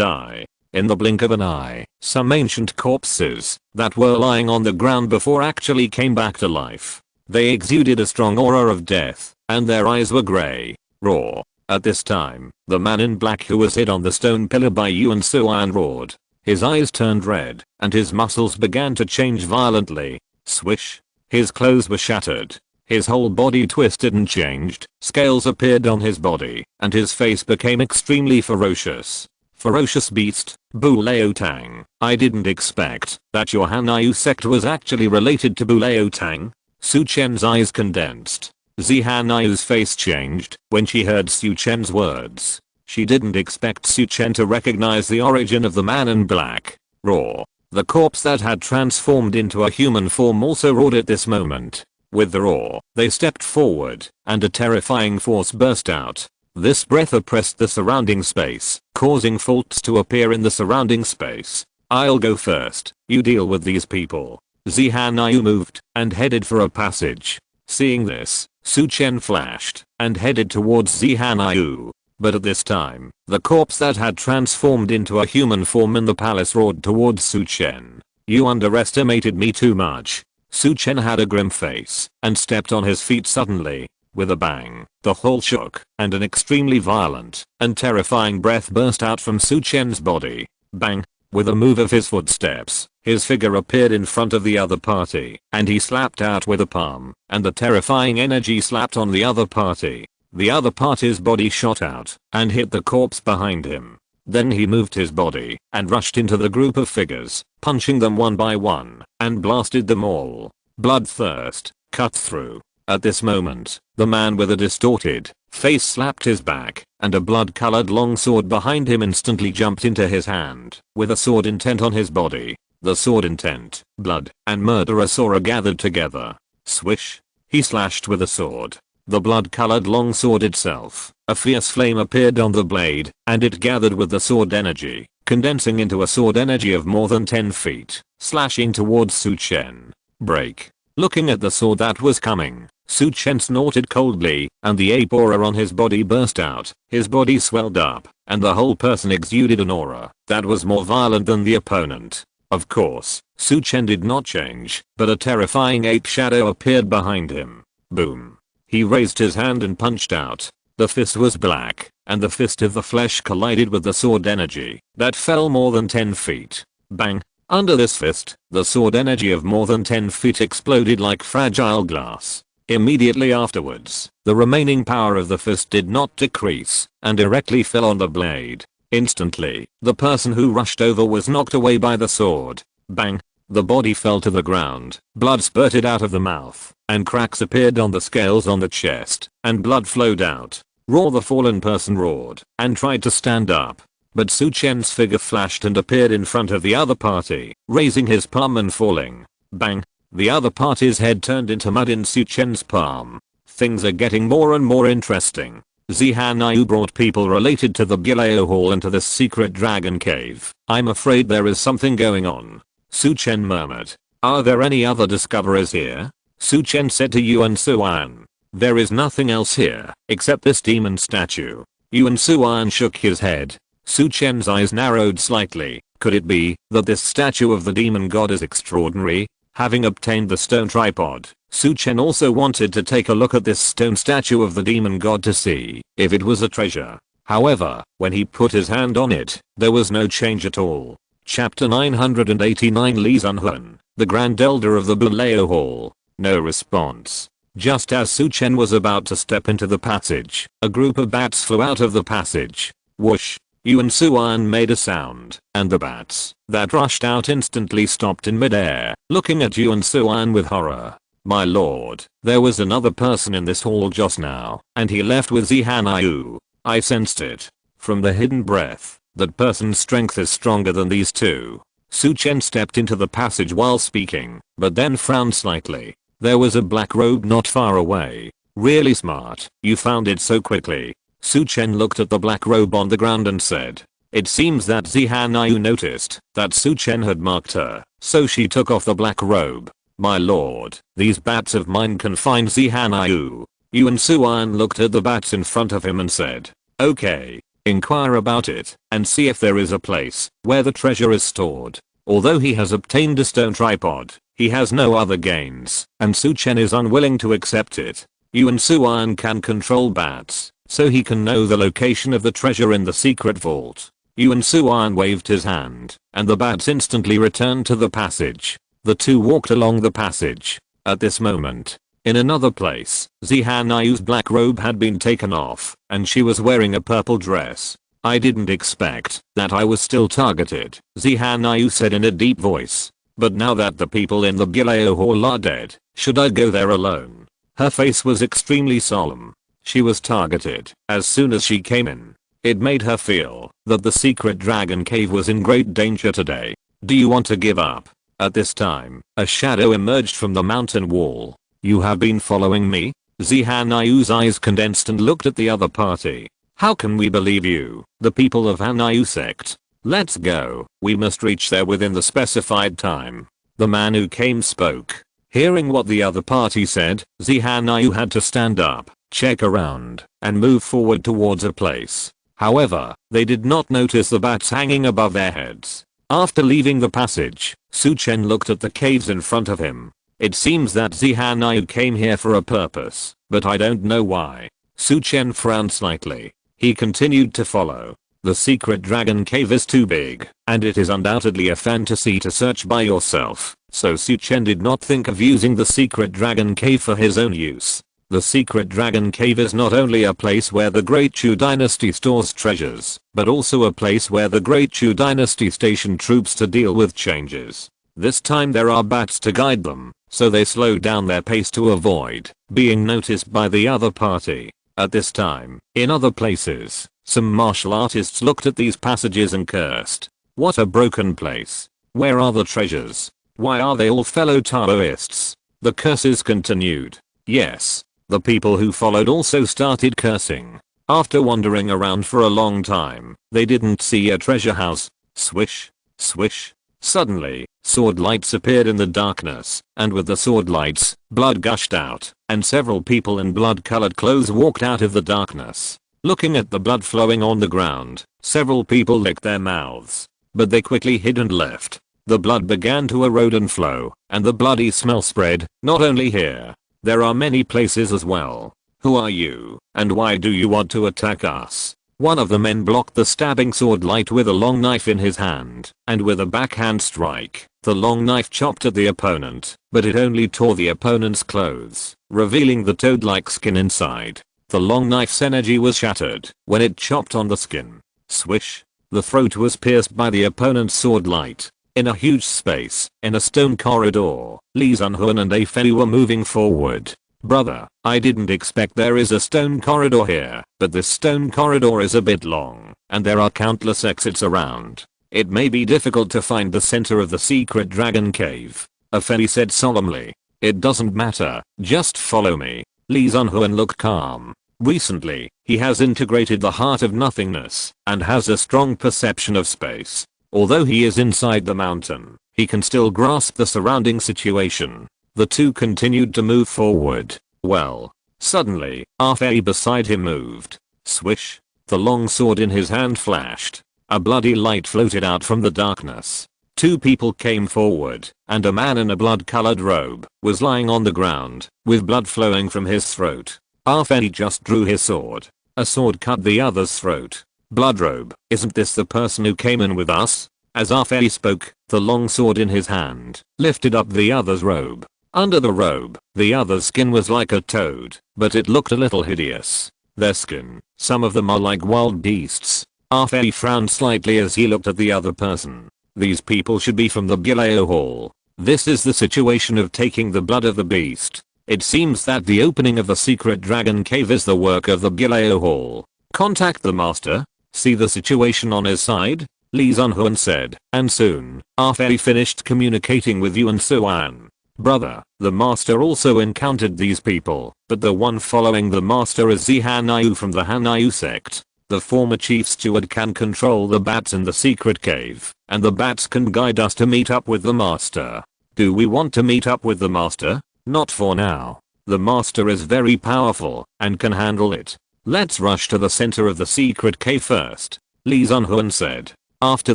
eye. In the blink of an eye, some ancient corpses that were lying on the ground before actually came back to life. They exuded a strong aura of death, and their eyes were grey, raw, At this time, the man in black who was hit on the stone pillar by Yuan Suan roared. His eyes turned red, and his muscles began to change violently. Swish. His clothes were shattered. His whole body twisted and changed, scales appeared on his body, and his face became extremely ferocious. Ferocious beast, Buleo Tang. I didn't expect that your Hanyu sect was actually related to Buleo Tang. Su Chen's eyes condensed. Zi Hanyu's face changed when she heard Su Chen's words. She didn't expect Su Chen to recognize the origin of the man in black. Roar. The corpse that had transformed into a human form also roared at this moment. With the roar, they stepped forward, and a terrifying force burst out. This breath oppressed the surrounding space, causing faults to appear in the surrounding space. I'll go first, you deal with these people. Zi Hanyu moved, and headed for a passage. Seeing this, Su Chen flashed, and headed towards Zi Hanyu. But at this time, the corpse that had transformed into a human form in the palace roared towards Su Chen. You underestimated me too much. Su Chen had a grim face, and stepped on his feet suddenly. With a bang, the hall shook, and an extremely violent and terrifying breath burst out from Su Chen's body. Bang! With a move of his footsteps, his figure appeared in front of the other party, and he slapped out with a palm, and the terrifying energy slapped on the other party. The other party's body shot out, and hit the corpse behind him. Then he moved his body, and rushed into the group of figures, punching them one by one, and blasted them all. Bloodthirst, cut through. At this moment, the man with a distorted face slapped his back, and a blood-colored long sword behind him instantly jumped into his hand, with a sword intent on his body. The sword intent, blood, and murderer Sora gathered together. Swish. He slashed with a sword. The blood-colored long sword itself, a fierce flame appeared on the blade, and it gathered with the sword energy, condensing into a sword energy of more than 10 feet, slashing towards Su Chen. Break. Looking at the sword that was coming, Su Chen snorted coldly, and the ape aura on his body burst out. His body swelled up, and the whole person exuded an aura that was more violent than the opponent. Of course, Su Chen did not change, but a terrifying ape shadow appeared behind him. Boom. He raised his hand and punched out. The fist was black, and the fist of the flesh collided with the sword energy that fell more than 10 feet. Bang. Under this fist, the sword energy of more than 10 feet exploded like fragile glass. Immediately afterwards, the remaining power of the fist did not decrease, and directly fell on the blade. Instantly, the person who rushed over was knocked away by the sword. Bang. The body fell to the ground, blood spurted out of the mouth, and cracks appeared on the scales on the chest, and blood flowed out. Roar. The fallen person roared, and tried to stand up. But Su Chen's figure flashed and appeared in front of the other party, raising his palm and falling. Bang. The other party's head turned into mud in Su Chen's palm. Things are getting more and more interesting. Zi Hanyu brought people related to the Buleo Hall into this secret dragon cave. I'm afraid there is something going on. Su Chen murmured. Are there any other discoverers here? Su Chen said to Yuan Suan. There is nothing else here, except this demon statue. Yuan Suan shook his head. Su Chen's eyes narrowed slightly. Could it be that this statue of the demon god is extraordinary? Having obtained the stone tripod, Su Chen also wanted to take a look at this stone statue of the demon god to see if it was a treasure. However, when he put his hand on it, there was no change at all. Chapter 989. Li Zunhun, the Grand Elder of the Buleo Hall. No response. Just as Su Chen was about to step into the passage, a group of bats flew out of the passage. Whoosh. Yuan Suan made a sound, and the bats that rushed out instantly stopped in midair, looking at Yuan Suan with horror. My lord, there was another person in this hall just now, and he left with Zi Hanyu. I sensed it. From the hidden breath, that person's strength is stronger than these two. Su Chen stepped into the passage while speaking, but then frowned slightly. There was a black robe not far away. Really smart, you found it so quickly. Su Chen looked at the black robe on the ground and said. It seems that Zi Hanyu noticed that Su Chen had marked her, so she took off the black robe. My lord, these bats of mine can find Zi Hanyu. Yuan Suan looked at the bats in front of him and said. Okay. Inquire about it, and see if there is a place where the treasure is stored. Although he has obtained a stone tripod, he has no other gains, and Su Chen is unwilling to accept it. Yuan Suan can control bats, so he can know the location of the treasure in the secret vault. Yuan Suan waved his hand, and the bats instantly returned to the passage. The two walked along the passage. At this moment, in another place, Zihanyu's black robe had been taken off, and she was wearing a purple dress. I didn't expect that I was still targeted, Zihanyu said in a deep voice. But now that the people in the betrayal hall are dead, should I go there alone? Her face was extremely solemn. She was targeted as soon as she came in. It made her feel that the secret dragon cave was in great danger today. Do you want to give up? At this time, a shadow emerged from the mountain wall. You have been following me? Zihanyu's eyes condensed and looked at the other party. How can we believe you, the people of Hanyu sect? Let's go, we must reach there within the specified time. The man who came spoke. Hearing what the other party said, Zihanyu had to stand up, check around, and move forward towards a place. However, they did not notice the bats hanging above their heads. After leaving the passage, Chen looked at the caves in front of him. It seems that Zihanyu came here for a purpose, but I don't know why. Chen frowned slightly. He continued to follow. The secret dragon cave is too big, and it is undoubtedly a fantasy to search by yourself, so Chen did not think of using the secret dragon cave for his own use. The secret dragon cave is not only a place where the Great Chu dynasty stores treasures, but also a place where the Great Chu dynasty stationed troops to deal with changes. This time there are bats to guide them, so they slow down their pace to avoid being noticed by the other party. At this time, in other places, some martial artists looked at these passages and cursed. What a broken place. Where are the treasures? Why are they all fellow Taoists? The curses continued. Yes, the people who followed also started cursing. After wandering around for a long time, they didn't see a treasure house. Swish, swish. Suddenly, sword lights appeared in the darkness, and with the sword lights, blood gushed out, and several people in blood-colored clothes walked out of the darkness. Looking at the blood flowing on the ground, several people licked their mouths, but they quickly hid and left. The blood began to erode and flow, and the bloody smell spread, not only here. There are many places as well. Who are you, and why do you want to attack us? One of the men blocked the stabbing sword light with a long knife in his hand, and with a backhand strike, the long knife chopped at the opponent, but it only tore the opponent's clothes, revealing the toad-like skin inside. The long knife's energy was shattered when it chopped on the skin. Swish. The throat was pierced by the opponent's sword light. In a huge space, in a stone corridor, Li Zunhuan and A Fei were moving forward. Brother, I didn't expect there is a stone corridor here, but this stone corridor is a bit long, and there are countless exits around. It may be difficult to find the center of the secret dragon cave. A Fei said solemnly. It doesn't matter, just follow me. Li Zunhuan looked calm. Recently, he has integrated the heart of nothingness, and has a strong perception of space. Although he is inside the mountain, he can still grasp the surrounding situation. The two continued to move forward. Well, suddenly, A Fei beside him moved. Swish. The long sword in his hand flashed. A bloody light floated out from the darkness. Two people came forward, and a man in a blood-colored robe was lying on the ground, with blood flowing from his throat. A Fei just drew his sword. A sword cut the other's throat. Blood robe, isn't this the person who came in with us? As A Fei spoke, the long sword in his hand lifted up the other's robe. Under the robe, the other's skin was like a toad, but it looked a little hideous. Their skin, some of them are like wild beasts. A Fei frowned slightly as he looked at the other person. These people should be from the betrayal hall. This is the situation of taking the blood of the beast. It seems that the opening of the secret dragon cave is the work of the betrayal hall. Contact the master. See the situation on his side? Li Zunhuan said, and soon, A Fei finished communicating with Yuan Suan. Brother, the master also encountered these people, but the one following the master is Zihanyu from the Hanyu sect. The former chief steward can control the bats in the secret cave, and the bats can guide us to meet up with the master. Do we want to meet up with the master? Not for now. The master is very powerful, and can handle it. Let's rush to the center of the secret cave first, Li Zunhuan said. After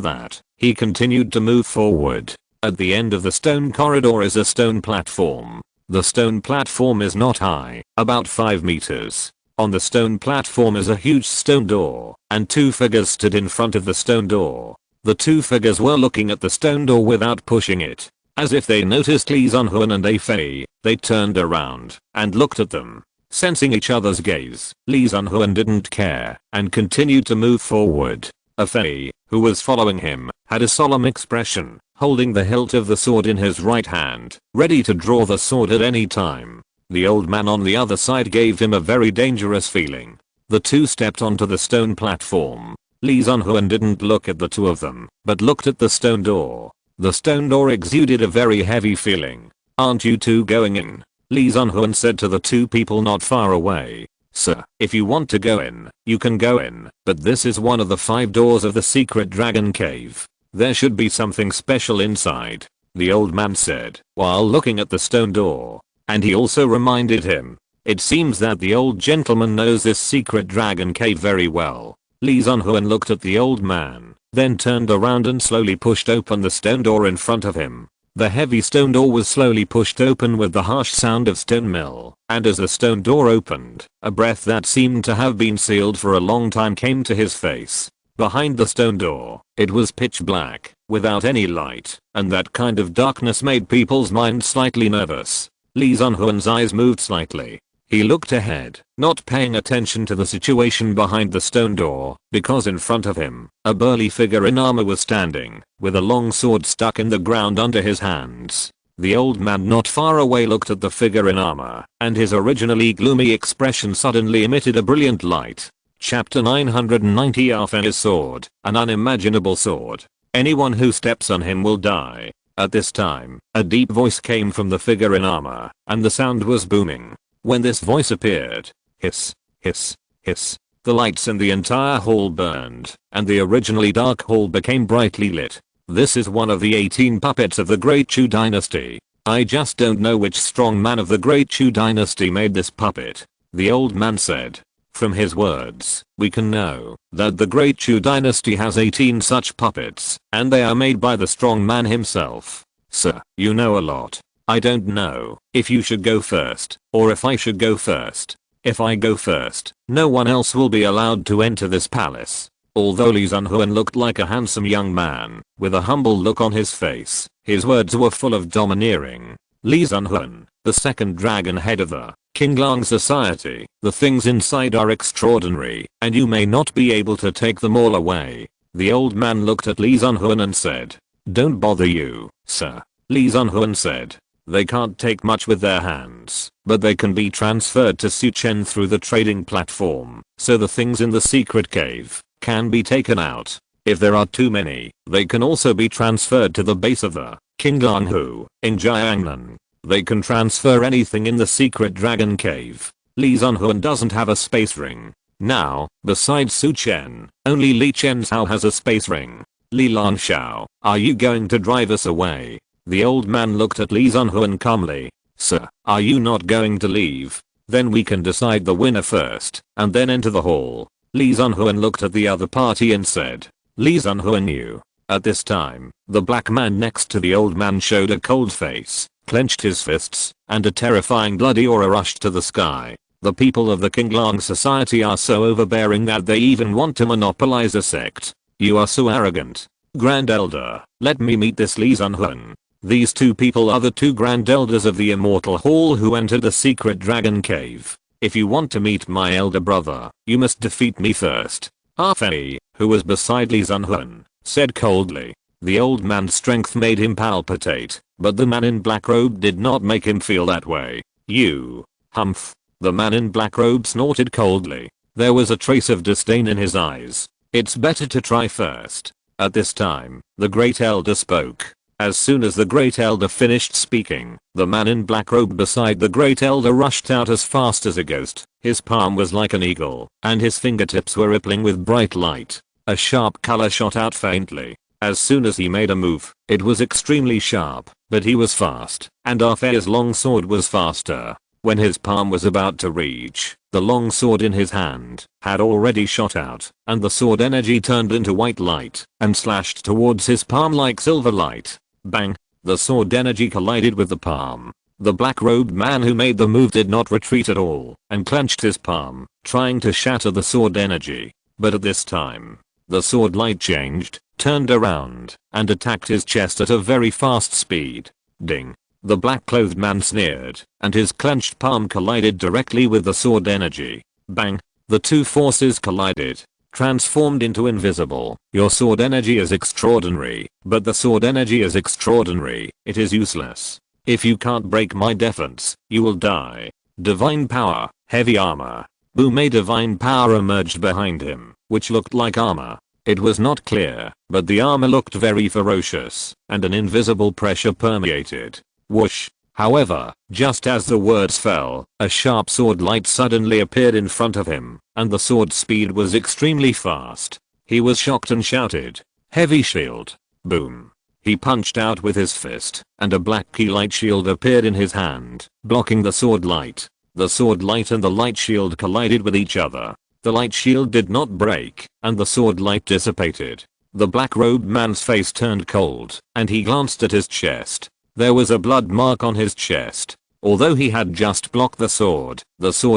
that, he continued to move forward. At the end of the stone corridor is a stone platform. The stone platform is not high, about 5 meters. On the stone platform is a huge stone door, and two figures stood in front of the stone door. The two figures were looking at the stone door without pushing it. As if they noticed Lee Sun-hoon and A-Fei, they turned around and looked at them. Sensing each other's gaze, Lee Sun-hoon didn't care and continued to move forward. A-Fei, who was following him, had a solemn expression, holding the hilt of the sword in his right hand, ready to draw the sword at any time. The old man on the other side gave him a very dangerous feeling. The two stepped onto the stone platform. Lee Sun-hoon didn't look at the two of them, but looked at the stone door. The stone door exuded a very heavy feeling. "Aren't you two going in?" Lee Sun-hoon said to the two people not far away. "Sir, if you want to go in, you can go in, but this is one of the 5 doors of the secret dragon cave. There should be something special inside," the old man said, while looking at the stone door. And he also reminded him. It seems that the old gentleman knows this secret dragon cave very well. Lee Sun-hoon looked at the old man, then turned around and slowly pushed open the stone door in front of him. The heavy stone door was slowly pushed open with the harsh sound of stone mill, and as the stone door opened, a breath that seemed to have been sealed for a long time came to his face. Behind the stone door, it was pitch black, without any light, and that kind of darkness made people's minds slightly nervous. Lee Sun-hoon's eyes moved slightly. He looked ahead, not paying attention to the situation behind the stone door, because in front of him, a burly figure in armor was standing, with a long sword stuck in the ground under his hands. The old man not far away looked at the figure in armor, and his originally gloomy expression suddenly emitted a brilliant light. Chapter 990. A-Fei's sword, an unimaginable sword. Anyone who steps on him will die. At this time, a deep voice came from the figure in armor, and the sound was booming. When this voice appeared, hiss, hiss, hiss, the lights in the entire hall burned, and the originally dark hall became brightly lit. "This is one of the 18 puppets of the Great Chu dynasty. I just don't know which strong man of the Great Chu dynasty made this puppet," the old man said. "From his words, we can know that the Great Chu dynasty has 18 such puppets, and they are made by the strong man himself. Sir, you know a lot. I don't know if you should go first, or if I should go first. If I go first, no one else will be allowed to enter this palace." Although Lee Sun-hoon looked like a handsome young man, with a humble look on his face, his words were full of domineering. "Lee Sun-hoon, the second dragon head of the Qinglang Society, the things inside are extraordinary, and you may not be able to take them all away." The old man looked at Lee Sun-hoon and said, "Don't bother you, sir." Lee Sun-hoon said, "They can't take much with their hands, but they can be transferred to Chen through the trading platform, so the things in the secret cave can be taken out. If there are too many, they can also be transferred to the base of the Qinglang in Jiangnan. They can transfer anything in the secret dragon cave. Lee Sun-hoon doesn't have a space ring. Now, besides Su Chen, only Li Chenshao has a space ring. Li Lanshao, are you going to drive us away?" The old man looked at Lee Sun-hoon calmly. "Sir, are you not going to leave? Then we can decide the winner first, and then enter the hall." Lee Sun-hoon looked at the other party and said, "Lee Sun-hoon knew." At this time, the black man next to the old man showed a cold face, clenched his fists, and a terrifying bloody aura rushed to the sky. The people of the Qinglang Society are so overbearing that they even want to monopolize a sect. "You are so arrogant. Grand Elder, let me meet this Lee Sun-hoon." These two people are the two Grand Elders of the Immortal Hall who entered the secret dragon cave. "If you want to meet my elder brother, you must defeat me first." A-Fei, who was beside Lee Sun-hoon, said coldly. The old man's strength made him palpitate, but the man in black robe did not make him feel that way. "You, humph." The man in black robe snorted coldly. There was a trace of disdain in his eyes. "It's better to try first." At this time, the Great Elder spoke. As soon as the Great Elder finished speaking, the man in black robe beside the Great Elder rushed out as fast as a ghost. His palm was like an eagle, and his fingertips were rippling with bright light. A sharp color shot out faintly. As soon as he made a move, it was extremely sharp, but he was fast, and A-Fei's long sword was faster. When his palm was about to reach, the long sword in his hand had already shot out, and the sword energy turned into white light and slashed towards his palm like silver light. Bang! The sword energy collided with the palm. The black-robed man who made the move did not retreat at all and clenched his palm, trying to shatter the sword energy. But at this time, the sword light changed, turned around, and attacked his chest at a very fast speed. Ding. The black-clothed man sneered, and his clenched palm collided directly with the sword energy. Bang. The two forces collided, transformed into invisible. Your sword energy is extraordinary, but the sword energy is extraordinary. It is useless. If you can't break my defense, you will die. Divine power, heavy armor. Boom. A divine power emerged behind him, which looked like armor. It was not clear, but the armor looked very ferocious, and an invisible pressure permeated. Whoosh. However, just as the words fell, a sharp sword light suddenly appeared in front of him, and the sword speed was extremely fast. He was shocked and shouted, "Heavy shield." Boom. He punched out with his fist, and a black key light shield appeared in his hand, blocking the sword light. The sword light and the light shield collided with each other. The light shield did not break, and the sword light dissipated. The black-robed man's face turned cold, and he glanced at his chest. There was a blood mark on his chest. Although he had just blocked the sword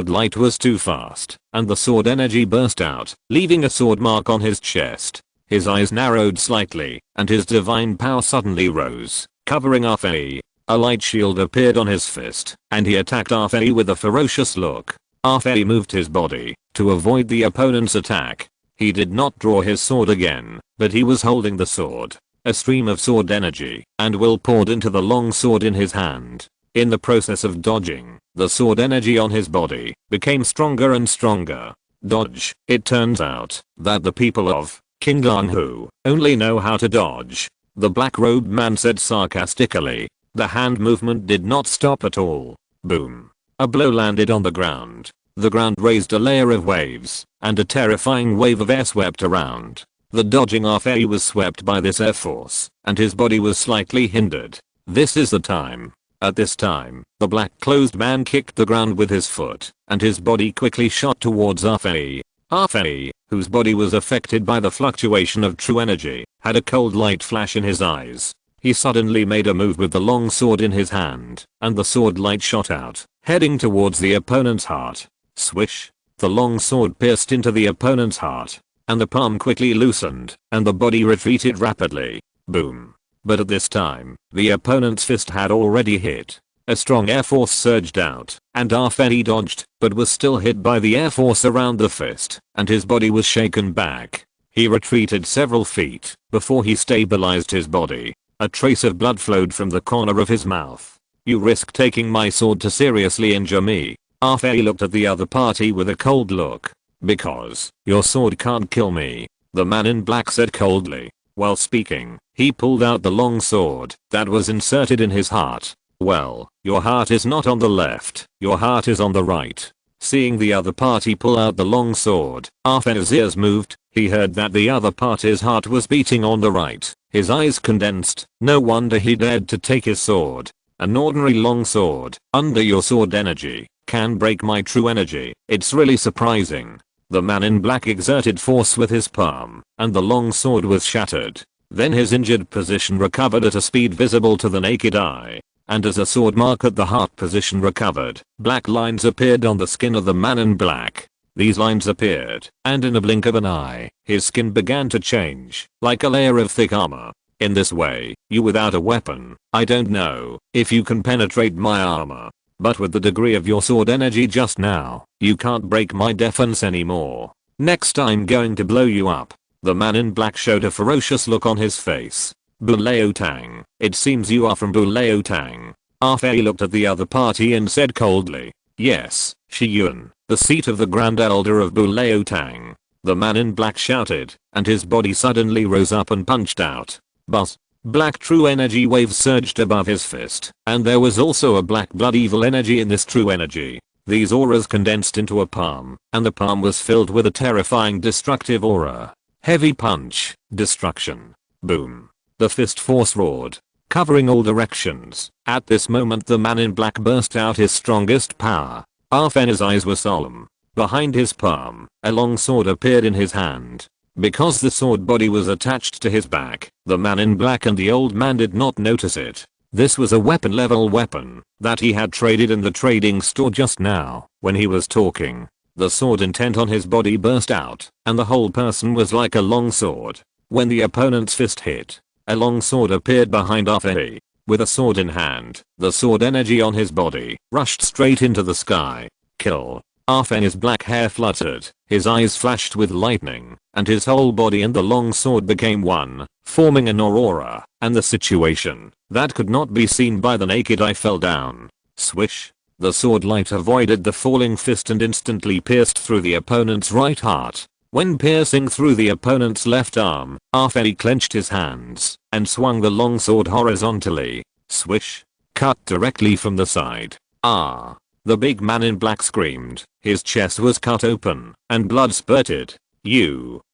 light was too fast, and the sword energy burst out, leaving a sword mark on his chest. His eyes narrowed slightly, and his divine power suddenly rose, covering Arfei. A light shield appeared on his fist, and he attacked Arfei with a ferocious look. Arfei moved his body to avoid the opponent's attack. He did not draw his sword again, but he was holding the sword. A stream of sword energy and will poured into the long sword in his hand. In the process of dodging, the sword energy on his body became stronger and stronger. Dodge. It turns out that the people of Qingdanghu only know how to dodge. The black-robed man said sarcastically. The hand movement did not stop at all. Boom. A blow landed on the ground. The ground raised a layer of waves, and a terrifying wave of air swept around. The dodging Arfei was swept by this air force, and his body was slightly hindered. This is the time. At this time, the black-clothed man kicked the ground with his foot, and his body quickly shot towards Arfei. Arfei, whose body was affected by the fluctuation of true energy, had a cold light flash in his eyes. He suddenly made a move with the long sword in his hand, and the sword light shot out, heading towards the opponent's heart. Swish. The long sword pierced into the opponent's heart, and the palm quickly loosened, and the body retreated rapidly. Boom. But at this time, the opponent's fist had already hit. A strong air force surged out, and Arfei dodged, but was still hit by the air force around the fist, and his body was shaken back. He retreated several feet, before he stabilized his body. A trace of blood flowed from the corner of his mouth. "You risk taking my sword to seriously injure me." Arfei looked at the other party with a cold look. "Because your sword can't kill me," the man in black said coldly. While speaking, he pulled out the long sword that was inserted in his heart. "Well, your heart is not on the left, your heart is on the right." Seeing the other party pull out the long sword, Arfei's ears moved. He heard that the other party's heart was beating on the right. His eyes condensed. No wonder he dared to take his sword. An ordinary long sword, under your sword energy, can break my true energy. It's really surprising. The man in black exerted force with his palm, and the long sword was shattered. Then his injured position recovered at a speed visible to the naked eye. And as a sword mark at the heart position recovered, black lines appeared on the skin of the man in black. These lines appeared, and in a blink of an eye, his skin began to change, like a layer of thick armor. In this way, you without a weapon, I don't know if you can penetrate my armor. But with the degree of your sword energy just now, you can't break my defense anymore. Next I'm going to blow you up. The man in black showed a ferocious look on his face. "Bulaotang, it seems you are from Bulaotang." Arfei looked at the other party and said coldly, "Yes, Shiyun, the seat of the Grand Elder of Bulaotang." The man in black shouted, and his body suddenly rose up and punched out. Buzz. Black true energy waves surged above his fist, and there was also a black blood evil energy in this true energy. These auras condensed into a palm, and the palm was filled with a terrifying destructive aura. Heavy punch, destruction. Boom. The fist force roared, covering all directions. At this moment the man in black burst out his strongest power. Arfei's eyes were solemn. Behind his palm, a long sword appeared in his hand. Because the sword body was attached to his back, the man in black and the old man did not notice it. This was a weapon level weapon that he had traded in the trading store just now when he was talking. The sword intent on his body burst out, and the whole person was like a long sword. When the opponent's fist hit, a long sword appeared behind Afei. With a sword in hand, the sword energy on his body rushed straight into the sky. Kill. Afei's black hair fluttered, his eyes flashed with lightning, and his whole body and the long sword became one, forming an aurora, and the situation that could not be seen by the naked eye fell down. Swish. The sword light avoided the falling fist and instantly pierced through the opponent's right heart. When piercing through the opponent's left arm, Afei clenched his hands and swung the long sword horizontally. Swish. Cut directly from the side. Ah! The big man in black screamed. His chest was cut open and blood spurted.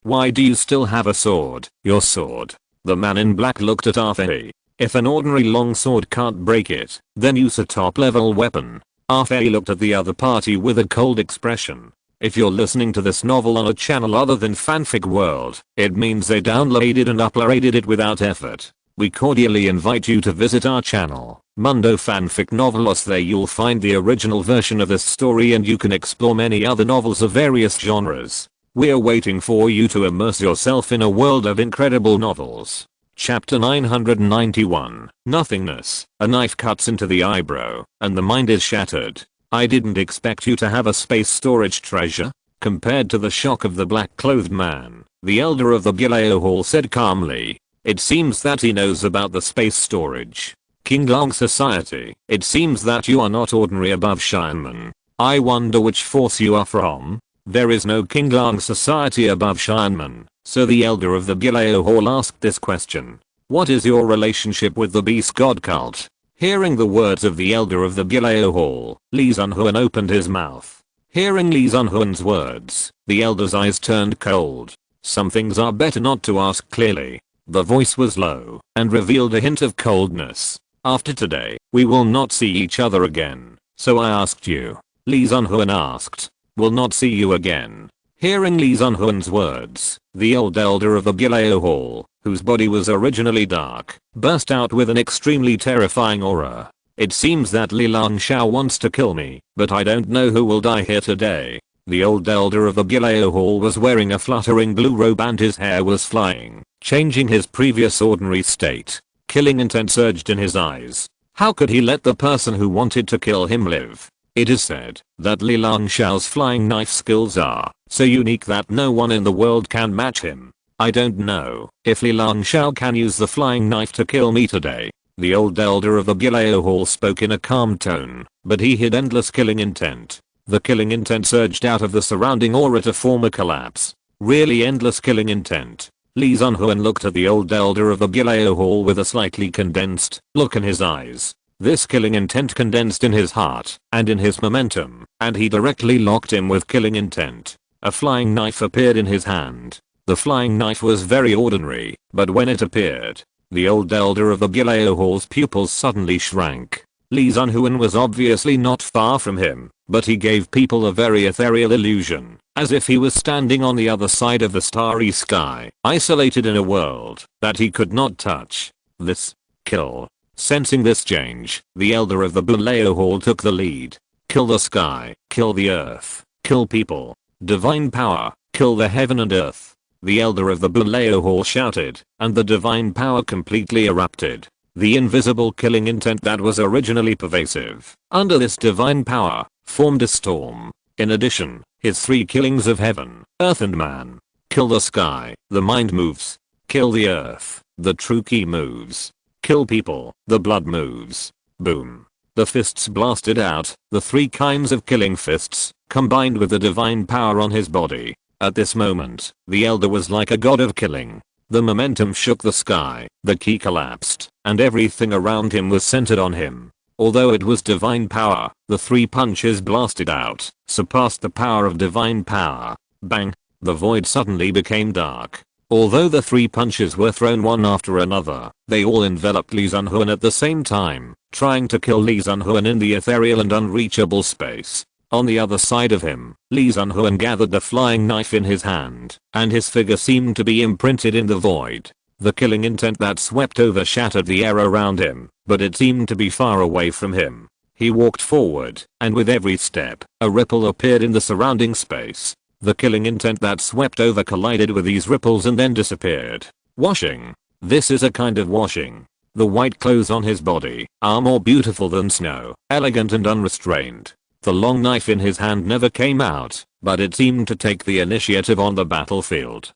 Why do you still have a sword? Your sword. The man in black looked at Afei. If an ordinary long sword can't break it, then use a top level weapon. Afei looked at the other party with a cold expression. If you're listening to this novel on a channel other than Fanfic World, it means they downloaded and uploaded it without effort. We cordially invite you to visit our channel, Mundo Fanfic Novelos. There you'll find the original version of this story and you can explore many other novels of various genres. We're waiting for you to immerse yourself in a world of incredible novels. Chapter 991. Nothingness. A knife cuts into the eyebrow, and the mind is shattered. I didn't expect you to have a space storage treasure. Compared to the shock of the black-clothed man, the elder of the Bileo Hall said calmly. It seems that he knows about the space storage. King Long Society. It seems that you are not ordinary above Shineman. I wonder which force you are from. There is no King Long Society above Shineman, so the elder of the Bileo Hall asked this question. What is your relationship with the beast god cult? Hearing the words of the elder of the Bileo Hall, Li Zunhuan opened his mouth. Hearing Li Zunhuan's words, the elder's eyes turned cold. Some things are better not to ask clearly. The voice was low and revealed a hint of coldness. After today, we will not see each other again, so I asked you. Li Zunhuan asked. Will not see you again. Hearing Li Zunhuan's words, the old elder of the Bileo Hall, whose body was originally dark, burst out with an extremely terrifying aura. It seems that Li Langshao wants to kill me, but I don't know who will die here today. The old elder of the Bileo Hall was wearing a fluttering blue robe and his hair was flying, changing his previous ordinary state. Killing intent surged in his eyes. How could he let the person who wanted to kill him live? It is said that Li Langshao's flying knife skills are so unique that no one in the world can match him. I don't know if Li Langshao can use the flying knife to kill me today. The old elder of the Bileo Hall spoke in a calm tone, but he hid endless killing intent. The killing intent surged out of the surrounding aura to form a collapse. Really endless killing intent. Li Zunhuan looked at the old elder of the Bileo Hall with a slightly condensed look in his eyes. This killing intent condensed in his heart and in his momentum, and he directly locked him with killing intent. A flying knife appeared in his hand. The flying knife was very ordinary, but when it appeared, the old elder of the Bileo Hall's pupils suddenly shrank. Li Zunhuan was obviously not far from him, but he gave people a very ethereal illusion, as if he was standing on the other side of the starry sky, isolated in a world that he could not touch. This kill. Sensing this change, the elder of the Bileo Hall took the lead. Kill the sky, kill the earth, kill people. Divine power, kill the heaven and earth. The elder of the Bileo Hall shouted, and the divine power completely erupted. The invisible killing intent that was originally pervasive, under this divine power, formed a storm. In addition, his three killings of heaven, earth and man. Kill the sky, the mind moves. Kill the earth, the true key moves. Kill people, the blood moves. Boom. The fists blasted out, the three kinds of killing fists, combined with the divine power on his body. At this moment, the elder was like a god of killing. The momentum shook the sky, the key collapsed, and everything around him was centered on him. Although it was divine power, the three punches blasted out, surpassed the power of divine power. Bang! The void suddenly became dark. Although the three punches were thrown one after another, they all enveloped Li Zunhuan at the same time, trying to kill Li Zunhuan in the ethereal and unreachable space. On the other side of him, Li Zunhuan gathered the flying knife in his hand, and his figure seemed to be imprinted in the void. The killing intent that swept over shattered the air around him, but it seemed to be far away from him. He walked forward, and with every step, a ripple appeared in the surrounding space. The killing intent that swept over collided with these ripples and then disappeared. Washing. This is a kind of washing. The white clothes on his body are more beautiful than snow, elegant and unrestrained. The long knife in his hand never came out, but it seemed to take the initiative on the battlefield.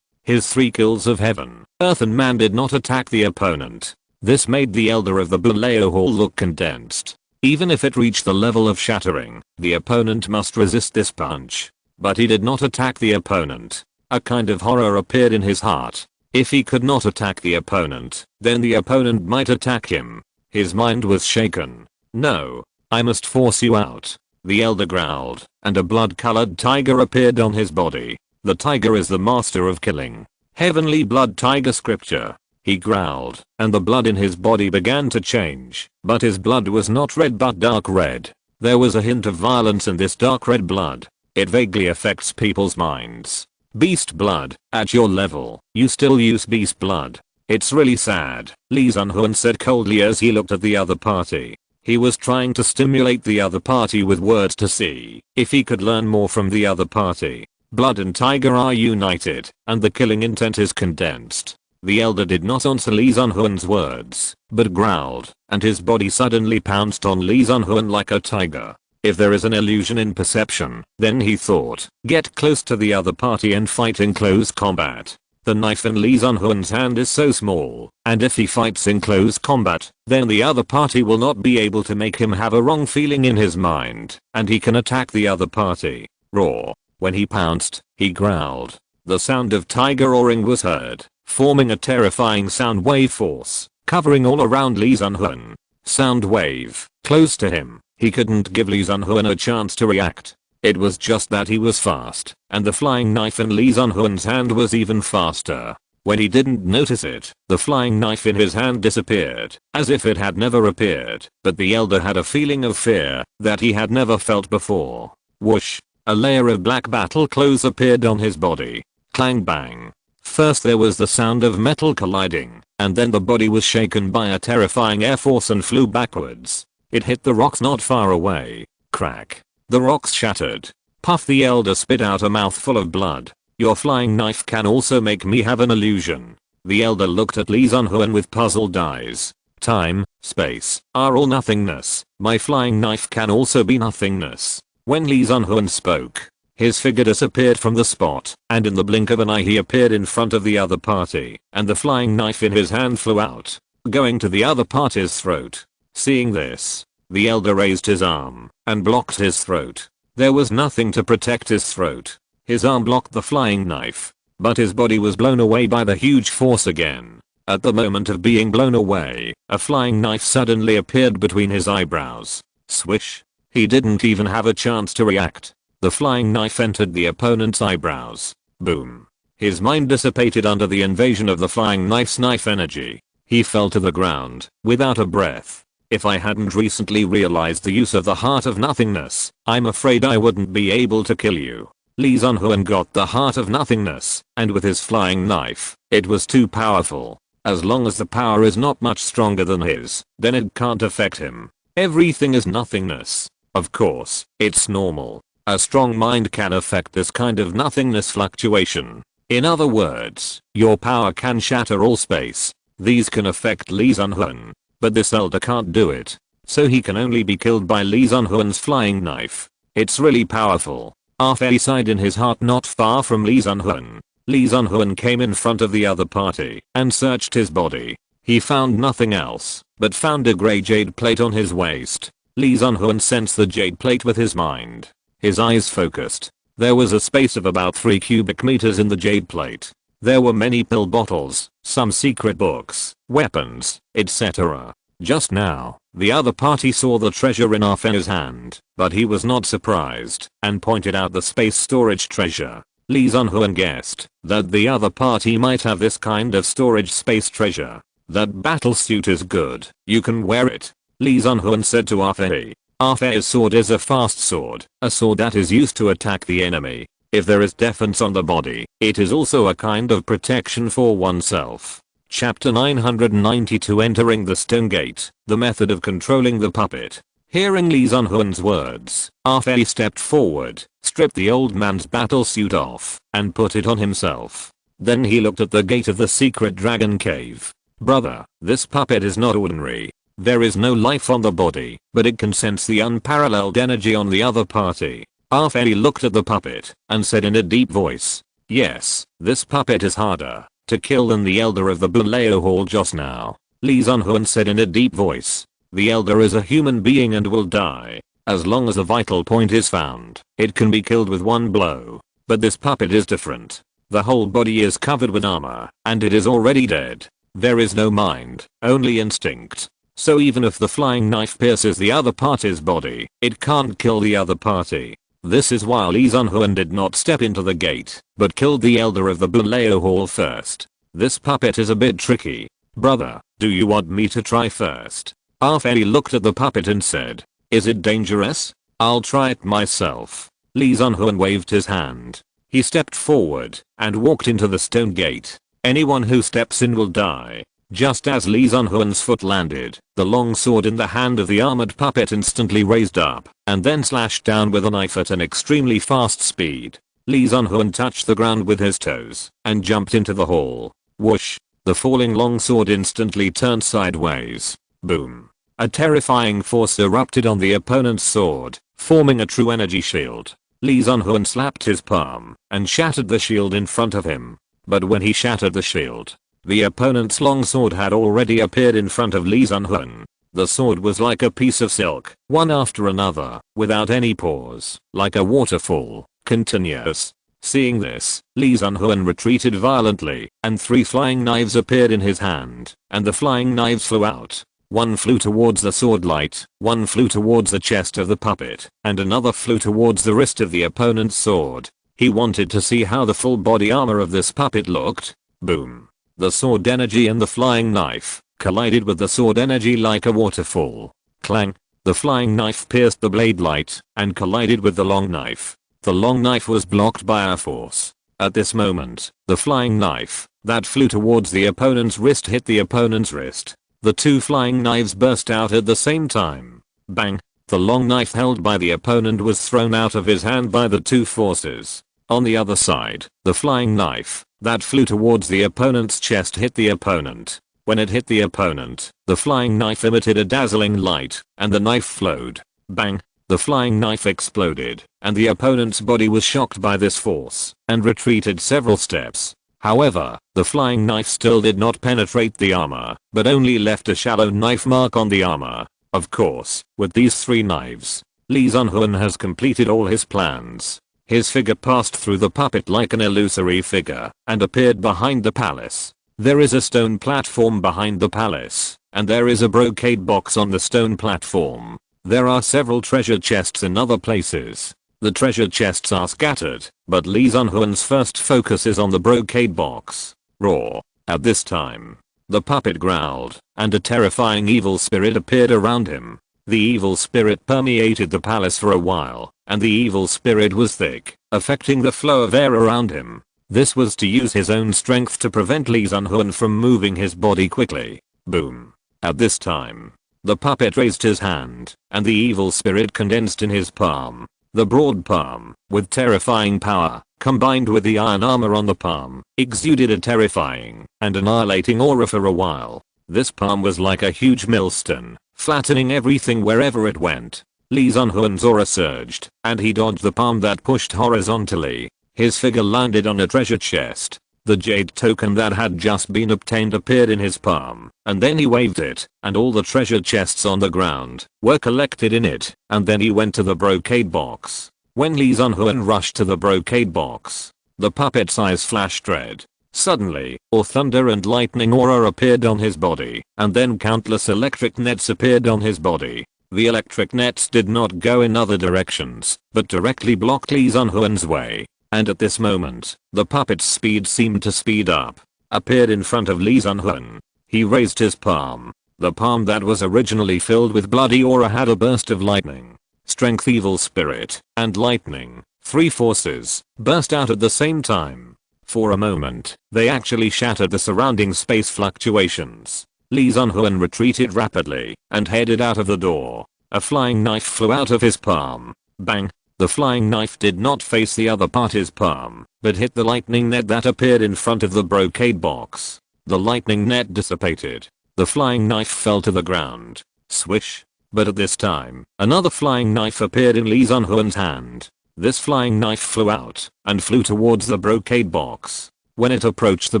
His 3 kills of heaven, earth and man did not attack the opponent. This made the Elder of the Buleo Hall look condensed. Even if it reached the level of shattering, the opponent must resist this punch. But he did not attack the opponent. A kind of horror appeared in his heart. If he could not attack the opponent, then the opponent might attack him. His mind was shaken. No. I must force you out. The Elder growled, and a blood-colored tiger appeared on his body. The tiger is the master of killing. Heavenly blood tiger scripture. He growled, and the blood in his body began to change, but his blood was not red but dark red. There was a hint of violence in this dark red blood. It vaguely affects people's minds. Beast blood, at your level, you still use beast blood. It's really sad, Lee Sunhoon said coldly as he looked at the other party. He was trying to stimulate the other party with words to see if he could learn more from the other party. Blood and tiger are united, and the killing intent is condensed. The Elder did not answer Lee Sunhoon's words, but growled, and his body suddenly pounced on Lee Sunhoon like a tiger. If there is an illusion in perception, then he thought, get close to the other party and fight in close combat. The knife in Lee Sunhoon's hand is so small, and if he fights in close combat, then the other party will not be able to make him have a wrong feeling in his mind, and he can attack the other party. Roar. When he pounced, he growled. The sound of tiger roaring was heard, forming a terrifying sound wave force, covering all around Lee Sunhoon. Sound wave, close to him. He couldn't give Lee Sunhoon a chance to react. It was just that he was fast, and the flying knife in Lee Sunhoon's hand was even faster. When he didn't notice it, the flying knife in his hand disappeared, as if it had never appeared, but the Elder had a feeling of fear that he had never felt before. Whoosh! A layer of black battle clothes appeared on his body. Clang bang. First there was the sound of metal colliding, and then the body was shaken by a terrifying air force and flew backwards. It hit the rocks not far away. Crack. The rocks shattered. Puff, the Elder spit out a mouthful of blood. Your flying knife can also make me have an illusion. The Elder looked at Lee Sunhoon with puzzled eyes. Time, space, are all nothingness. My flying knife can also be nothingness. When Lee Sunhoon spoke, his figure disappeared from the spot, and in the blink of an eye he appeared in front of the other party, and the flying knife in his hand flew out, going to the other party's throat. Seeing this, the Elder raised his arm and blocked his throat. There was nothing to protect his throat. His arm blocked the flying knife, but his body was blown away by the huge force again. At the moment of being blown away, a flying knife suddenly appeared between his eyebrows. Swish. He didn't even have a chance to react. The flying knife entered the opponent's eyebrows. Boom. His mind dissipated under the invasion of the flying knife's knife energy. He fell to the ground, without a breath. If I hadn't recently realized the use of the Heart of Nothingness, I'm afraid I wouldn't be able to kill you. Lee Sunhoon got the Heart of Nothingness, and with his flying knife, it was too powerful. As long as the power is not much stronger than his, then it can't affect him. Everything is nothingness. Of course, it's normal. A strong mind can affect this kind of nothingness fluctuation. In other words, your power can shatter all space. These can affect Lee Sunhoon. But this Elder can't do it. So he can only be killed by Lee Sunhoon's flying knife. It's really powerful. Arfei sighed in his heart not far from Lee Sunhoon. Lee Sunhoon came in front of the other party and searched his body. He found nothing else, but found a grey jade plate on his waist. Lee Sunhoon sensed the jade plate with his mind. His eyes focused. There was a space of about 3 cubic meters in the jade plate. There were many pill bottles, some secret books, weapons, etc. Just now, the other party saw the treasure in Arfei's hand, but he was not surprised and pointed out the space storage treasure. Lee Sunhoon guessed that the other party might have this kind of storage space treasure. That battle suit is good, you can wear it. Lee Sunhoon said to Arfei. Arfei's sword is a fast sword, a sword that is used to attack the enemy. If there is defense on the body, it is also a kind of protection for oneself. Chapter 992 Entering the Stone Gate, the method of controlling the puppet. Hearing Lee Sun-hoon's words, Ah Fei stepped forward, stripped the old man's battle suit off, and put it on himself. Then he looked at the gate of the secret dragon cave. Brother, this puppet is not ordinary. There is no life on the body, but it can sense the unparalleled energy on the other party. Ah Fei looked at the puppet and said in a deep voice, yes, this puppet is harder to kill than the elder of the Buleo Hall just now. Lee Sun-hoon said in a deep voice, the elder is a human being and will die. As long as a vital point is found, it can be killed with one blow. But this puppet is different. The whole body is covered with armor, and it is already dead. There is no mind, only instinct. So even if the flying knife pierces the other party's body, it can't kill the other party. This is why Lee Sun-hoon did not step into the gate, but killed the elder of the Buleo Hall first. This puppet is a bit tricky. Brother, do you want me to try first? Ah Fei looked at the puppet and said, is it dangerous? I'll try it myself. Lee Sun-hoon waved his hand. He stepped forward and walked into the stone gate. Anyone who steps in will die. Just as Lee Sun-hoon's foot landed, the long sword in the hand of the armored puppet instantly raised up, and then slashed down with a knife at an extremely fast speed. Lee Sun-hoon touched the ground with his toes, and jumped into the hall. Whoosh! The falling long sword instantly turned sideways. Boom! A terrifying force erupted on the opponent's sword, forming a true energy shield. Lee Sun-hoon slapped his palm, and shattered the shield in front of him. But when he shattered the shield, the opponent's long sword had already appeared in front of Lee Sun-hoon. The sword was like a piece of silk, one after another, without any pause, like a waterfall, continuous. Seeing this, Lee Sun-hoon retreated violently, and 3 flying knives appeared in his hand, and the flying knives flew out. One flew towards the sword light, one flew towards the chest of the puppet, and another flew towards the wrist of the opponent's sword. He wanted to see how the full body armor of this puppet looked. Boom! The sword energy and the flying knife collided with the sword energy like a waterfall. Clang! The flying knife pierced the blade light and collided with the long knife. The long knife was blocked by a force. At this moment, the flying knife that flew towards the opponent's wrist hit the opponent's wrist. The 2 flying knives burst out at the same time. Bang! The long knife held by the opponent was thrown out of his hand by the 2 forces. On the other side, the flying knife that flew towards the opponent's chest hit the opponent. When it hit the opponent, the flying knife emitted a dazzling light, and the knife flowed. Bang! The flying knife exploded, and the opponent's body was shocked by this force, and retreated several steps. However, the flying knife still did not penetrate the armor, but only left a shallow knife mark on the armor. Of course, with these 3 knives, Lee Sun-hoon has completed all his plans. His figure passed through the puppet like an illusory figure, and appeared behind the palace. There is a stone platform behind the palace, and there is a brocade box on the stone platform. There are several treasure chests in other places. The treasure chests are scattered, but Lee Sun-hoon's first focus is on the brocade box. Roar! At this time, the puppet growled, and a terrifying evil spirit appeared around him. The evil spirit permeated the palace for a while, and the evil spirit was thick, affecting the flow of air around him. This was to use his own strength to prevent Lee Sun-hoon from moving his body quickly. Boom! At this time, the puppet raised his hand, and the evil spirit condensed in his palm. The broad palm, with terrifying power, combined with the iron armor on the palm, exuded a terrifying and annihilating aura for a while. This palm was like a huge millstone, flattening everything wherever it went. Lee Sun-hoon's aura surged, and he dodged the palm that pushed horizontally. His figure landed on a treasure chest. The jade token that had just been obtained appeared in his palm, and then he waved it, and all the treasure chests on the ground were collected in it, and then he went to the brocade box. When Lee Sun-hoon rushed to the brocade box, the puppet's eyes flashed red. Suddenly, thunder and lightning aura appeared on his body, and then countless electric nets appeared on his body. The electric nets did not go in other directions, but directly blocked Lee Sun-hoon's way. And at this moment, the puppet's speed seemed to speed up. Appeared in front of Lee Sun-hoon. He raised his palm. The palm that was originally filled with bloody aura had a burst of lightning. Strength, evil spirit, and lightning Three forces burst out at the same time. For a moment, they actually shattered the surrounding space fluctuations. Lee Sun-hoon retreated rapidly and headed out of the door. A flying knife flew out of his palm. Bang! The flying knife did not face the other party's palm, but hit the lightning net that appeared in front of the brocade box. The lightning net dissipated. The flying knife fell to the ground. Swish! But at this time, another flying knife appeared in Lee Sun-hoon's hand. This flying knife flew out and flew towards the brocade box. When it approached the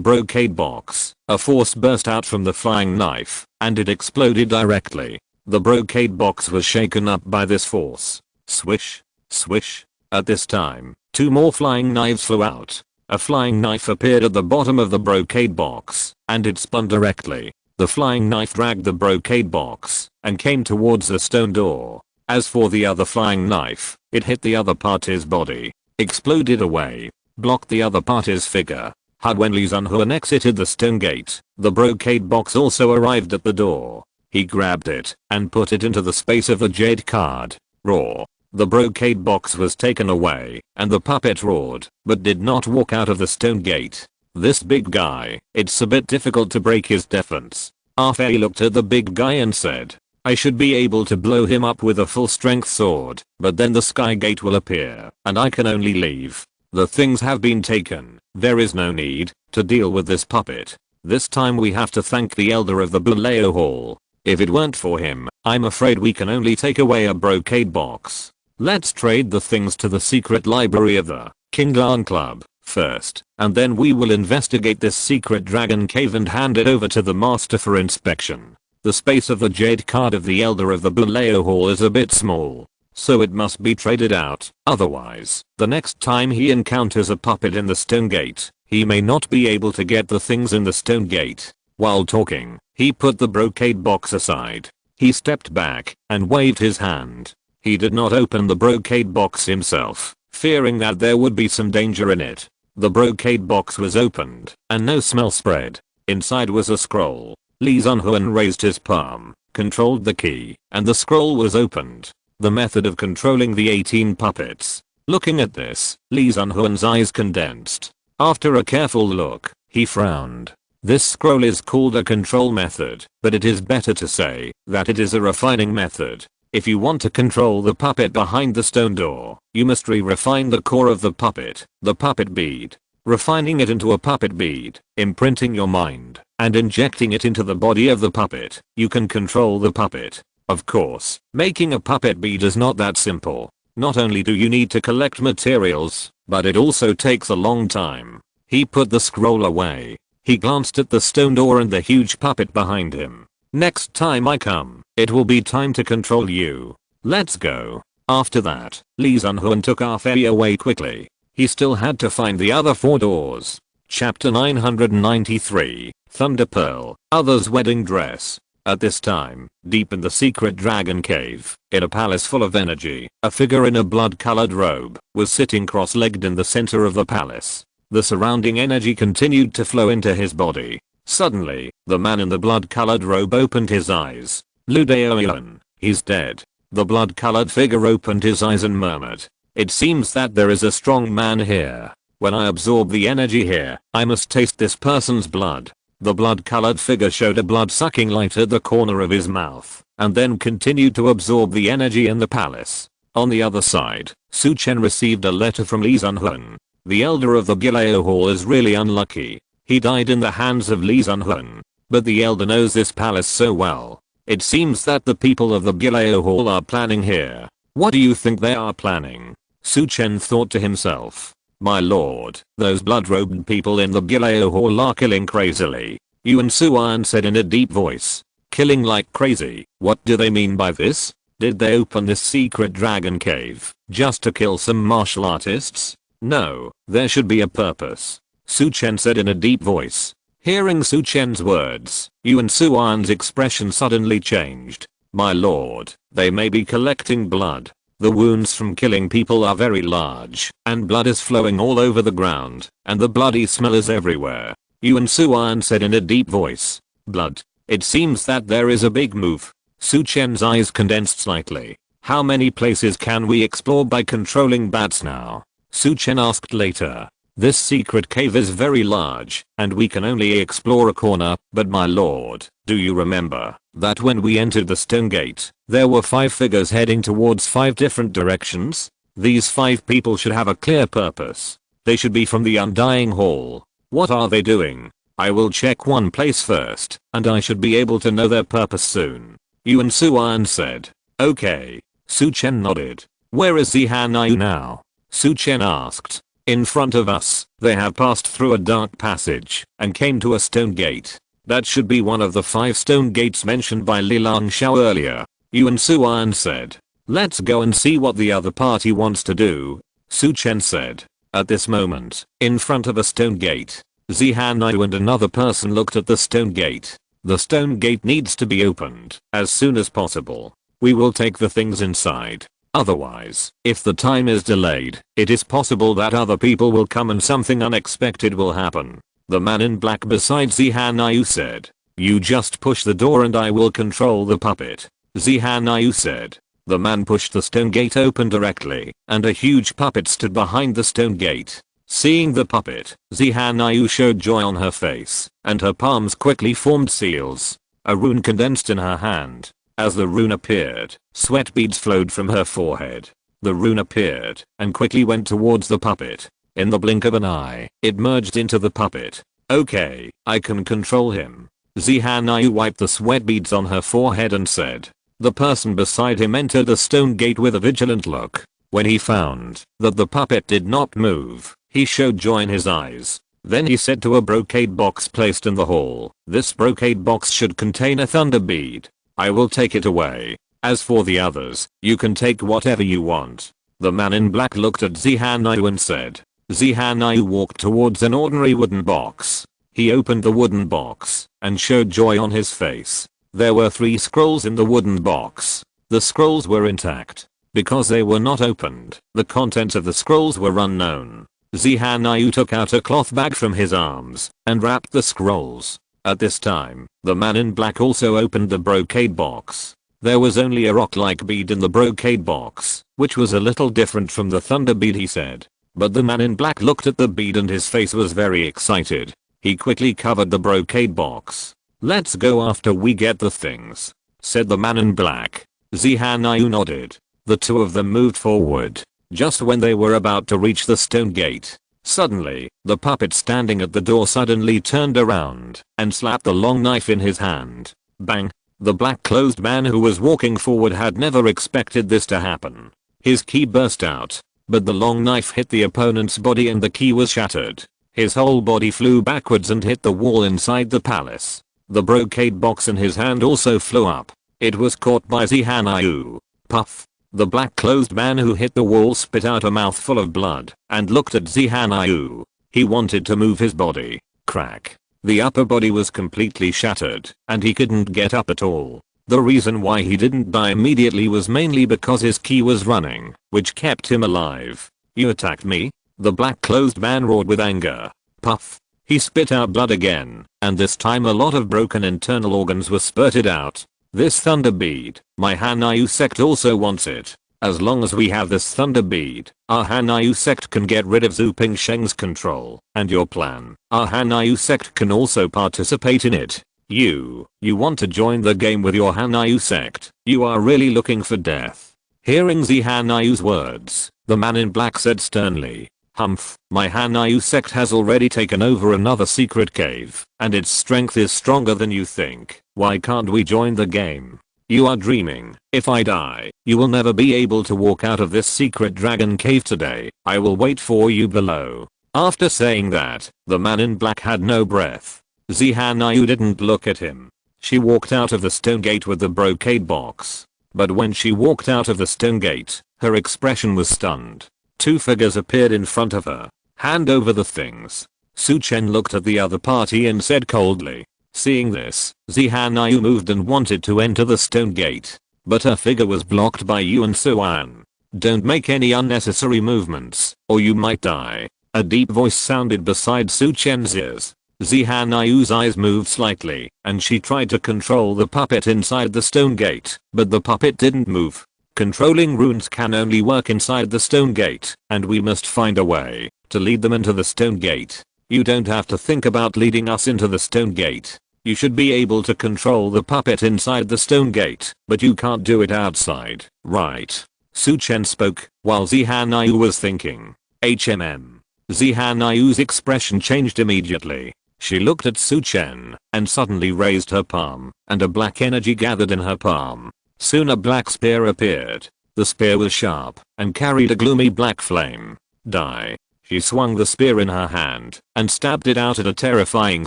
brocade box, a force burst out from the flying knife, and it exploded directly. The brocade box was shaken up by this force. Swish! Swish! At this time, two more flying knives flew out. A flying knife appeared at the bottom of the brocade box, and it spun directly. The flying knife dragged the brocade box and came towards the stone door. As for the other flying knife, it hit the other party's body, exploded away, blocked the other party's figure. When Lee Sun-hoon exited the stone gate, the brocade box also arrived at the door. He grabbed it and put it into the space of the jade card. Roar. The brocade box was taken away, and the puppet roared, but did not walk out of the stone gate. This big guy, it's a bit difficult to break his defense. Ah-Fei looked at the big guy and said, I should be able to blow him up with a full strength sword, but then the sky gate will appear, and I can only leave. The things have been taken. There is no need to deal with this puppet. This time we have to thank the elder of the Buleo Hall. If it weren't for him, I'm afraid we can only take away a brocade box. Let's trade the things to the secret library of the Kinglan Club first, and then we will investigate this secret dragon cave and hand it over to the master for inspection. The space of the jade card of the elder of the Buleo Hall is a bit small, so it must be traded out. Otherwise, the next time he encounters a puppet in the stone gate, he may not be able to get the things in the stone gate. While talking, he put the brocade box aside. He stepped back and waved his hand. He did not open the brocade box himself, fearing that there would be some danger in it. The brocade box was opened, and no smell spread. Inside was a scroll. Lee Sun-hoon raised his palm, controlled the key, and the scroll was opened. The method of controlling the 18 puppets. Looking at this, Lee Sun-hoon's eyes condensed. After a careful look, he frowned. This scroll is called a control method, but it is better to say that it is a refining method. If you want to control the puppet behind the stone door, you must refine the core of the puppet bead. Refining it into a puppet bead, imprinting your mind, and injecting it into the body of the puppet, you can control the puppet. Of course, making a puppet bead is not that simple. Not only do you need to collect materials, but it also takes a long time. He put the scroll away. He glanced at the stone door and the huge puppet behind him. Next time I come, it will be time to control you. Let's go. After that, Lee Sun-hoon took Ah-Fei away quickly. He still had to find the other 4 doors. Chapter 993, Thunder Pearl, Other's Wedding Dress. At this time, deep in the secret dragon cave, in a palace full of energy, a figure in a blood-colored robe was sitting cross-legged in the center of the palace. The surrounding energy continued to flow into his body. Suddenly, the man in the blood-colored robe opened his eyes. Ludeoyan, he's dead. The blood-colored figure opened his eyes and murmured, it seems that there is a strong man here. When I absorb the energy here, I must taste this person's blood. The blood-colored figure showed a blood-sucking light at the corner of his mouth, and then continued to absorb the energy in the palace. On the other side, Chen received a letter from Lee Sun-hoon. The elder of the Buleo Hall is really unlucky. He died in the hands of Lee Sun-hoon. But the elder knows this palace so well. It seems that the people of the Buleo Hall are planning here. What do you think they are planning? Chen thought to himself. My lord, those blood-robed people in the Buleo Hall are killing crazily. Yuan Suan said in a deep voice. Killing like crazy, what do they mean by this? Did they open this secret dragon cave just to kill some martial artists? No, there should be a purpose. Chen said in a deep voice. Hearing Chen's words, Yuan Suan's expression suddenly changed. My lord, they may be collecting blood. The wounds from killing people are very large, and blood is flowing all over the ground, and the bloody smell is everywhere. Yuan Suan said in a deep voice. Blood. It seems that there is a big move. Chen's eyes condensed slightly. How many places can we explore by controlling bats now? Su Chen asked later. This secret cave is very large, and we can only explore a corner, but my lord, do you remember that when we entered the stone gate, there were 5 figures heading towards 5 different directions? These 5 people should have a clear purpose. They should be from the Undying Hall. What are they doing? I will check one place first, and I should be able to know their purpose soon. Yuan Suan said. Okay. Su Chen nodded. Where is Zihanayu now? Su Chen asked. In front of us. They have passed through a dark passage and came to a stone gate. That should be one of the 5 stone gates mentioned by Li Langshao earlier. Yuan Suan said. Let's go and see what the other party wants to do. Su Chen said. At this moment, in front of a stone gate, Zihanayu and another person looked at the stone gate. The stone gate needs to be opened as soon as possible. We will take the things inside. Otherwise, if the time is delayed, it is possible that other people will come and something unexpected will happen. The man in black beside Zihanayu said. You just push the door and I will control the puppet. Zihanayu said. The man pushed the stone gate open directly, and a huge puppet stood behind the stone gate. Seeing the puppet, Zihanayu showed joy on her face, and her palms quickly formed seals. A rune condensed in her hand. As the rune appeared, sweat beads flowed from her forehead. The rune appeared and quickly went towards the puppet. In the blink of an eye, it merged into the puppet. Okay, I can control him. Zihanayu wiped the sweat beads on her forehead and said. The person beside him entered the stone gate with a vigilant look. When he found that the puppet did not move, he showed joy in his eyes. Then he said to a brocade box placed in the hall, this brocade box should contain a thunder bead. I will take it away. As for the others, you can take whatever you want. The man in black looked at Zihanayu and said. Zihanayu walked towards an ordinary wooden box. He opened the wooden box and showed joy on his face. There were 3 scrolls in the wooden box. The scrolls were intact. Because they were not opened, the contents of the scrolls were unknown. Zihanayu took out a cloth bag from his arms and wrapped the scrolls. At this time, the man in black also opened the brocade box. There was only a rock-like bead in the brocade box, which was a little different from the thunder bead he said. But the man in black looked at the bead and his face was very excited. He quickly covered the brocade box. Let's go after we get the things, said the man in black. Zihanayu nodded. The 2 of them moved forward. Just when they were about to reach the stone gate, suddenly, the puppet standing at the door suddenly turned around and slapped the long knife in his hand. Bang! The black-clothed man who was walking forward had never expected this to happen. His key burst out, but the long knife hit the opponent's body and the key was shattered. His whole body flew backwards and hit the wall inside the palace. The brocade box in his hand also flew up. It was caught by Zihanayu. Puff! The black-clothed man who hit the wall spit out a mouthful of blood and looked at Zihanayu. He wanted to move his body. Crack. The upper body was completely shattered and he couldn't get up at all. The reason why he didn't die immediately was mainly because his ki was running, which kept him alive. You attacked me? The black-clothed man roared with anger. Puff. He spit out blood again, and this time a lot of broken internal organs were spurted out. This thunder bead, my Hanayu sect also wants it. As long as we have this thunder bead, our Hanayu sect can get rid of Zhu Pingsheng's control, and your plan, our Hanayu sect can also participate in it. You want to join the game with your Hanayu sect, you are really looking for death. Hearing Zihanayu's words, the man in black said sternly, Humph, my Hanayu sect has already taken over another secret cave, and its strength is stronger than you think. Why can't we join the game? You are dreaming. If I die, you will never be able to walk out of this secret dragon cave today. I will wait for you below. After saying that, the man in black had no breath. Zihanayu didn't look at him. She walked out of the stone gate with the brocade box. But when she walked out of the stone gate, her expression was stunned. 2 figures appeared in front of her. Hand over the things. Su Chen looked at the other party and said coldly. Seeing this, Zihanayu moved and wanted to enter the stone gate, but her figure was blocked by Yuan Suan. Don't make any unnecessary movements, or you might die. A deep voice sounded beside Su Chen's ears. Zihanayu's eyes moved slightly, and she tried to control the puppet inside the stone gate, but the puppet didn't move. Controlling runes can only work inside the stone gate, and we must find a way to lead them into the stone gate. You don't have to think about leading us into the stone gate. You should be able to control the puppet inside the stone gate, but you can't do it outside, right? Su Chen spoke, while Zihan Yu was thinking. Zihan Yu's expression changed immediately. She looked at Su Chen, and suddenly raised her palm, and a black energy gathered in her palm. Soon a black spear appeared. The spear was sharp, and carried a gloomy black flame. Die. She swung the spear in her hand, and stabbed it out at a terrifying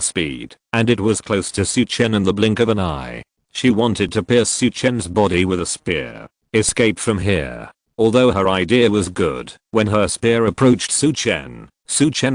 speed, and it was close to Su Chen in the blink of an eye. She wanted to pierce Su Chen's body with a spear. Escape from here. Although her idea was good, when her spear approached Su Chen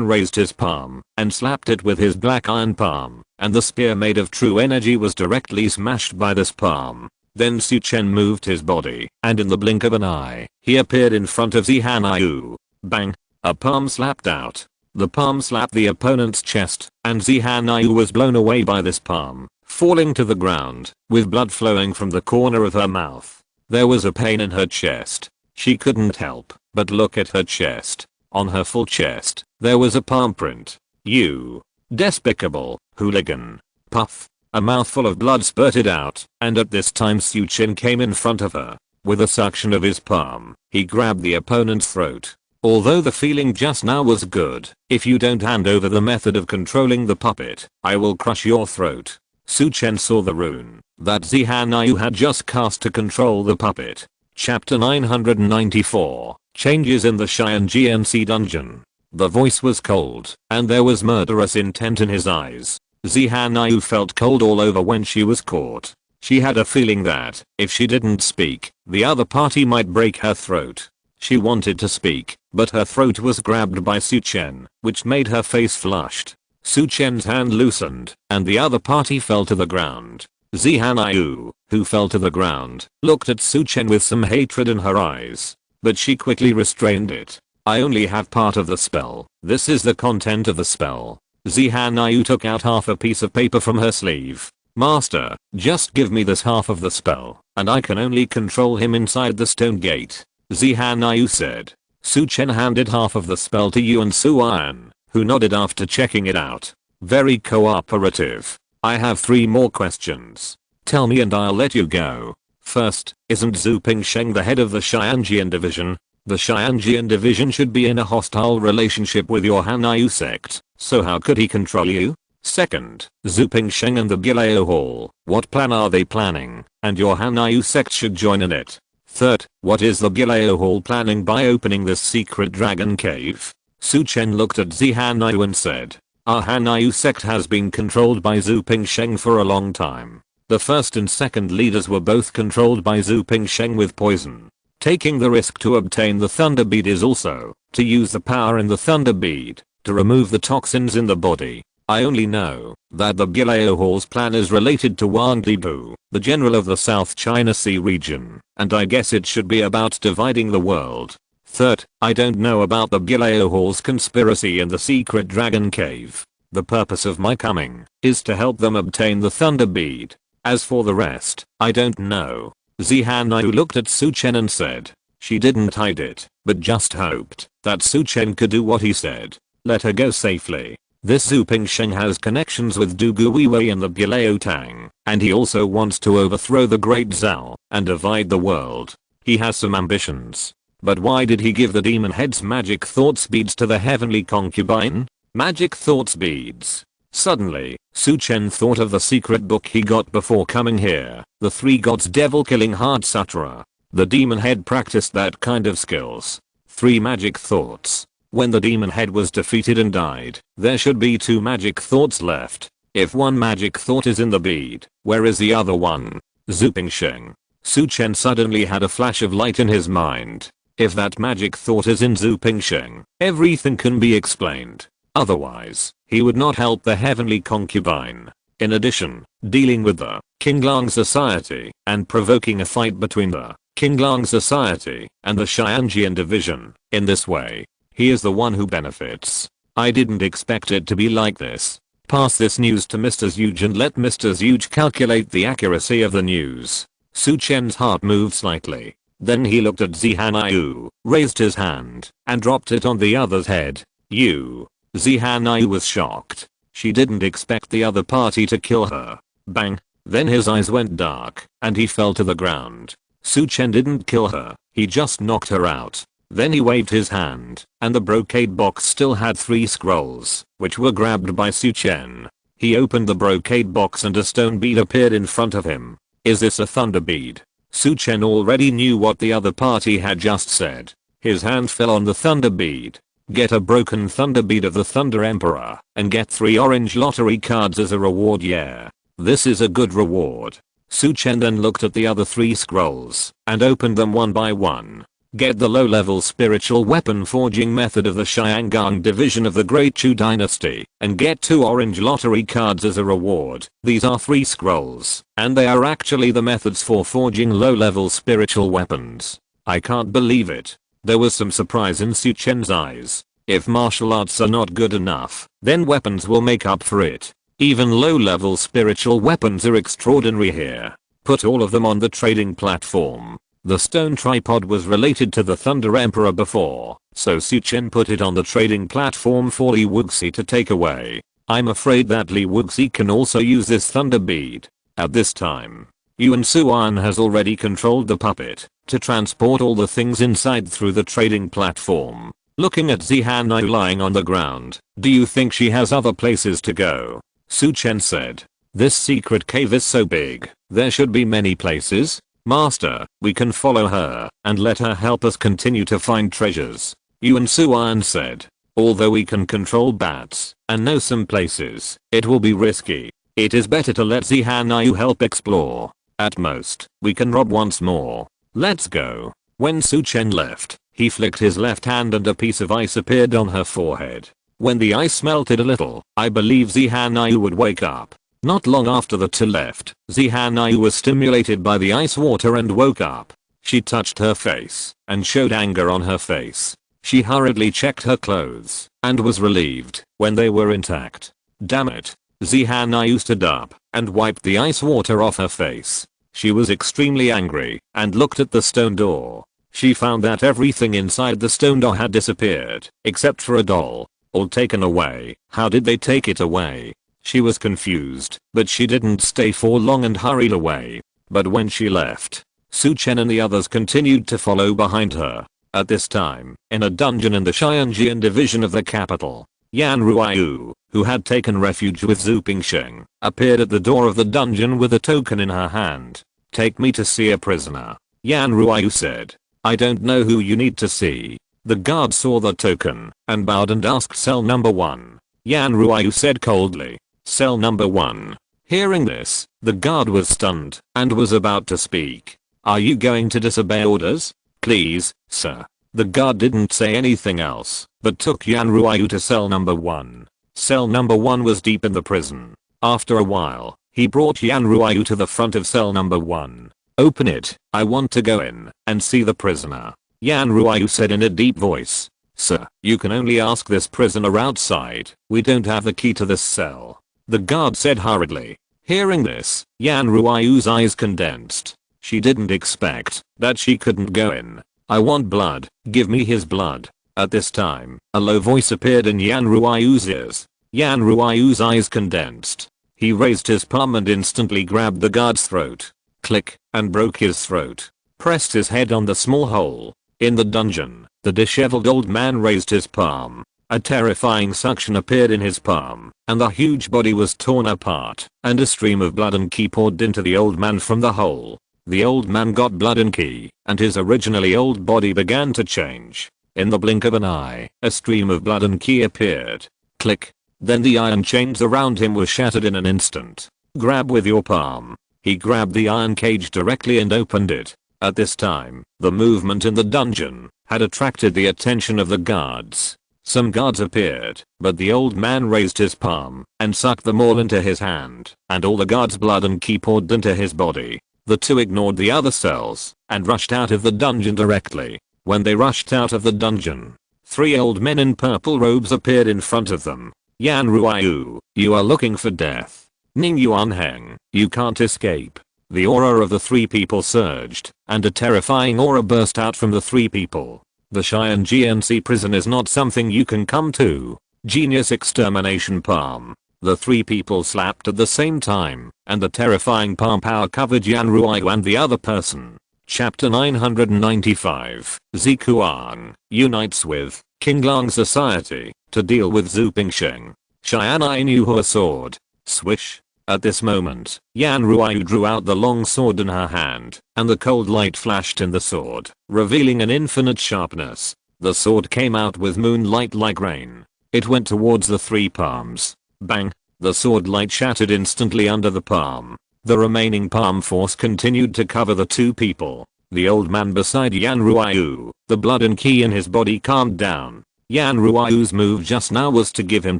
raised his palm, and slapped it with his black iron palm, and the spear made of true energy was directly smashed by this palm. Then Su Chen moved his body, and in the blink of an eye, he appeared in front of Zihan Yu. Bang! A palm slapped out. The palm slapped the opponent's chest, and Zihan Yu was blown away by this palm, falling to the ground, with blood flowing from the corner of her mouth. There was a pain in her chest. She couldn't help but look at her chest. On her full chest, there was a palm print. You despicable hooligan. Puff. A mouthful of blood spurted out, and at this time Su Chen came in front of her. With a suction of his palm, he grabbed the opponent's throat. Although the feeling just now was good, if you don't hand over the method of controlling the puppet, I will crush your throat. Su Chen saw the rune that Zihan Yu had just cast to control the puppet. Chapter 994, Changes in the Cheyenne GNC dungeon. The voice was cold, and there was murderous intent in his eyes. Zihan Yu felt cold all over when she was caught. She had a feeling that, if she didn't speak, the other party might break her throat. She wanted to speak, but her throat was grabbed by Su Chen, which made her face flushed. Su Chen's hand loosened, and the other party fell to the ground. Zihan Yu, who fell to the ground, looked at Su Chen with some hatred in her eyes. But she quickly restrained it. I only have part of the spell. This is the content of the spell. Zihan Yu took out half a piece of paper from her sleeve. Master, just give me this half of the spell, and I can only control him inside the stone gate. Zihan Yu said. Su Chen handed half of the spell to Yuan Suan, who nodded after checking it out. Very cooperative. I have 3 more questions. Tell me and I'll let you go. First, isn't Zhu Pingsheng the head of the Xianjian division? The Xianjian division should be in a hostile relationship with your Hanyu sect, so how could he control you? Second, Zhu Pingsheng and the Gileo Hall, what plan are they planning? And your Hanyu sect should join in it. Third, what is the Gileo Hall planning by opening this secret dragon cave? Su Chen looked at Zihan Yu and said, our Hanyu sect has been controlled by Zhu Pingsheng for a long time. The first and second leaders were both controlled by Zhu Pingsheng with poison. Taking the risk to obtain the thunder bead is also to use the power in the thunder bead to remove the toxins in the body. I only know that the Gileo Hall's plan is related to Wang Dibu, the general of the South China Sea region, and I guess it should be about dividing the world. Third, I don't know about the Gileo Hall's conspiracy in the secret dragon cave. The purpose of my coming is to help them obtain the thunder bead. As for the rest, I don't know. Zihan Yu looked at Su Chen and said, she didn't hide it, but just hoped that Su Chen could do what he said. Let her go safely. This Zhu Pingsheng has connections with Du Guiwei and the Gileo Tang, and he also wants to overthrow the Great Zhao and divide the world. He has some ambitions. But why did he give the demon head's magic thoughts beads to the heavenly concubine? Magic thoughts beads. Suddenly, Su Chen thought of the secret book he got before coming here, the 3 Gods Devil Killing Heart Sutra. The demon head practiced that kind of skills. 3 magic thoughts. When the demon head was defeated and died, there should be 2 magic thoughts left. If one magic thought is in the bead, where is the other one? Zhu Pingsheng. Su Chen suddenly had a flash of light in his mind. If that magic thought is in Zhu Pingsheng, everything can be explained. Otherwise, he would not help the heavenly concubine. In addition, dealing with the Qinglang Society and provoking a fight between the Qinglang Society and the Xianjian division. In this way, he is the one who benefits. I didn't expect it to be like this. Pass this news to Mr. Zhuge and let Mr. Zhuge calculate the accuracy of the news. Su Chen's heart moved slightly. Then he looked at Zihanayu, raised his hand, and dropped it on the other's head. You. Zihanayu was shocked. She didn't expect the other party to kill her. Bang. Then his eyes went dark, and he fell to the ground. Su Chen didn't kill her, he just knocked her out. Then he waved his hand, and the brocade box still had 3 scrolls, which were grabbed by Su Chen. He opened the brocade box and a stone bead appeared in front of him. Is this a thunder bead? Su Chen already knew what the other party had just said. His hand fell on the thunder bead. Get a broken thunder bead of the Thunder Emperor, and get 3 orange lottery cards as a reward. Yeah. This is a good reward. Su Chen then looked at the other 3 scrolls, and opened them one by one. Get the low-level spiritual weapon forging method of the Xiangang division of the Great Chu dynasty, and get 2 orange lottery cards as a reward. These are 3 scrolls, and they are actually the methods for forging low-level spiritual weapons. I can't believe it. There was some surprise in Su Chen's eyes. If martial arts are not good enough, then weapons will make up for it. Even low-level spiritual weapons are extraordinary here. Put all of them on the trading platform. The stone tripod was related to the Thunder Emperor before, so Su Chen put it on the trading platform for Li Wuxi to take away. I'm afraid that Li Wuxi can also use this thunder bead. At this time, Yuan Suan has already controlled the puppet to transport all the things inside through the trading platform. Looking at Zihanayu lying on the ground, do you think she has other places to go? Su Chen said. This secret cave is so big, there should be many places. Master, we can follow her, and let her help us continue to find treasures. Yuan Suan said. Although we can control bats, and know some places, it will be risky. It is better to let Zihanayu help explore. At most, we can rob once more. Let's go. When Su Chen left, he flicked his left hand and a piece of ice appeared on her forehead. When the ice melted a little, I believe Zihanayu would wake up. Not long after the 2 left, Zihanayu was stimulated by the ice water and woke up. She touched her face and showed anger on her face. She hurriedly checked her clothes and was relieved when they were intact. Damn it. Zihanayu stood up and wiped the ice water off her face. She was extremely angry and looked at the stone door. She found that everything inside the stone door had disappeared except for a doll. All taken away. How did they take it away? She was confused, but she didn't stay for long and hurried away. But when she left, Su Chen and the others continued to follow behind her. At this time, in a dungeon in the Xianjian division of the capital, Yan Ruiyu, who had taken refuge with Zhu Pingsheng, appeared at the door of the dungeon with a token in her hand. Take me to see a prisoner, Yan Ruiyu said. I don't know who you need to see. The guard saw the token, and bowed and asked cell number 1. Yan Ruiyu said coldly. Cell number 1. Hearing this, the guard was stunned, and was about to speak. Are you going to disobey orders? Please, sir. The guard didn't say anything else, but took Yan Ruiyu to cell number 1. Cell number 1 was deep in the prison. After a while, he brought Yan Ruiyu to the front of cell number 1. Open it, I want to go in, and see the prisoner. Yan Ruiyu said in a deep voice. Sir, you can only ask this prisoner outside, we don't have the key to this cell. The guard said hurriedly. Hearing this, Yan Ruiyu's eyes condensed. She didn't expect that she couldn't go in. I want blood, give me his blood. At this time, a low voice appeared in Yan Ruiyu's ears. Yan Ruiyu's eyes condensed. He raised his palm and instantly grabbed the guard's throat. Click, and broke his throat. Pressed his head on the small hole. In the dungeon, the disheveled old man raised his palm. A terrifying suction appeared in his palm, and the huge body was torn apart, and a stream of blood and ki poured into the old man from the hole. The old man got blood and ki, and his originally old body began to change. In the blink of an eye, a stream of blood and ki appeared. Click. Then the iron chains around him were shattered in an instant. Grab with your palm. He grabbed the iron cage directly and opened it. At this time, the movement in the dungeon had attracted the attention of the guards. Some guards appeared, but the old man raised his palm and sucked them all into his hand, and all the guards' blood and ki poured into his body. The 2 ignored the other cells and rushed out of the dungeon directly. When they rushed out of the dungeon, 3 old men in purple robes appeared in front of them. Yan Ruiyu, you are looking for death. Ning Yuanheng, you can't escape. The aura of the three people surged, and a terrifying aura burst out from the three people. The Cheyenne GNC prison is not something you can come to. Genius extermination palm. The three people slapped at the same time, and the terrifying palm power covered Yan Ruiyu and the other person. Chapter 995, Zikuang unites with Qinglang Society to deal with Zhu Pingsheng. Cheyenne I knew her sword. Swish. At this moment, Yan Ruiyu drew out the long sword in her hand, and the cold light flashed in the sword, revealing an infinite sharpness. The sword came out with moonlight like rain. It went towards the three palms. Bang! The sword light shattered instantly under the palm. The remaining palm force continued to cover the two people. The old man beside Yan Ruiyu, the blood and ki in his body calmed down. Yan Ruiyu's move just now was to give him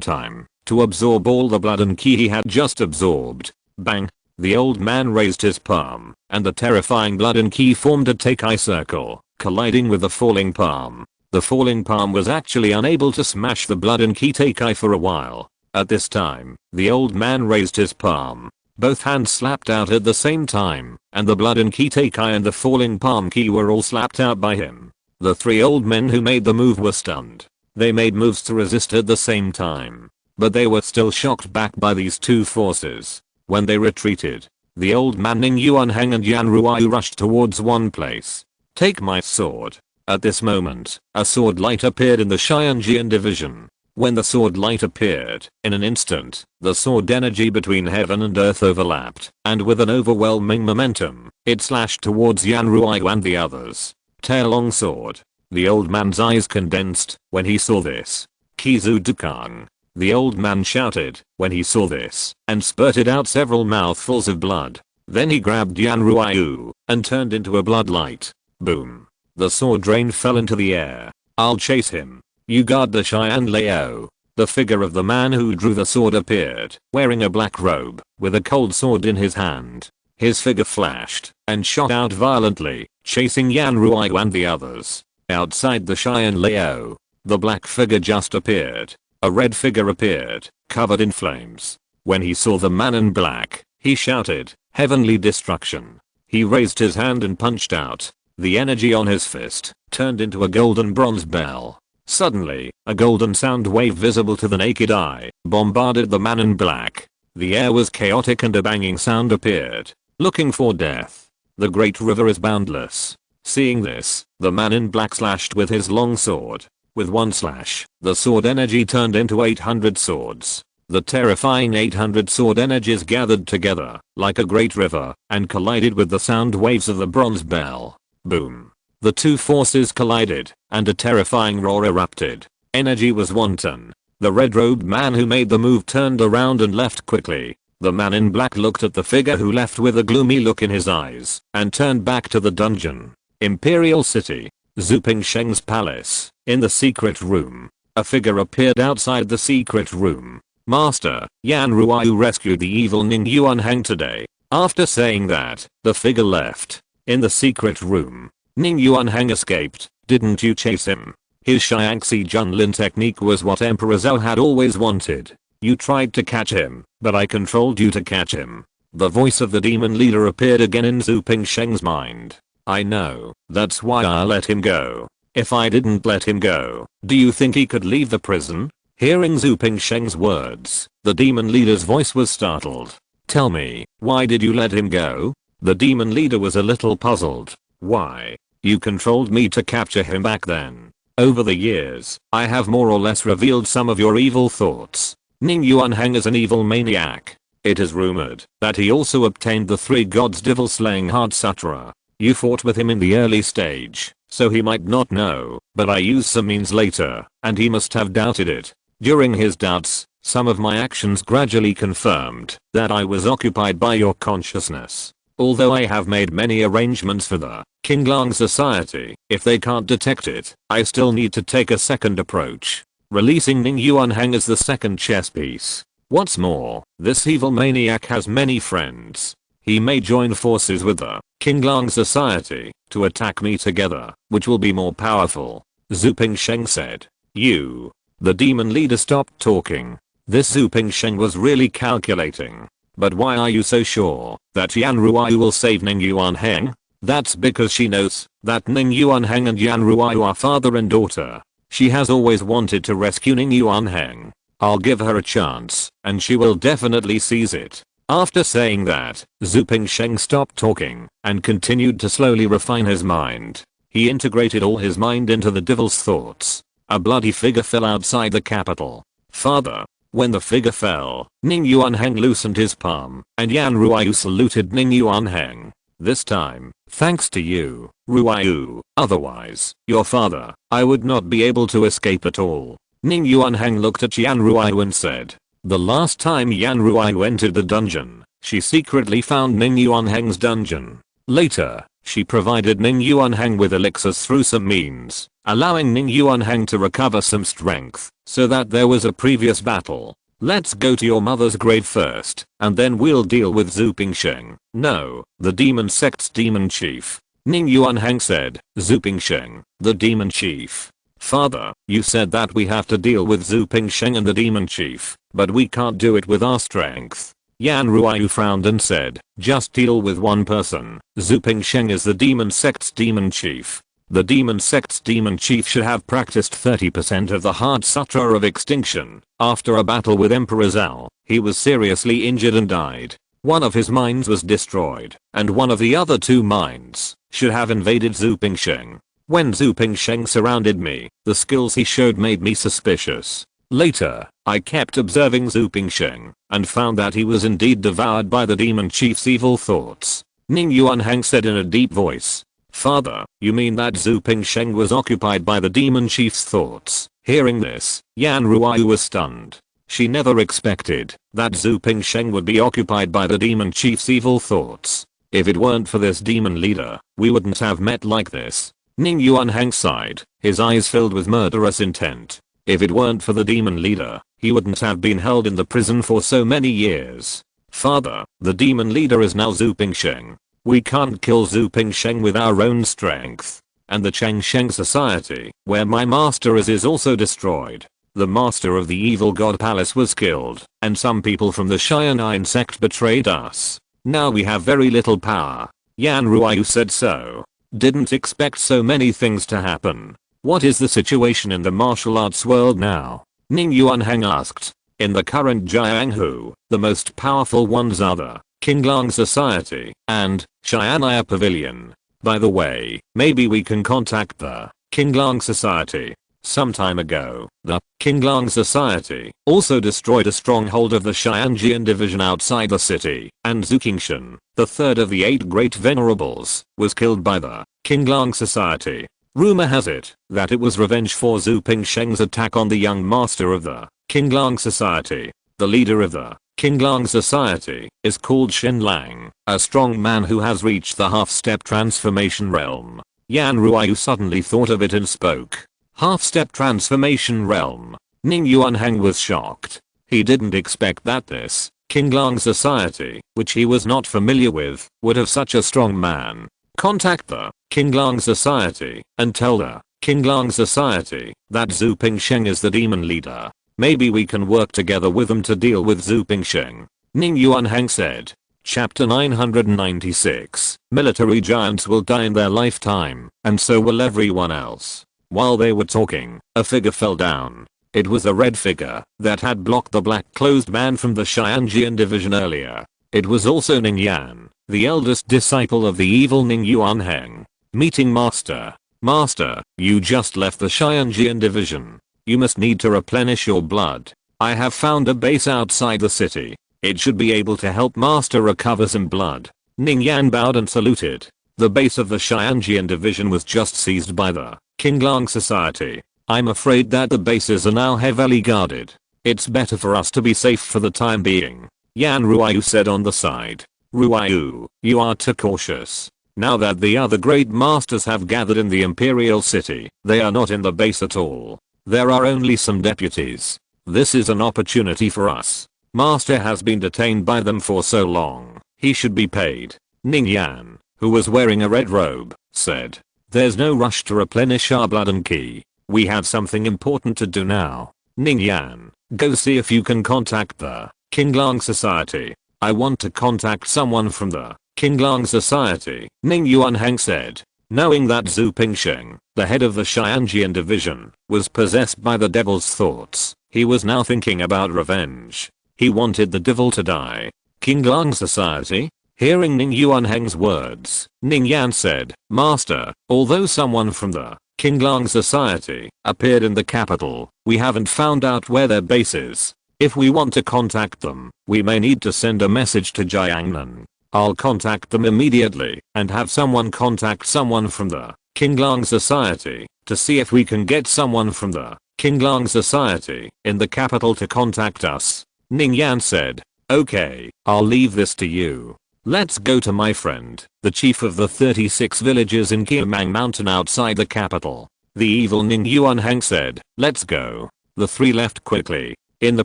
time to absorb all the blood and ki he had just absorbed. Bang! The old man raised his palm, and the terrifying blood and ki formed a Teikai circle, colliding with the falling palm. The falling palm was actually unable to smash the blood and ki Teikai for a while. At this time, the old man raised his palm. Both hands slapped out at the same time, and the blood and ki Teikai and the falling palm ki were all slapped out by him. The three old men who made the move were stunned. They made moves to resist at the same time, but they were still shocked back by these two forces. When they retreated, the old man Ning Yuanheng and Yan Ruiyu rushed towards one place. Take my sword. At this moment, a sword light appeared in the Xianjian division. When the sword light appeared, in an instant, the sword energy between heaven and earth overlapped, and with an overwhelming momentum, it slashed towards Yan Ruiyu and the others. Tail long sword. The old man's eyes condensed when he saw this. Kizu Dukang. The old man shouted when he saw this, and spurted out several mouthfuls of blood. Then he grabbed Yan Ruiyu, and turned into a bloodlight. Boom. The sword drain fell into the air. I'll chase him. You guard the Cheyenne Leo. The figure of the man who drew the sword appeared, wearing a black robe, with a cold sword in his hand. His figure flashed, and shot out violently, chasing Yan Ruiyu and the others. Outside the Cheyenne Leo, the black figure just appeared. A red figure appeared, covered in flames. When he saw the man in black, he shouted, "Heavenly destruction." He raised his hand and punched out. The energy on his fist turned into a golden bronze bell. Suddenly, a golden sound wave visible to the naked eye bombarded the man in black. The air was chaotic and a banging sound appeared. Looking for death. The great river is boundless. Seeing this, the man in black slashed with his long sword. With one slash, the sword energy turned into 800 swords. The terrifying 800 sword energies gathered together, like a great river, and collided with the sound waves of the bronze bell. Boom. The two forces collided, and a terrifying roar erupted. Energy was wanton. The red-robed man who made the move turned around and left quickly. The man in black looked at the figure who left with a gloomy look in his eyes, and turned back to the dungeon. Imperial City. Zhu Pingsheng's palace. In the secret room. A figure appeared outside the secret room. Master, Yan Ruiyu rescued the evil Ning Yuanheng today. After saying that, the figure left. In the secret room. Ning Yuanheng escaped. Didn't you chase him? His Xiangxi Junlin technique was what Emperor Zhou had always wanted. You tried to catch him, but I controlled you to catch him. The voice of the demon leader appeared again in Zhu Pingsheng's mind. I know, that's why I let him go. If I didn't let him go, do you think he could leave the prison? Hearing Zhu Pingsheng's words, the demon leader's voice was startled. Tell me, why did you let him go? The demon leader was a little puzzled. Why? You controlled me to capture him back then. Over the years, I have more or less revealed some of your evil thoughts. Ning Yuanheng is an evil maniac. It is rumored that he also obtained the three gods devil slaying heart sutra. You fought with him in the early stage, so he might not know, but I used some means later, and he must have doubted it. During his doubts, some of my actions gradually confirmed that I was occupied by your consciousness. Although I have made many arrangements for the Qinglang Society, if they can't detect it, I still need to take a second approach. Releasing Ning Yuanheng as the second chess piece. What's more, this evil maniac has many friends. He may join forces with the Qinglang Society to attack me together, which will be more powerful. Zhu Pingsheng said. You. The demon leader stopped talking. This Zhu Pingsheng was really calculating. But why are you so sure that Yan Ruiyu will save Ning Yuanheng? That's because she knows that Ning Yuanheng and Yan Ruiyu are father and daughter. She has always wanted to rescue Ning Yuanheng. I'll give her a chance, and she will definitely seize it. After saying that, Zhu Pingsheng stopped talking and continued to slowly refine his mind. He integrated all his mind into the devil's thoughts. A bloody figure fell outside the capital. Father. When the figure fell, Ning Yuanheng loosened his palm, and Yan Ruiyu saluted Ning Yuanheng. This time, thanks to you, Ruiyu, otherwise, your father, I would not be able to escape at all. Ning Yuanheng looked at Yan Ruiyu and said, the last time Yan Ruiyu entered the dungeon, she secretly found Ning Yuanheng's dungeon. Later, she provided Ning Yuanheng with elixirs through some means, allowing Ning Yuanheng to recover some strength, so that there was a previous battle. Let's go to your mother's grave first, and then we'll deal with Zhu Pingsheng. No, the demon sect's demon chief. Ning Yuanheng said, Zhu Pingsheng, the demon chief. Father, you said that we have to deal with Zhu Pingsheng and the demon chief, but we can't do it with our strength. Yan Ruiyu frowned and said, just deal with one person. Zhu Pingsheng is the demon sect's demon chief. The demon sect's demon chief should have practiced 30% of the Heart Sutra of Extinction. After a battle with Emperor Zhao, he was seriously injured and died. One of his minds was destroyed, and one of the other two minds should have invaded Zhu Pingsheng. When Zhu Pingsheng surrounded me, the skills he showed made me suspicious. Later, I kept observing Zhu Pingsheng, and found that he was indeed devoured by the demon chief's evil thoughts. Ning Yuanheng said in a deep voice, Father, you mean that Zhu Pingsheng was occupied by the demon chief's thoughts? Hearing this, Yan Ruiyu was stunned. She never expected that Zhu Pingsheng would be occupied by the demon chief's evil thoughts. If it weren't for this demon leader, we wouldn't have met like this. Ning Yuanheng sighed, his eyes filled with murderous intent. If it weren't for the demon leader, he wouldn't have been held in the prison for so many years. Father, the demon leader is now Zhu Pingsheng. We can't kill Zhu Pingsheng with our own strength. And the Changsheng society, where my master is also destroyed. The master of the evil god palace was killed, and some people from the Cheyenne sect betrayed us. Now we have very little power. Yan Ruiyu said so. Didn't expect so many things to happen. What is the situation in the martial arts world now? Ning Yuanheng asked. In the current Jianghu, the most powerful ones are the Qinglang Society and Cheyenne Pavilion. By the way, maybe we can contact the Qinglang Society. Some time ago, the Qinglang Society also destroyed a stronghold of the Xianjian division outside the city, and Zhu Qingshan, the third of the 8 great venerables, was killed by the Qinglang Society. Rumor has it that it was revenge for Zhu Pingsheng's attack on the young master of the Qinglang Society. The leader of the Qinglang Society is called Shen Lang, a strong man who has reached the half-step transformation realm. Yan Ruiyu suddenly thought of it and spoke. Half-step transformation realm. Ning Yuanheng was shocked. He didn't expect that this Qinglang Society, which he was not familiar with, would have such a strong man. Contact the Qinglang Society and tell the Qinglang Society that Zhu Pingsheng is the demon leader. Maybe we can work together with them to deal with Zhu Pingsheng. Ning Yuanheng said. Chapter 996. Military giants will die in their lifetime, and so will everyone else. While they were talking, a figure fell down. It was a red figure that had blocked the black-clothed man from the Xianjian division earlier. It was also Ning Yan, the eldest disciple of the evil Ning Yuanheng. Meeting Master. Master, you just left the Xianjian division. You must need to replenish your blood. I have found a base outside the city. It should be able to help Master recover some blood. Ning Yan bowed and saluted. The base of the Xianjian division was just seized by the Qinglang Society. I'm afraid that the bases are now heavily guarded. It's better for us to be safe for the time being. Yan Ruiyu said on the side. Ruiyu, you are too cautious. Now that the other great masters have gathered in the Imperial City, they are not in the base at all. There are only some deputies. This is an opportunity for us. Master has been detained by them for so long. He should be paid. Ning Yan, who was wearing a red robe, said. There's no rush to replenish our blood and ki. We have something important to do now. Ning Yan, go see if you can contact the Qinglang Society. I want to contact someone from the Qinglang Society, Ning Yuanheng said. Knowing that Zhu Pingsheng, the head of the Xianjian division, was possessed by the devil's thoughts, he was now thinking about revenge. He wanted the devil to die. Qinglang Society? Hearing Ning Yuanheng's words, Ning Yan said, Master, although someone from the Qinglang Society appeared in the capital, we haven't found out where their base is. If we want to contact them, we may need to send a message to Jiangnan. I'll contact them immediately and have someone contact someone from the Qinglang Society to see if we can get someone from the Qinglang Society in the capital to contact us. Ning Yan said, okay, I'll leave this to you. Let's go to my friend, the chief of the 36 villages in Qiumang Mountain outside the capital. The evil Ning Yuanheng said, let's go. The three left quickly. In the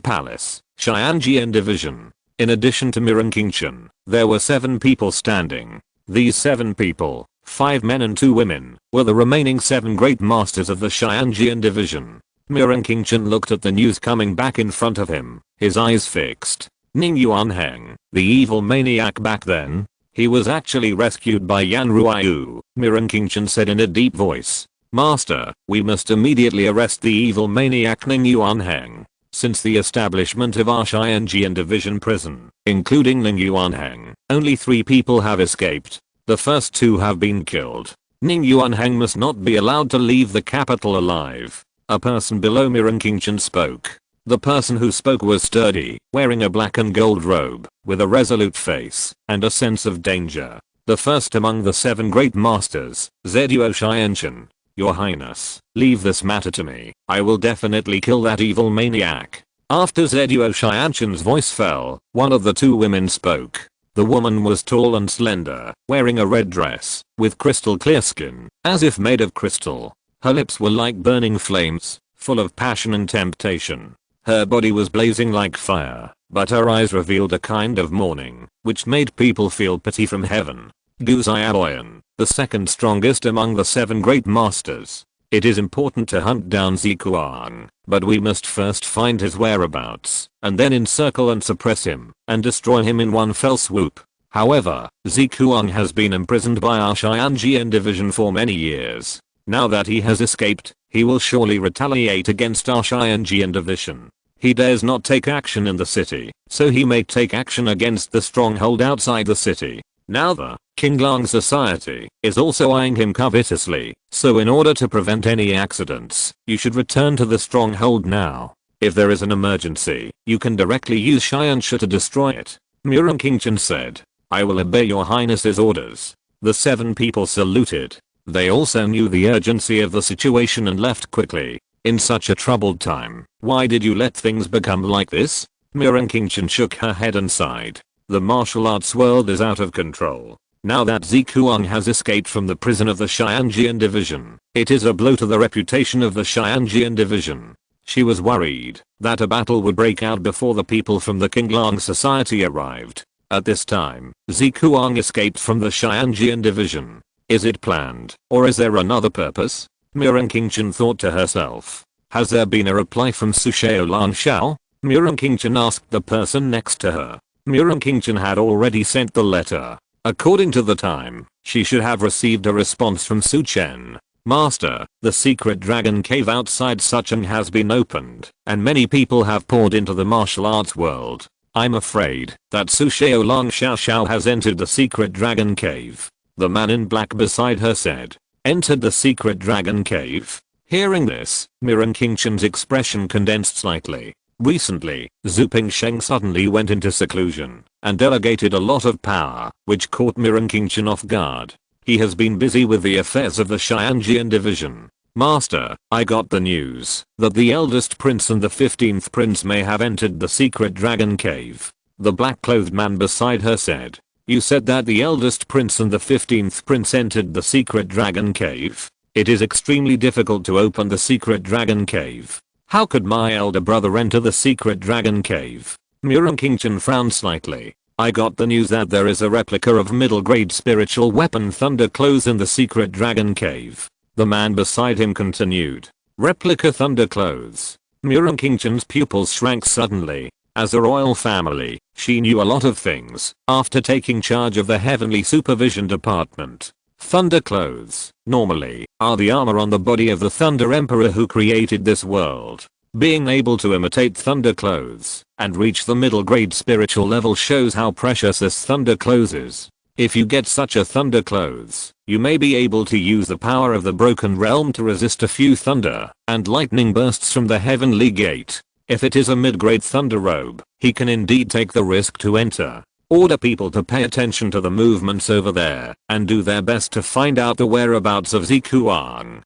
palace, Xianjian division. In addition to Mirren Qingshan, there were 7 people standing. These 7 people, 5 men and 2 women, were the remaining 7 great masters of the Xianjian division. Mirren Qingshan looked at the news coming back in front of him, his eyes fixed. Ning Yuanheng, the evil maniac back then? He was actually rescued by Yan Ruiyu, Mirren Qingshan said in a deep voice. Master, we must immediately arrest the evil maniac Ning Yuanheng. Since the establishment of our Xianjian division prison, including Ning Yuanheng, only 3 people have escaped. The first 2 have been killed. Ning Yuanheng must not be allowed to leave the capital alive. A person below Mirren Qingshan spoke. The person who spoke was sturdy, wearing a black and gold robe, with a resolute face, and a sense of danger. The first among the 7 great masters, Zeduo Xianshan. Your Highness, leave this matter to me. I will definitely kill that evil maniac. After Zeduo Xianshan's voice fell, one of the 2 women spoke. The woman was tall and slender, wearing a red dress, with crystal clear skin, as if made of crystal. Her lips were like burning flames, full of passion and temptation. Her body was blazing like fire, but her eyes revealed a kind of mourning, which made people feel pity from heaven. Gu Xiaoyan, the second strongest among the 7 great masters. It is important to hunt down Zikuang, but we must first find his whereabouts, and then encircle and suppress him, and destroy him in one fell swoop. However, Zikuang has been imprisoned by our Xianjian division for many years. Now that he has escaped, he will surely retaliate against our Xianjian division. He dares not take action in the city, so he may take action against the stronghold outside the city. Now the Qinglang Society is also eyeing him covetously, so in order to prevent any accidents, you should return to the stronghold now. If there is an emergency, you can directly use Xiansha to destroy it. Mirren Qingshan said, I will obey your highness's orders. The 7 people saluted. They also knew the urgency of the situation and left quickly. In such a troubled time, why did you let things become like this? Mirren Qingshan shook her head and sighed. The martial arts world is out of control. Now that Zikuang has escaped from the prison of the Xianjian division, it is a blow to the reputation of the Xianjian division. She was worried that a battle would break out before the people from the Qinglang Society arrived. At this time, Zikuang escaped from the Xianjian division. Is it planned, or is there another purpose? Mirren Qingshan thought to herself. Has there been a reply from Sushao Lanshao? Mirren Qingshan asked the person next to her. Mirren Qingshan had already sent the letter. According to the time, she should have received a response from Su Chen. Master, the secret dragon cave outside Sucheng has been opened, and many people have poured into the martial arts world. I'm afraid that Sushao Lanshao has entered the secret dragon cave. The man in black beside her said. Entered the secret dragon cave? Hearing this, Mirren Qingshan's expression condensed slightly. Recently, Zhu Pingsheng suddenly went into seclusion and delegated a lot of power, which caught Mirren Qingshan off guard. He has been busy with the affairs of the Xianjian division. Master, I got the news that the eldest prince and the 15th prince may have entered the secret dragon cave. The black-clothed man beside her said. You said that the eldest prince and the 15th prince entered the secret dragon cave. It is extremely difficult to open the secret dragon cave. How could my elder brother enter the secret dragon cave? Mirren Qingshan frowned slightly. I got the news that there is a replica of middle grade spiritual weapon thunder clothes in the secret dragon cave. The man beside him continued. Replica thunder clothes. Mirren Qingshan's pupils shrank suddenly. As a royal family, she knew a lot of things after taking charge of the Heavenly Supervision Department. Thunder clothes, normally, are the armor on the body of the Thunder Emperor who created this world. Being able to imitate thunder clothes and reach the middle grade spiritual level shows how precious this thunder clothes is. If you get such a thunder clothes, you may be able to use the power of the broken realm to resist a few thunder and lightning bursts from the heavenly gate. If it is a mid-grade thunder robe, he can indeed take the risk to enter. Order people to pay attention to the movements over there and do their best to find out the whereabouts of Zikuang.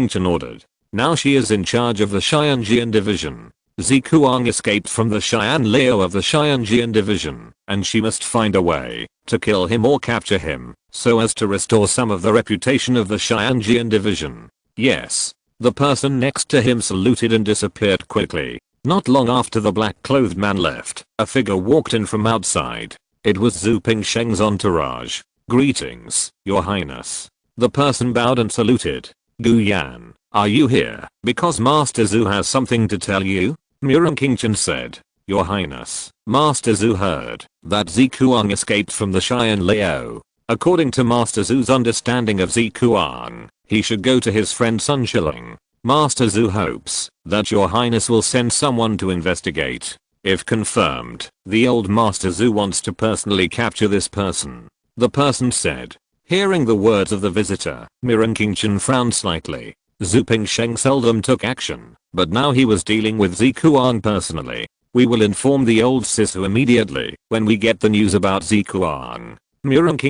Chen ordered. Now she is in charge of the Xianjian division. Zikuang escaped from the Xian Leo of the Xianjian division, and she must find a way to kill him or capture him, so as to restore some of the reputation of the Xianjian division. Yes. The person next to him saluted and disappeared quickly. Not long after the black-clothed man left, a figure walked in from outside. It was Zhu Pingsheng's entourage. Greetings, Your Highness. The person bowed and saluted. Gu Yan, are you here because Master Zhu has something to tell you? Chen said. Your Highness, Master Zhu heard that Zikuang escaped from the Xian Leo. According to Master Zhu's understanding of Zikuang, he should go to his friend Sun Shilling. Master Zhu hopes that Your Highness will send someone to investigate. If confirmed, the old Master Zhu wants to personally capture this person. The person said. Hearing the words of the visitor, Chen frowned slightly. Zhu Pingsheng seldom took action, but now he was dealing with Zikuang personally. We will inform the old Sisu immediately when we get the news about Zikuang.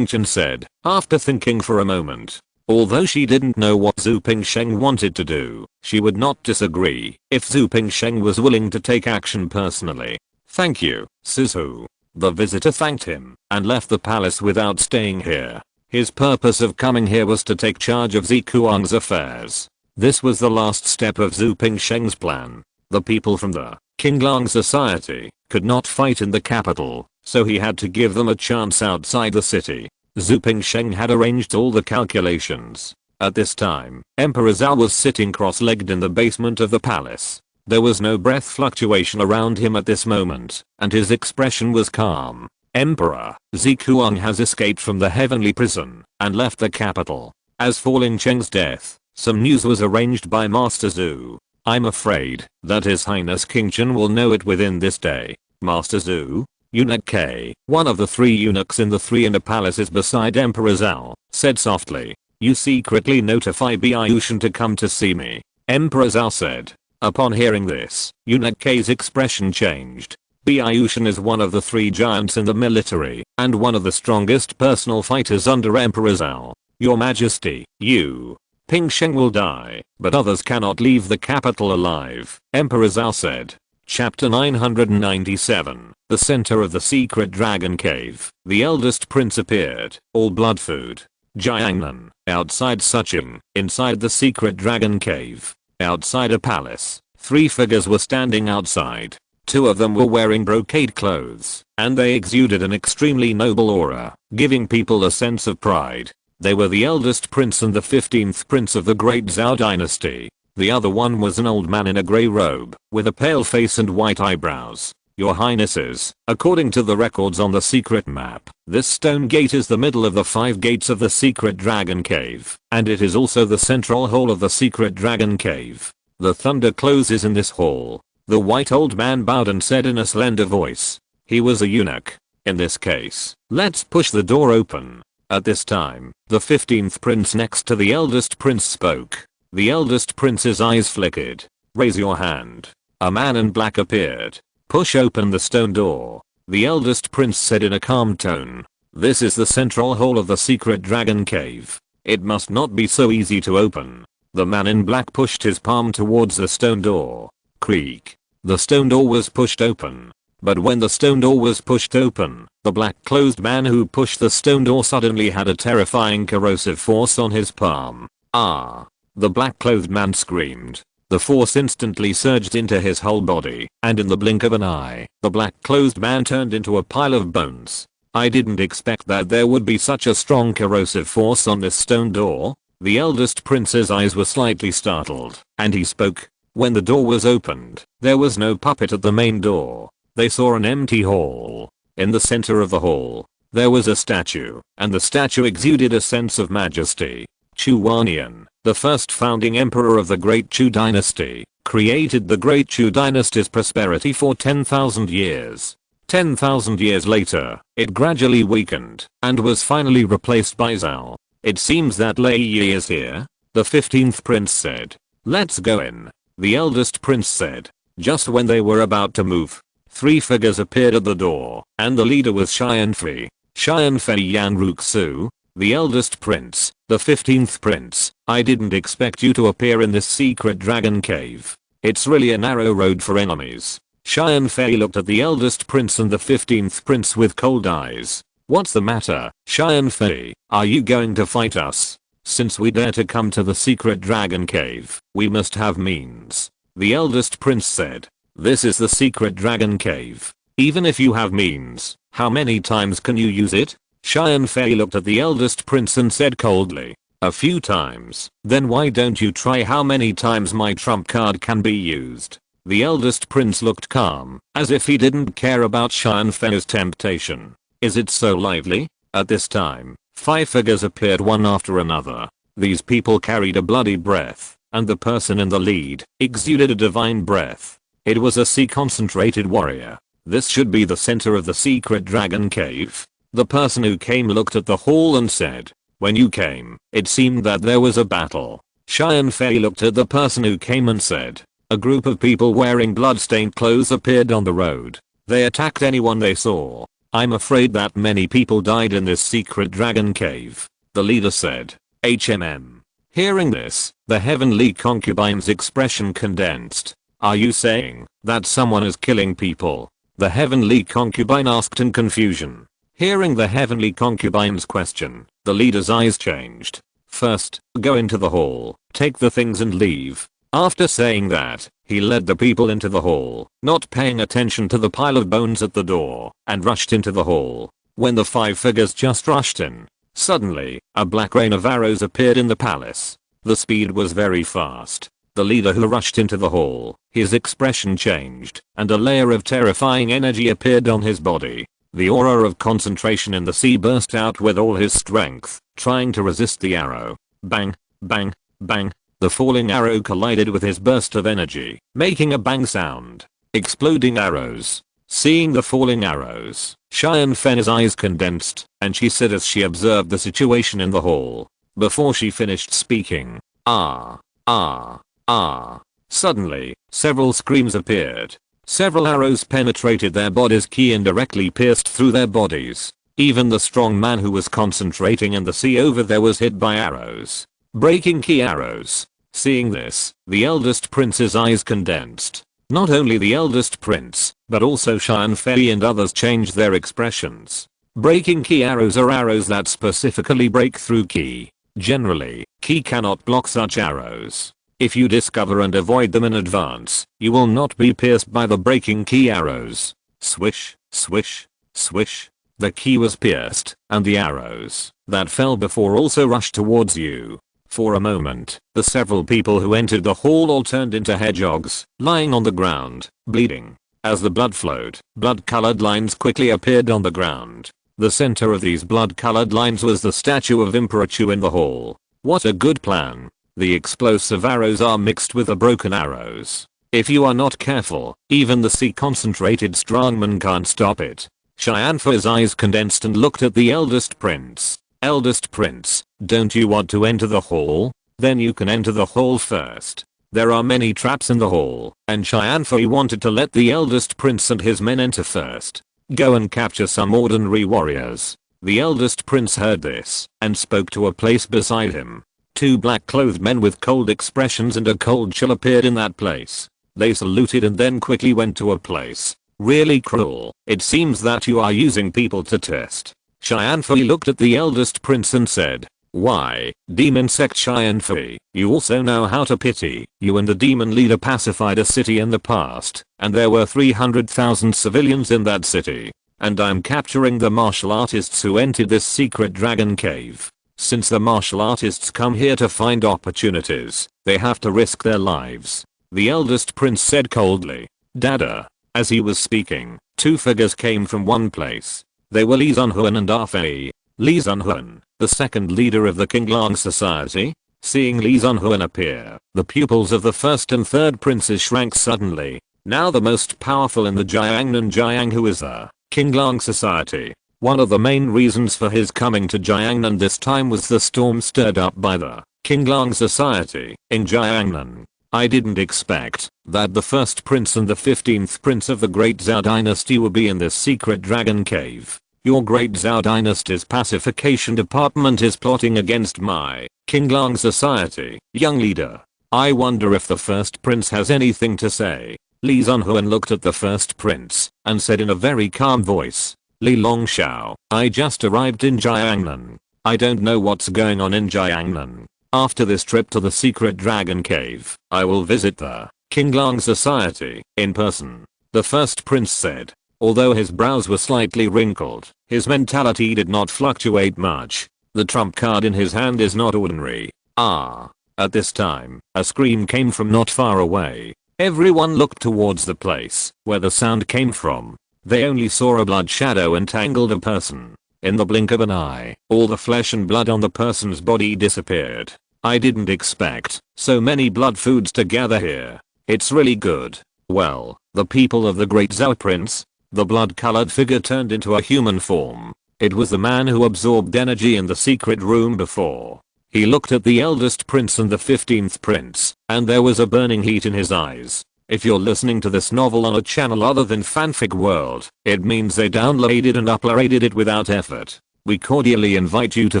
Chen said, after thinking for a moment. Although she didn't know what Zhu Pingsheng wanted to do, she would not disagree if Zhu Pingsheng was willing to take action personally. Thank you, Sisu. The visitor thanked him and left the palace without staying here. His purpose of coming here was to take charge of Zikuang's affairs. This was the last step of Zhu Pingsheng's plan. The people from the Qinglang Society could not fight in the capital, so he had to give them a chance outside the city. Zhu Pingsheng had arranged all the calculations. At this time, Emperor Zhao was sitting cross-legged in the basement of the palace. There was no breath fluctuation around him at this moment, and his expression was calm. Emperor, Zikuang has escaped from the heavenly prison and left the capital. As for Lin Cheng's death, some news was arranged by Master Zhu. I'm afraid that His Highness King Chen will know it within this day. Master Zhu? Eunuch K, one of the 3 eunuchs in the 3 inner palaces beside Emperor Zhao, said softly. You secretly notify Biayushan to come to see me. Emperor Zhao said. Upon hearing this, Eunuch K's expression changed. Biayushan is one of the 3 giants in the military, and one of the strongest personal fighters under Emperor Zhao. Your Majesty, you. Pingsheng will die, but others cannot leave the capital alive, Emperor Zhao said. Chapter 997, the center of the secret dragon cave. The eldest prince appeared, all blood food. Jiangnan, outside Suching, inside the secret dragon cave. Outside a palace, 3 figures were standing outside. 2 of them were wearing brocade clothes, and they exuded an extremely noble aura, giving people a sense of pride. They were the eldest prince and the 15th prince of the great Zhao dynasty. The other one was an old man in a grey robe, with a pale face and white eyebrows. Your Highnesses, according to the records on the secret map, this stone gate is the middle of the 5 gates of the secret dragon cave, and it is also the central hall of the secret dragon cave. The thunder closes in this hall. The white old man bowed and said in a slender voice. He was a eunuch. In this case, let's push the door open. At this time, the 15th prince next to the eldest prince spoke. The eldest prince's eyes flickered. Raise your hand. A man in black appeared. Push open the stone door. The eldest prince said in a calm tone. This is the central hall of the secret dragon cave. It must not be so easy to open. The man in black pushed his palm towards the stone door. Creak. The stone door was pushed open. But when the stone door was pushed open, the black-clothed man who pushed the stone door suddenly had a terrifying corrosive force on his palm. Ah! The black-clothed man screamed. The force instantly surged into his whole body, and in the blink of an eye, the black-clothed man turned into a pile of bones. I didn't expect that there would be such a strong corrosive force on this stone door. The eldest prince's eyes were slightly startled, and he spoke. When the door was opened, there was no puppet at the main door. They saw an empty hall. In the center of the hall, there was a statue, and the statue exuded a sense of majesty. Chu Wannian, the first founding emperor of the Great Chu dynasty, created the Great Chu dynasty's prosperity for 10,000 years. 10,000 years later, it gradually weakened and was finally replaced by Zhao. It seems that Lei Yi is here, the 15th prince said. Let's go in. The eldest prince said. Just when they were about to move, 3 figures appeared at the door, and the leader was Xianfei. Xianfei Yanruxu, the eldest prince, the 15th prince. I didn't expect you to appear in this secret dragon cave. It's really a narrow road for enemies. Xianfei looked at the eldest prince and the 15th prince with cold eyes. What's the matter, Xianfei? Are you going to fight us? Since we dare to come to the secret dragon cave, we must have means. The eldest prince said. This is the secret dragon cave. Even if you have means, how many times can you use it? Xianfei looked at the eldest prince and said coldly. A few times. Then why don't you try how many times my trump card can be used? The eldest prince looked calm, as if he didn't care about Xianfei's temptation. Is it so lively? At this time, 5 figures appeared one after another. These people carried a bloody breath, and the person in the lead exuded a divine breath. It was a sea-concentrated warrior. This should be the center of the secret dragon cave. The person who came looked at the hall and said, when you came, it seemed that there was a battle. Xianfei looked at the person who came and said, a group of people wearing blood-stained clothes appeared on the road. They attacked anyone they saw. I'm afraid that many people died in this secret dragon cave. The leader said. Hearing this, the heavenly concubine's expression condensed. Are you saying that someone is killing people? The heavenly concubine asked in confusion. Hearing the heavenly concubine's question, the leader's eyes changed. First, go into the hall, take the things and leave. After saying that, he led the people into the hall, not paying attention to the pile of bones at the door, and rushed into the hall. When the 5 figures just rushed in, suddenly, a black rain of arrows appeared in the palace. The speed was very fast. The leader who rushed into the hall, his expression changed, and a layer of terrifying energy appeared on his body. The aura of concentration in the sea burst out with all his strength, trying to resist the arrow. Bang, bang, bang. The falling arrow collided with his burst of energy, making a bang sound. Exploding arrows. Seeing the falling arrows, Xianfei's eyes condensed, and she said as she observed the situation in the hall. Before she finished speaking, ah, ah, ah. Suddenly, several screams appeared. Several arrows penetrated their bodies ki and directly pierced through their bodies. Even the strong man who was concentrating in the sea over there was hit by arrows. Breaking ki arrows. Seeing this, the eldest prince's eyes condensed. Not only the eldest prince, but also Xianfei and others changed their expressions. Breaking ki arrows are arrows that specifically break through ki. Generally, ki cannot block such arrows. If you discover and avoid them in advance, you will not be pierced by the breaking ki arrows. Swish, swish, swish. The ki was pierced, and the arrows that fell before also rushed towards you. For a moment, the several people who entered the hall all turned into hedgehogs, lying on the ground, bleeding. As the blood flowed, blood-colored lines quickly appeared on the ground. The center of these blood-colored lines was the statue of Emperor Chu in the hall. What a good plan. The explosive arrows are mixed with the broken arrows. If you are not careful, even the sea-concentrated strongman can't stop it. Xianfei's eyes condensed and looked at the eldest prince. Eldest prince, don't you want to enter the hall? Then you can enter the hall first. There are many traps in the hall, and Xianfei wanted to let the eldest prince and his men enter first. Go and capture some ordinary warriors. The eldest prince heard this, and spoke to a place beside him. 2 black-clothed men with cold expressions and a cold chill appeared in that place. They saluted and then quickly went to a place. Really cruel. It seems that you are using people to test. Xianfei looked at the eldest prince and said, why, demon sect Xianfei, you also know how to pity. You and the demon leader pacified a city in the past, and there were 300,000 civilians in that city. And I'm capturing the martial artists who entered this secret dragon cave. Since the martial artists come here to find opportunities, they have to risk their lives. The eldest prince said coldly. Dada. As he was speaking, Two figures came from one place. They were Li Zunhuan and Ah Fei. Li Zunhuan, the second leader of the Qinglang society. Seeing Li Zunhuan appear, the pupils of the first and third princes shrank suddenly. Now the most powerful in the Jiangnan Jiang, who is the Qinglang society. One of the main reasons for his coming to Jiangnan this time was the storm stirred up by the Qinglang society in Jiangnan. I didn't expect that the first prince and the 15th prince of the Great Zhao dynasty would be in this secret dragon cave. Your Great Zhao dynasty's pacification department is plotting against my Qinglang society, young leader. I wonder if the first prince has anything to say. Li Zunhuan looked at the first prince and said in a very calm voice, Li Longxiao, I just arrived in Jiangnan. I don't know what's going on in Jiangnan. After this trip to the secret dragon cave, I will visit the Qinglang society in person. The first prince said. Although his brows were slightly wrinkled, his mentality did not fluctuate much. The trump card in his hand is not ordinary. Ah. At this time, a scream came from not far away. Everyone looked towards the place where the sound came from. They only saw a blood shadow entangled a person. In the blink of an eye, all the flesh and blood on the person's body disappeared. I didn't expect so many blood foods to gather here. It's really good. Well, the people of the Great Zhao Prince. The blood-colored figure turned into a human form. It was the man who absorbed energy in the secret room before. He looked at the eldest prince and the 15th prince, and there was a burning heat in his eyes. If you're listening to this novel on a channel other than Fanfic World, it means they downloaded and uploaded it without effort. We cordially invite you to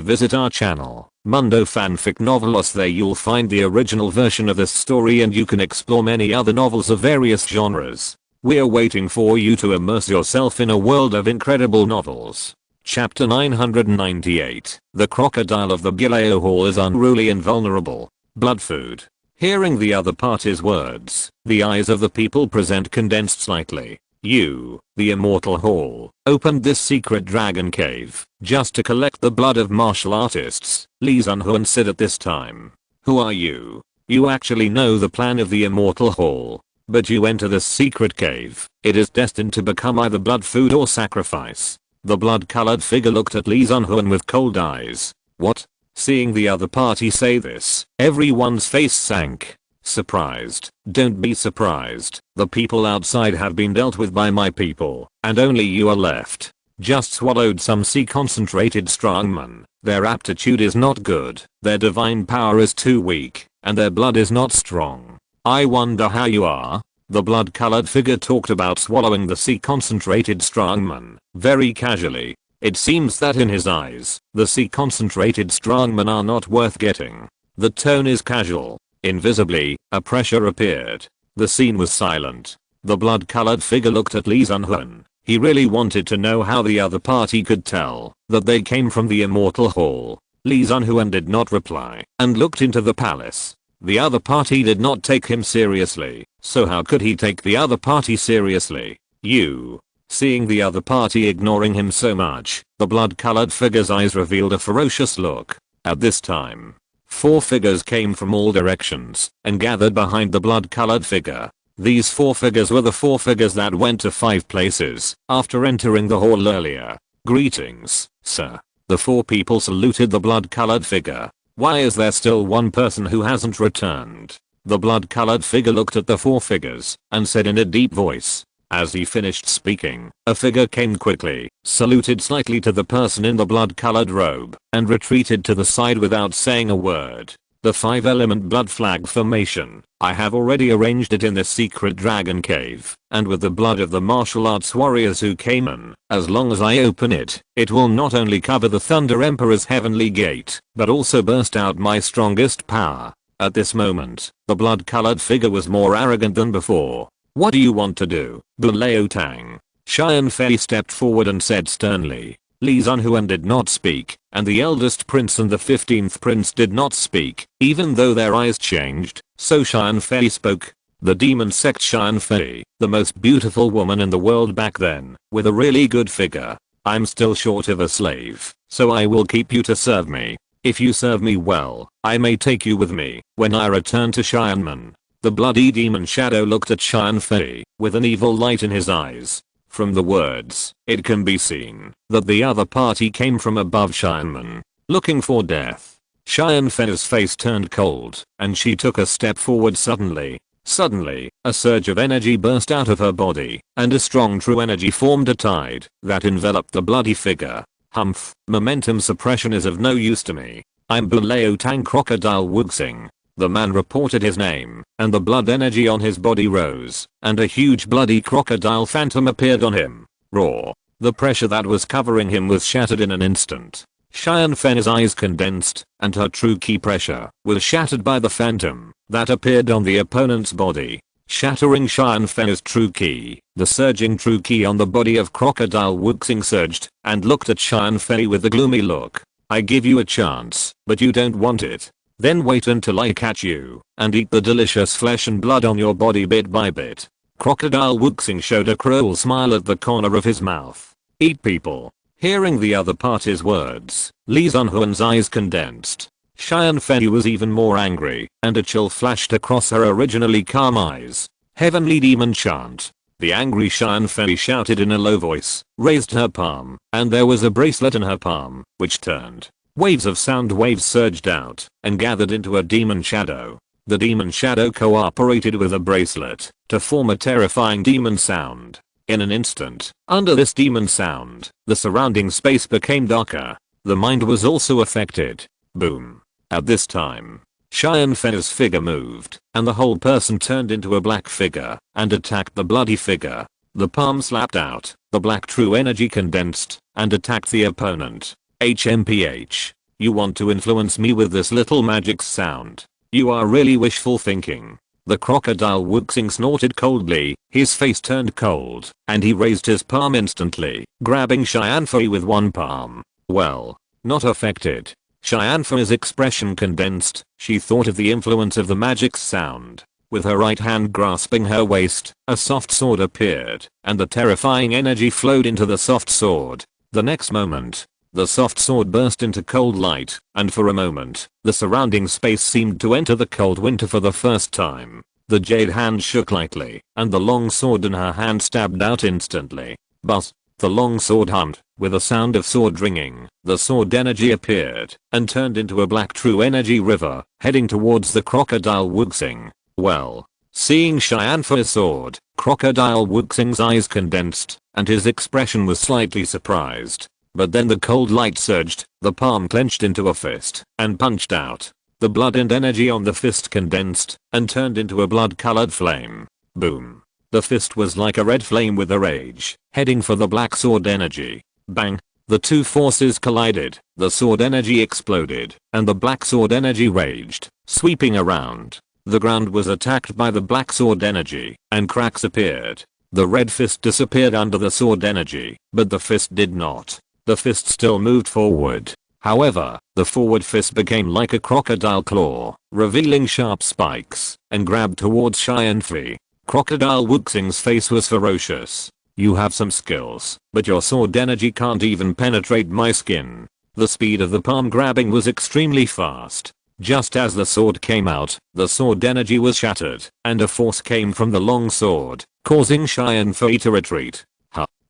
visit our channel, Mundo Fanfic Novelos. There you'll find the original version of this story and you can explore many other novels of various genres. We're waiting for you to immerse yourself in a world of incredible novels. Chapter 998. The crocodile of the Bilao Hall is unruly and vulnerable. Blood food. Hearing the other party's words, the eyes of the people present condensed slightly. You, the immortal hall, opened this secret dragon cave just to collect the blood of martial artists, Li Zunhuan said at this time. Who are you? You actually know the plan of the immortal hall. But you enter this secret cave. It is destined to become either blood food or sacrifice. The blood-colored figure looked at Li Zunhuan with cold eyes. What? Seeing the other party say this, everyone's face sank. Surprised. Don't be surprised. The people outside have been dealt with by my people, and only you are left. Just swallowed some sea concentrated strongmen. Their aptitude is not good. Their divine power is too weak, and their blood is not strong. I wonder how you are. The blood-colored figure talked about swallowing the sea concentrated strongman very casually. It seems that in his eyes, the sea concentrated strongmen are not worth getting. The tone is casual. Invisibly, a pressure appeared. The scene was silent. The blood-colored figure looked at Li Zunhuan. He really wanted to know how the other party could tell that they came from the immortal hall. Li Zunhuan did not reply and looked into the palace. The other party did not take him seriously, so how could he take the other party seriously? You. Seeing the other party ignoring him so much, the blood-colored figure's eyes revealed a ferocious look. At this time, 4 figures came from all directions and gathered behind the blood-colored figure. These 4 figures were the 4 figures that went to 5 places after entering the hall earlier. Greetings, sir. The 4 people saluted the blood-colored figure. Why is there still one person who hasn't returned? The blood-colored figure looked at the 4 figures and said in a deep voice. As he finished speaking, a figure came quickly, saluted slightly to the person in the blood-colored robe, and retreated to the side without saying a word. The 5-element blood flag formation. I have already arranged it in this secret dragon cave, and with the blood of the martial arts warriors who came in, as long as I open it, it will not only cover the Thunder Emperor's heavenly gate, but also burst out my strongest power. At this moment, the blood-colored figure was more arrogant than before. What do you want to do, Bulao Tang? Xian Fei stepped forward and said sternly. Li Zunhuan did not speak, and the eldest prince and the 15th prince did not speak, even though their eyes changed, so Xian Fei spoke. The demon sect Xian Fei, the most beautiful woman in the world back then, with a really good figure. I'm still short of a slave, so I will keep you to serve me. If you serve me well, I may take you with me when I return to Xianmen. The bloody demon shadow looked at Xian Fei with an evil light in his eyes. From the words, it can be seen that the other party came from above Xianmen, looking for death. Xianfei's face turned cold, and she took a step forward suddenly. Suddenly, a surge of energy burst out of her body, and a strong true energy formed a tide that enveloped the bloody figure. Humph, momentum suppression is of no use to me. I'm Buleo Tang Crocodile Wuxing. The man reported his name, and the blood energy on his body rose, and a huge bloody crocodile phantom appeared on him. Roar. The pressure that was covering him was shattered in an instant. Xianfei's eyes condensed, and her true ki pressure was shattered by the phantom that appeared on the opponent's body, shattering Xianfei's true ki. The surging true ki on the body of Crocodile Wuxing surged, and looked at Xianfei with a gloomy look. I give you a chance, but you don't want it. Then wait until I catch you, and eat the delicious flesh and blood on your body bit by bit. Crocodile Wuxing showed a cruel smile at the corner of his mouth. Eat people. Hearing the other party's words, Li Zunhuan's eyes condensed. Xianfei was even more angry, and a chill flashed across her originally calm eyes. Heavenly demon chant. The angry Xianfei shouted in a low voice, raised her palm, and there was a bracelet in her palm, which turned. Waves of sound waves surged out and gathered into a demon shadow. The demon shadow cooperated with the bracelet to form a terrifying demon sound. In an instant, under this demon sound, the surrounding space became darker. The mind was also affected. Boom. At this time, Xianfei's figure moved, and the whole person turned into a black figure and attacked the bloody figure. The palm slapped out, the black true energy condensed, and attacked the opponent. HMPH. You want to influence me with this little magic sound. You are really wishful thinking. The Crocodile Wuxing snorted coldly, his face turned cold, and he raised his palm instantly, grabbing Xianfei with one palm. Well, not affected. Xianfei's expression condensed, she thought of the influence of the magic sound. With her right hand grasping her waist, a soft sword appeared, and the terrifying energy flowed into the soft sword. The next moment, the soft sword burst into cold light, and for a moment, the surrounding space seemed to enter the cold winter for the first time. The jade hand shook lightly, and the long sword in her hand stabbed out instantly. Buzz. The long sword hummed, with a sound of sword ringing. The sword energy appeared, and turned into a black true energy river, heading towards the Crocodile Wuxing. Well. Seeing Xianfei's sword, Crocodile Wuxing's eyes condensed, and his expression was slightly surprised. But then the cold light surged, the palm clenched into a fist, and punched out. The blood and energy on the fist condensed, and turned into a blood-colored flame. Boom. The fist was like a red flame with a rage, heading for the black sword energy. Bang. The two forces collided, the sword energy exploded, and the black sword energy raged, sweeping around. The ground was attacked by the black sword energy, and cracks appeared. The red fist disappeared under the sword energy, but the fist did not. The fist still moved forward. However, the forward fist became like a crocodile claw, revealing sharp spikes, and grabbed towards Xianfei. Crocodile Wuxing's face was ferocious. You have some skills, but your sword energy can't even penetrate my skin. The speed of the palm grabbing was extremely fast. Just as the sword came out, the sword energy was shattered, and a force came from the long sword, causing Xianfei to retreat.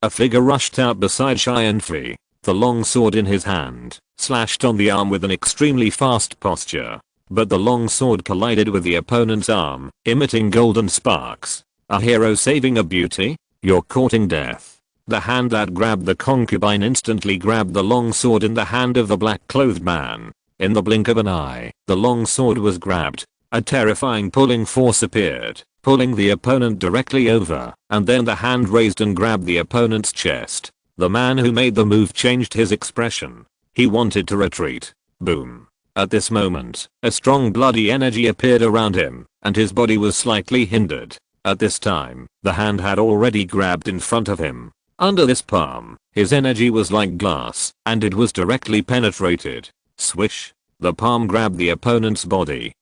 A figure rushed out beside Xianfei, the long sword in his hand, slashed on the arm with an extremely fast posture. But the long sword collided with the opponent's arm, emitting golden sparks. A hero saving a beauty? You're courting death. The hand that grabbed the concubine instantly grabbed the long sword in the hand of the black-clothed man. In the blink of an eye, the long sword was grabbed. A terrifying pulling force appeared, pulling the opponent directly over, and then the hand raised and grabbed the opponent's chest. The man who made the move changed his expression. He wanted to retreat. Boom. At this moment, a strong bloody energy appeared around him, and his body was slightly hindered. At this time, the hand had already grabbed in front of him. Under this palm, his energy was like glass, and it was directly penetrated. Swish. The palm grabbed the opponent's body.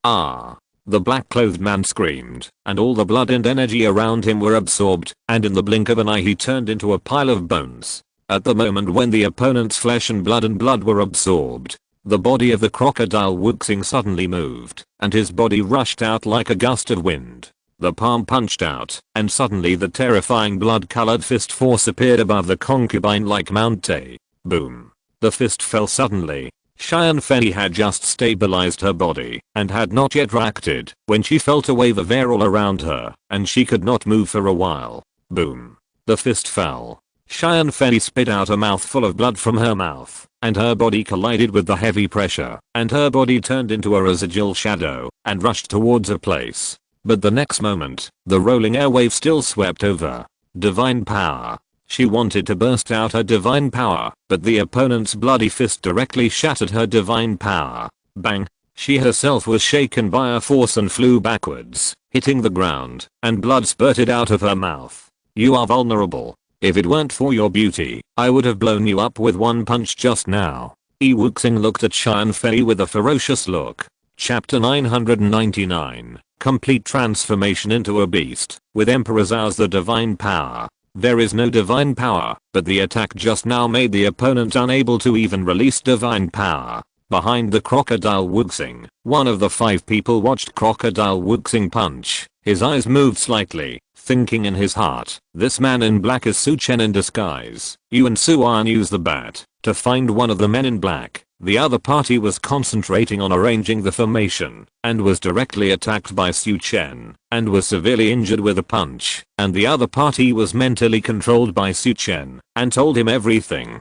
Ah. The black-clothed man screamed, and all the blood and energy around him were absorbed, and in the blink of an eye he turned into a pile of bones. At the moment when the opponent's flesh and blood were absorbed, the body of the Crocodile Wuxing suddenly moved, and his body rushed out like a gust of wind. The palm punched out, and suddenly the terrifying blood-colored fist force appeared above the concubine like Mount Tay. Boom. The fist fell suddenly. Cheyenne Fei had just stabilized her body and had not yet reacted when she felt a wave of air all around her, and she could not move for a while. Boom. The fist fell. Cheyenne Fei spit out a mouthful of blood from her mouth, and her body collided with the heavy pressure, and her body turned into a residual shadow and rushed towards a place. But the next moment, the rolling airwave still swept over. Divine power. She wanted to burst out her divine power, but the opponent's bloody fist directly shattered her divine power. Bang. She herself was shaken by a force and flew backwards, hitting the ground, and blood spurted out of her mouth. You are vulnerable. If it weren't for your beauty, I would have blown you up with one punch just now. Yi Wuxing looked at Cheyenne Fei with a ferocious look. Chapter 999. Complete transformation into a beast, with Emperor Zhao's the divine power. There is no divine power, but the attack just now made the opponent unable to even release divine power. Behind the Crocodile Wuxing, one of the 5 people watched Crocodile Wuxing punch. His eyes moved slightly, thinking in his heart, this man in black is Su Chen in disguise. Yuan Suan used the bat to find one of the men in black. The other party was concentrating on arranging the formation and was directly attacked by Su Chen and was severely injured with a punch, and the other party was mentally controlled by Su Chen and told him everything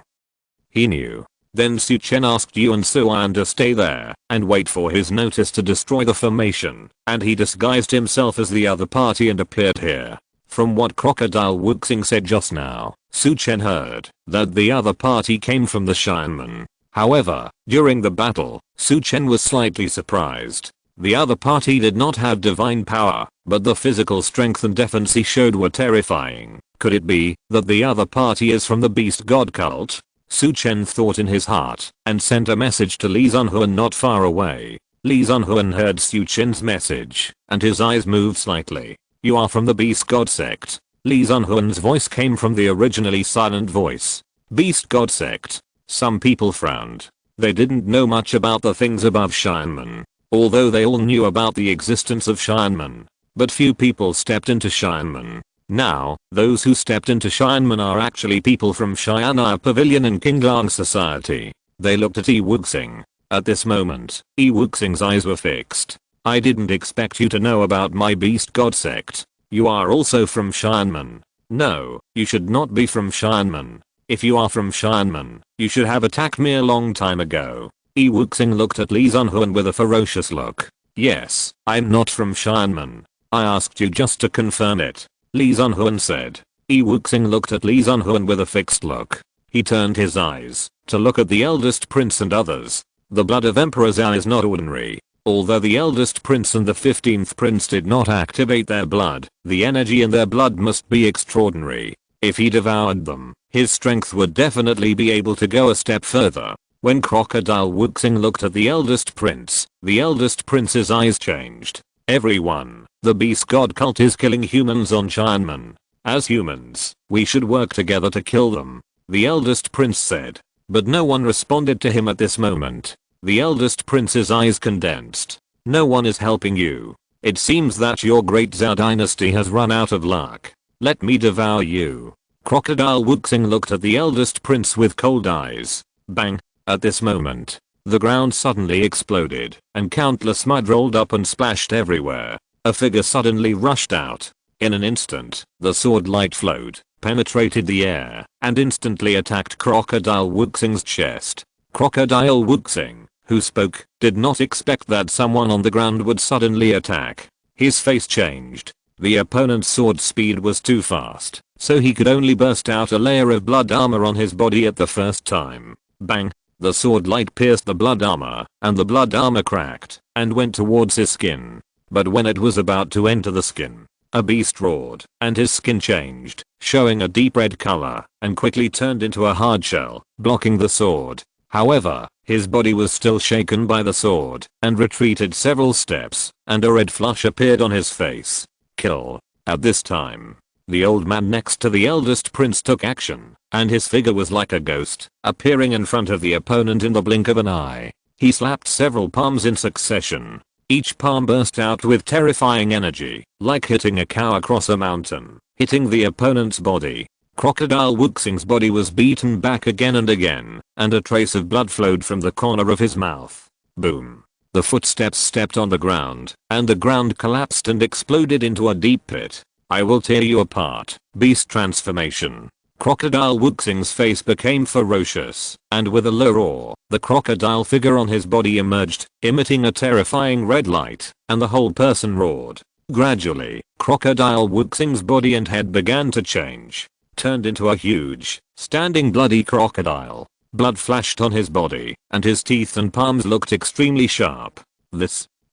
he knew. Then Su Chen asked Yuan Suan to stay there and wait for his notice to destroy the formation, and he disguised himself as the other party and appeared here. From what Crocodile Wuxing said just now, Su Chen heard that the other party came from the Shineman. However, during the battle, Su Chen was slightly surprised. The other party did not have divine power, but the physical strength and defense he showed were terrifying. Could it be that the other party is from the beast god cult? Su Chen thought in his heart and sent a message to Li Zunhuan not far away. Li Zunhuan heard Su Chen's message, and his eyes moved slightly. You are from the beast god sect. Li Zunhuan's voice came from the originally silent voice. Beast god sect. Some people frowned. They didn't know much about the things above Shineman, although they all knew about the existence of Shineman. But few people stepped into Shineman. Now, those who stepped into Shineman are actually people from Shianai Pavilion and Qinglang Society. They looked at Yi Wuxing. At this moment, Yi Wuxing's eyes were fixed. I didn't expect you to know about my beast god sect. You are also from Shineman. No, you should not be from Shineman. If you are from Shineman, you should have attacked me a long time ago. Yi Wuxing looked at Li Zunhuan with a ferocious look. Yes, I'm not from Shineman. I asked you just to confirm it. Li Zunhuan said. Yi Wuxing looked at Li Zunhuan with a fixed look. He turned his eyes to look at the eldest prince and others. The blood of Emperor Zhao is not ordinary. Although the eldest prince and the 15th prince did not activate their blood, the energy in their blood must be extraordinary. If he devoured them, his strength would definitely be able to go a step further. When Crocodile Wuxing looked at the eldest prince's eyes changed. Everyone, the beast god cult is killing humans on Shineman. As humans, we should work together to kill them, the eldest prince said. But no one responded to him at this moment. The eldest prince's eyes condensed. No one is helping you. It seems that your great Zhao dynasty has run out of luck. Let me devour you. Crocodile Wuxing looked at the eldest prince with cold eyes. Bang. At this moment, the ground suddenly exploded, and countless mud rolled up and splashed everywhere. A figure suddenly rushed out. In an instant, the sword light flowed, penetrated the air, and instantly attacked Crocodile Wuxing's chest. Crocodile Wuxing, who spoke, did not expect that someone on the ground would suddenly attack. His face changed. The opponent's sword speed was too fast, so he could only burst out a layer of blood armor on his body at the first time. Bang! The sword light pierced the blood armor, and the blood armor cracked and went towards his skin. But when it was about to enter the skin, a beast roared, and his skin changed, showing a deep red color, and quickly turned into a hard shell, blocking the sword. However, his body was still shaken by the sword, and retreated several steps, and a red flush appeared on his face. Kill. At this time, the old man next to the eldest prince took action, and his figure was like a ghost, appearing in front of the opponent in the blink of an eye. He slapped several palms in succession. Each palm burst out with terrifying energy, like hitting a cow across a mountain, hitting the opponent's body. Crocodile Wuxing's body was beaten back again and again, and a trace of blood flowed from the corner of his mouth. Boom. The footsteps stepped on the ground, and the ground collapsed and exploded into a deep pit. I will tear you apart. Beast transformation. Crocodile Wuxing's face became ferocious, and with a low roar, the crocodile figure on his body emerged, emitting a terrifying red light, and the whole person roared. Gradually, Crocodile Wuxing's body and head began to change, turned into a huge, standing bloody crocodile. Blood flashed on his body, and his teeth and palms looked extremely sharp.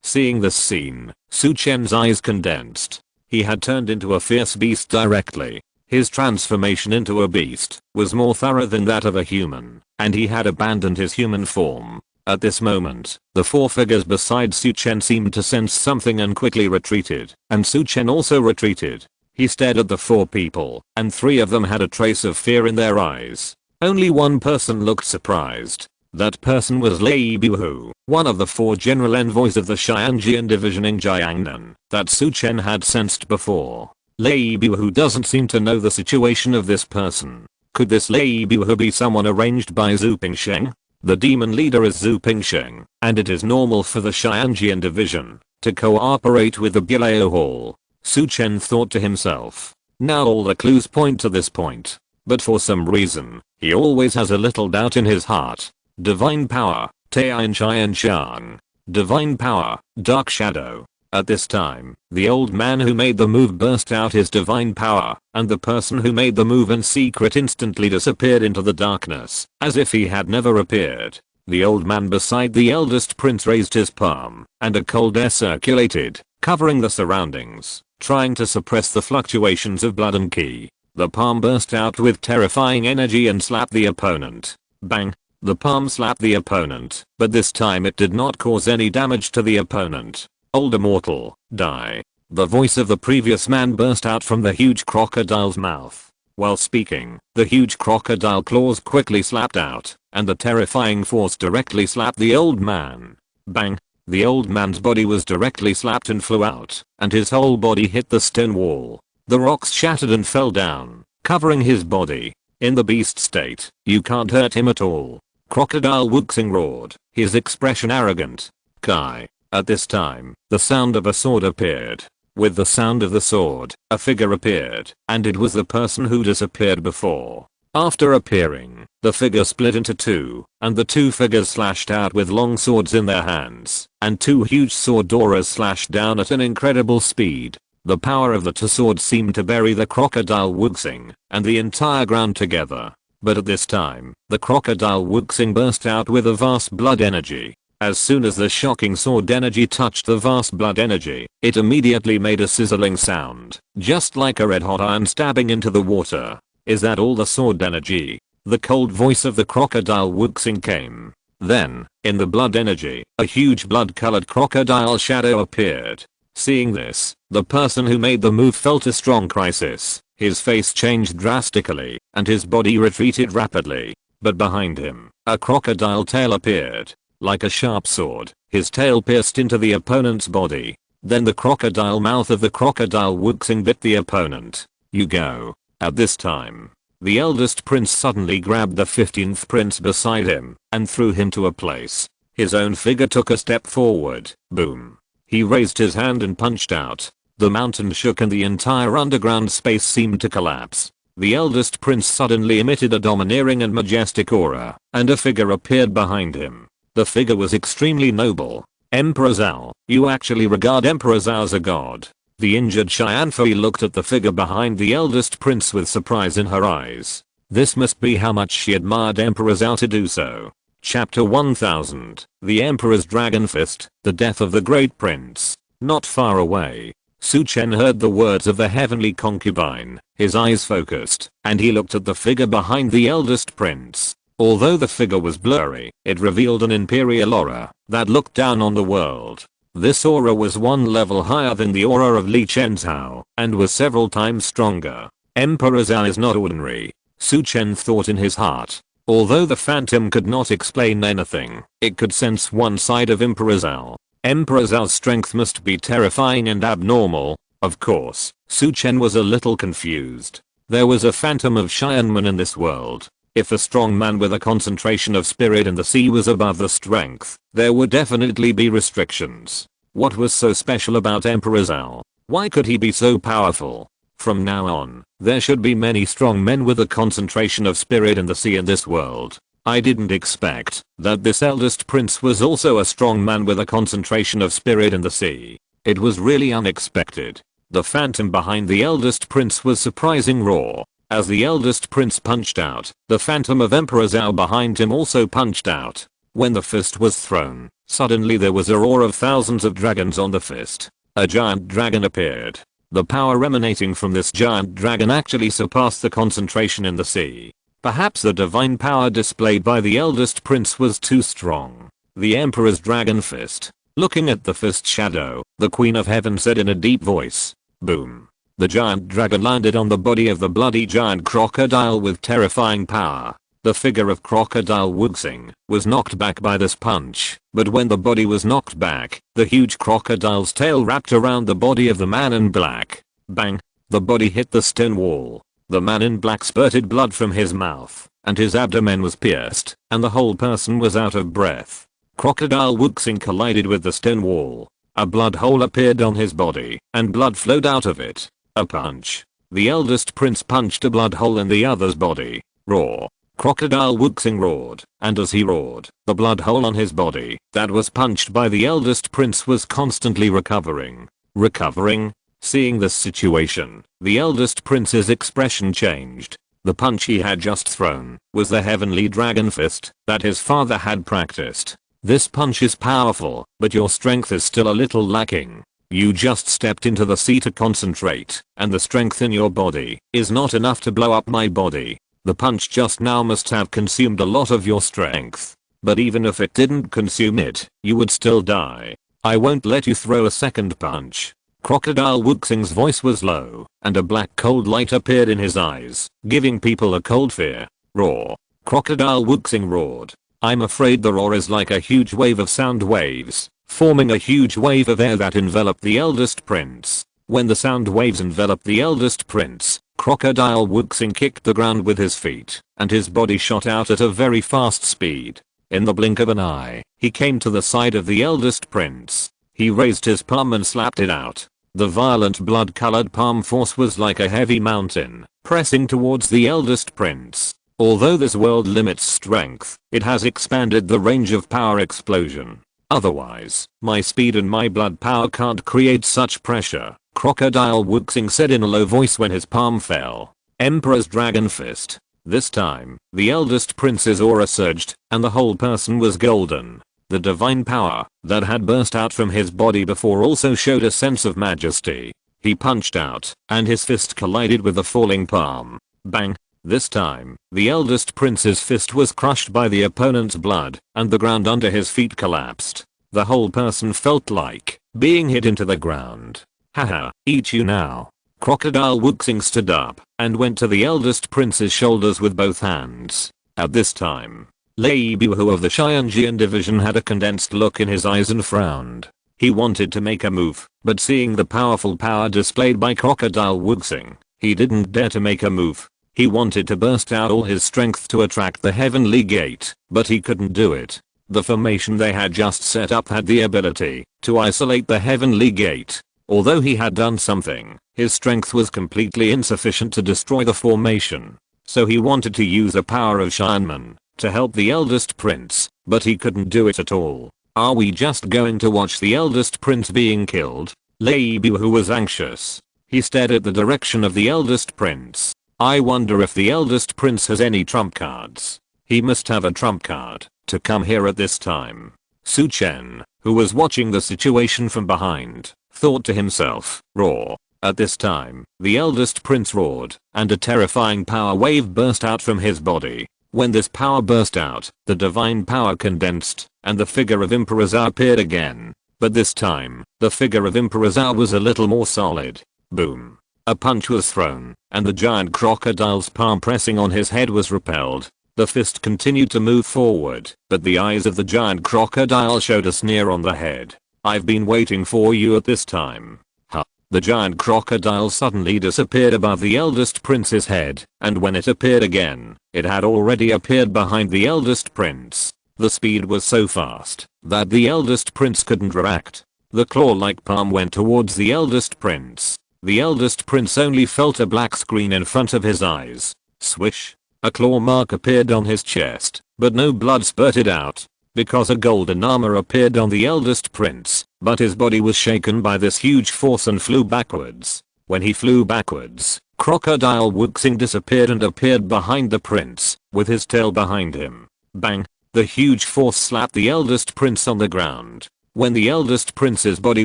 Seeing this scene, Su Chen's eyes condensed. He had turned into a fierce beast directly. His transformation into a beast was more thorough than that of a human, and he had abandoned his human form. At this moment, the four figures beside Su Chen seemed to sense something and quickly retreated, and Su Chen also retreated. He stared at the four people, and three of them had a trace of fear in their eyes. Only one person looked surprised. That person was Lei Buhu, one of the four general envoys of the Xianjian division in Jiangnan, that Su Chen had sensed before. Lei Buhu doesn't seem to know the situation of this person. Could this Lei Buhu be someone arranged by Zhu Pingsheng? The demon leader is Zhu Pingsheng, and it is normal for the Xianjian division to cooperate with the Bilao Hall. Su Chen thought to himself. Now all the clues point to this point. But for some reason, he always has a little doubt in his heart. Divine power, Tian Qian Shang. Divine power, dark shadow. At this time, the old man who made the move burst out his divine power, and the person who made the move in secret instantly disappeared into the darkness, as if he had never appeared. The old man beside the eldest prince raised his palm, and a cold air circulated, covering the surroundings, trying to suppress the fluctuations of blood and ki. The palm burst out with terrifying energy and slapped the opponent. Bang! The palm slapped the opponent, but this time it did not cause any damage to the opponent. Old immortal, die. The voice of the previous man burst out from the huge crocodile's mouth. While speaking, the huge crocodile claws quickly slapped out, and the terrifying force directly slapped the old man. Bang! The old man's body was directly slapped and flew out, and his whole body hit the stone wall. The rocks shattered and fell down, covering his body. In the beast state, you can't hurt him at all. Crocodile Wuxing roared, his expression arrogant. Kai. At this time, the sound of a sword appeared. With the sound of the sword, a figure appeared, and it was the person who disappeared before. After appearing, the figure split into two, and the two figures slashed out with long swords in their hands, and two huge sword auras slashed down at an incredible speed. The power of the two swords seemed to bury the crocodile Wuxing and the entire ground together. But at this time, the crocodile Wuxing burst out with a vast blood energy. As soon as the shocking sword energy touched the vast blood energy, it immediately made a sizzling sound, just like a red-hot iron stabbing into the water. Is that all the sword energy? The cold voice of the crocodile Wuxing came. Then, in the blood energy, a huge blood-colored crocodile shadow appeared. Seeing this, the person who made the move felt a strong crisis. His face changed drastically, and his body retreated rapidly. But behind him, a crocodile tail appeared. Like a sharp sword, his tail pierced into the opponent's body. Then the crocodile mouth of the crocodile Wuxing bit the opponent. You go. At this time, the eldest prince suddenly grabbed the 15th prince beside him and threw him to a place. His own figure took a step forward. Boom. He raised his hand and punched out. The mountain shook and the entire underground space seemed to collapse. The eldest prince suddenly emitted a domineering and majestic aura, and a figure appeared behind him. The figure was extremely noble. Emperor Zhao, you actually regard Emperor Zhao as a god. The injured Xianfei looked at the figure behind the eldest prince with surprise in her eyes. This must be how much she admired Emperor Zhao to do so. Chapter 1000, The Emperor's Dragon Fist, The Death of the Great Prince. Not far away, Su Chen heard the words of the heavenly concubine. His eyes focused, and he looked at the figure behind the eldest prince. Although the figure was blurry, it revealed an imperial aura that looked down on the world. This aura was one level higher than the aura of Li Chenzhao, and was several times stronger. Emperor Zhao is not ordinary, Su Chen thought in his heart. Although the phantom could not explain anything, it could sense one side of Emperor Zhao. Emperor Zhao's strength must be terrifying and abnormal. Of course, Su Chen was a little confused. There was a phantom of Xianmen in this world. If a strong man with a concentration of spirit in the sea was above the strength, there would definitely be restrictions. What was so special about Emperor Zhao? Why could he be so powerful? From now on, there should be many strong men with a concentration of spirit in the sea in this world. I didn't expect that this eldest prince was also a strong man with a concentration of spirit in the sea. It was really unexpected. The phantom behind the eldest prince was surprising raw. As the eldest prince punched out, the phantom of Emperor Zhao behind him also punched out. When the fist was thrown, suddenly there was a roar of thousands of dragons on the fist. A giant dragon appeared. The power emanating from this giant dragon actually surpassed the concentration in the sea. Perhaps the divine power displayed by the eldest prince was too strong. The emperor's dragon fist. Looking at the fist shadow, the Queen of Heaven said in a deep voice. Boom. The giant dragon landed on the body of the bloody giant crocodile with terrifying power. The figure of Crocodile Wuxing was knocked back by this punch, but when the body was knocked back, the huge crocodile's tail wrapped around the body of the man in black. Bang! The body hit the stone wall. The man in black spurted blood from his mouth, and his abdomen was pierced, and the whole person was out of breath. Crocodile Wuxing collided with the stone wall. A blood hole appeared on his body, and blood flowed out of it. A punch. The eldest prince punched a blood hole in the other's body. Roar. Crocodile Wuxing roared, and as he roared, the blood hole on his body that was punched by the eldest prince was constantly recovering. Recovering? Seeing this situation, the eldest prince's expression changed. The punch he had just thrown was the heavenly dragon fist that his father had practiced. This punch is powerful, but your strength is still a little lacking. You just stepped into the sea to concentrate, and the strength in your body is not enough to blow up my body. The punch just now must have consumed a lot of your strength. But even if it didn't consume it, you would still die. I won't let you throw a second punch. Crocodile Wuxing's voice was low, and a black cold light appeared in his eyes, giving people a cold fear. Roar. Crocodile Wuxing roared. I'm afraid the roar is like a huge wave of sound waves, forming a huge wave of air that enveloped the eldest prince. When the sound waves enveloped the eldest prince, Crocodile Wuxing kicked the ground with his feet, and his body shot out at a very fast speed. In the blink of an eye, he came to the side of the eldest prince. He raised his palm and slapped it out. The violent blood-colored palm force was like a heavy mountain, pressing towards the eldest prince. Although this world limits strength, it has expanded the range of power explosion. Otherwise, my speed and my blood power can't create such pressure, Crocodile Wuxing said in a low voice when his palm fell. Emperor's Dragon Fist. This time, the eldest prince's aura surged, and the whole person was golden. The divine power that had burst out from his body before also showed a sense of majesty. He punched out, and his fist collided with the falling palm. Bang! This time, the eldest prince's fist was crushed by the opponent's blood, and the ground under his feet collapsed. The whole person felt like being hit into the ground. Haha, eat you now. Crocodile Wuxing stood up, and went to the eldest prince's shoulders with both hands. At this time, Lei Bihu of the Xianjian division had a condensed look in his eyes and frowned. He wanted to make a move, but seeing the powerful power displayed by Crocodile Wuxing, he didn't dare to make a move. He wanted to burst out all his strength to attract the heavenly gate, but he couldn't do it. The formation they had just set up had the ability to isolate the heavenly gate. Although he had done something, his strength was completely insufficient to destroy the formation. So he wanted to use the power of Xianmen to help the eldest prince, but he couldn't do it at all. Are we just going to watch the eldest prince being killed? Lei Bihu was anxious. He stared at the direction of the eldest prince. I wonder if the eldest prince has any trump cards. He must have a trump card to come here at this time. Su Chen, who was watching the situation from behind, thought to himself, roar. At this time, the eldest prince roared, and a terrifying power wave burst out from his body. When this power burst out, the divine power condensed, and the figure of Emperor Zhao appeared again. But this time, the figure of Emperor Zhao was a little more solid. Boom. A punch was thrown, and the giant crocodile's palm pressing on his head was repelled. The fist continued to move forward, but the eyes of the giant crocodile showed a sneer on the head. I've been waiting for you at this time. Huh. The giant crocodile suddenly disappeared above the eldest prince's head, and when it appeared again, it had already appeared behind the eldest prince. The speed was so fast that the eldest prince couldn't react. The claw-like palm went towards the eldest prince. The eldest prince only felt a black screen in front of his eyes. Swish. A claw mark appeared on his chest, but no blood spurted out, because a golden armor appeared on the eldest prince, but his body was shaken by this huge force and flew backwards. When he flew backwards, Crocodile Wuxing disappeared and appeared behind the prince, with his tail behind him. Bang! The huge force slapped the eldest prince on the ground. When the eldest prince's body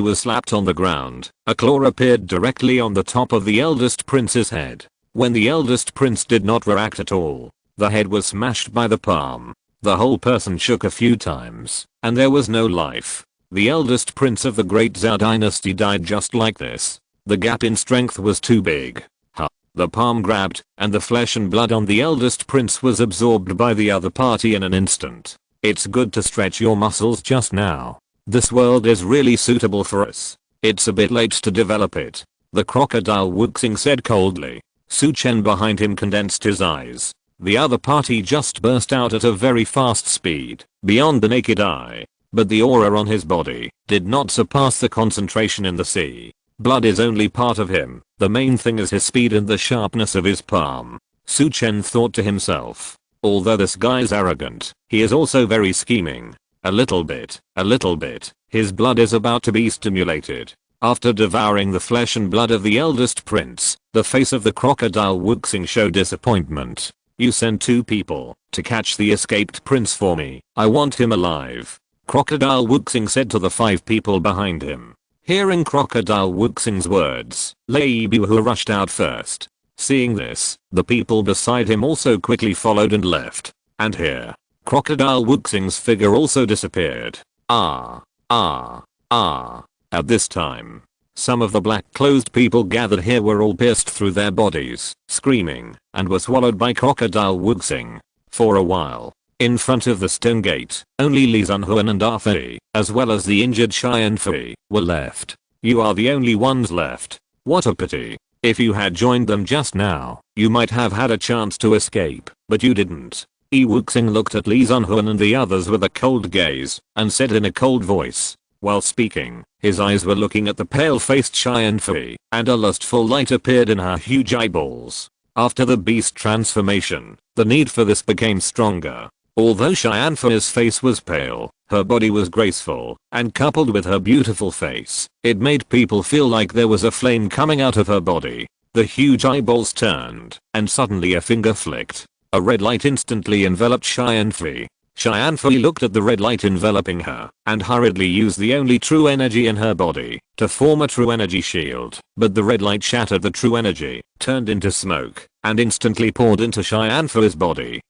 was slapped on the ground, a claw appeared directly on the top of the eldest prince's head. When the eldest prince did not react at all, the head was smashed by the palm. The whole person shook a few times, and there was no life. The eldest prince of the Great Zhao dynasty died just like this. The gap in strength was too big. The palm grabbed, and the flesh and blood on the eldest prince was absorbed by the other party in an instant. It's good to stretch your muscles just now. This world is really suitable for us. It's a bit late to develop it. The crocodile Wuxing said coldly. Chen behind him condensed his eyes. The other party just burst out at a very fast speed, beyond the naked eye. But the aura on his body did not surpass the concentration in the sea. Blood is only part of him. The main thing is his speed and the sharpness of his palm. Chen thought to himself. Although this guy's arrogant, he is also very scheming. A little bit. His blood is about to be stimulated. After devouring the flesh and blood of the eldest prince, the face of the crocodile Wuxing showed disappointment. You sent 2 people to catch the escaped prince for me. I want him alive. Crocodile Wuxing said to the 5 people behind him. Hearing Crocodile Wuxing's words, Lei Buhu rushed out first. Seeing this, the people beside him also quickly followed and left. And here, Crocodile Wuxing's figure also disappeared. At this time, some of the black-clothed people gathered here were all pierced through their bodies, screaming, and were swallowed by Crocodile Wuxing. For a while, in front of the stone gate, only Li Zunhuan and Arfei, as well as the injured Xian Fei, were left. You are the only ones left. What a pity. If you had joined them just now, you might have had a chance to escape, but you didn't. Yi Wuxing looked at Li Zunhuan and the others with a cold gaze, and said in a cold voice. While speaking, his eyes were looking at the pale-faced Xian Fei, and a lustful light appeared in her huge eyeballs. After the beast transformation, the need for this became stronger. Although Xian Fei's face was pale, her body was graceful, and coupled with her beautiful face, it made people feel like there was a flame coming out of her body. The huge eyeballs turned, and suddenly a finger flicked. A red light instantly enveloped Xian Fei. Xian Fei looked at the red light enveloping her, and hurriedly used the only true energy in her body to form a true energy shield. But the red light shattered the true energy, turned into smoke, and instantly poured into Xian Fei's body.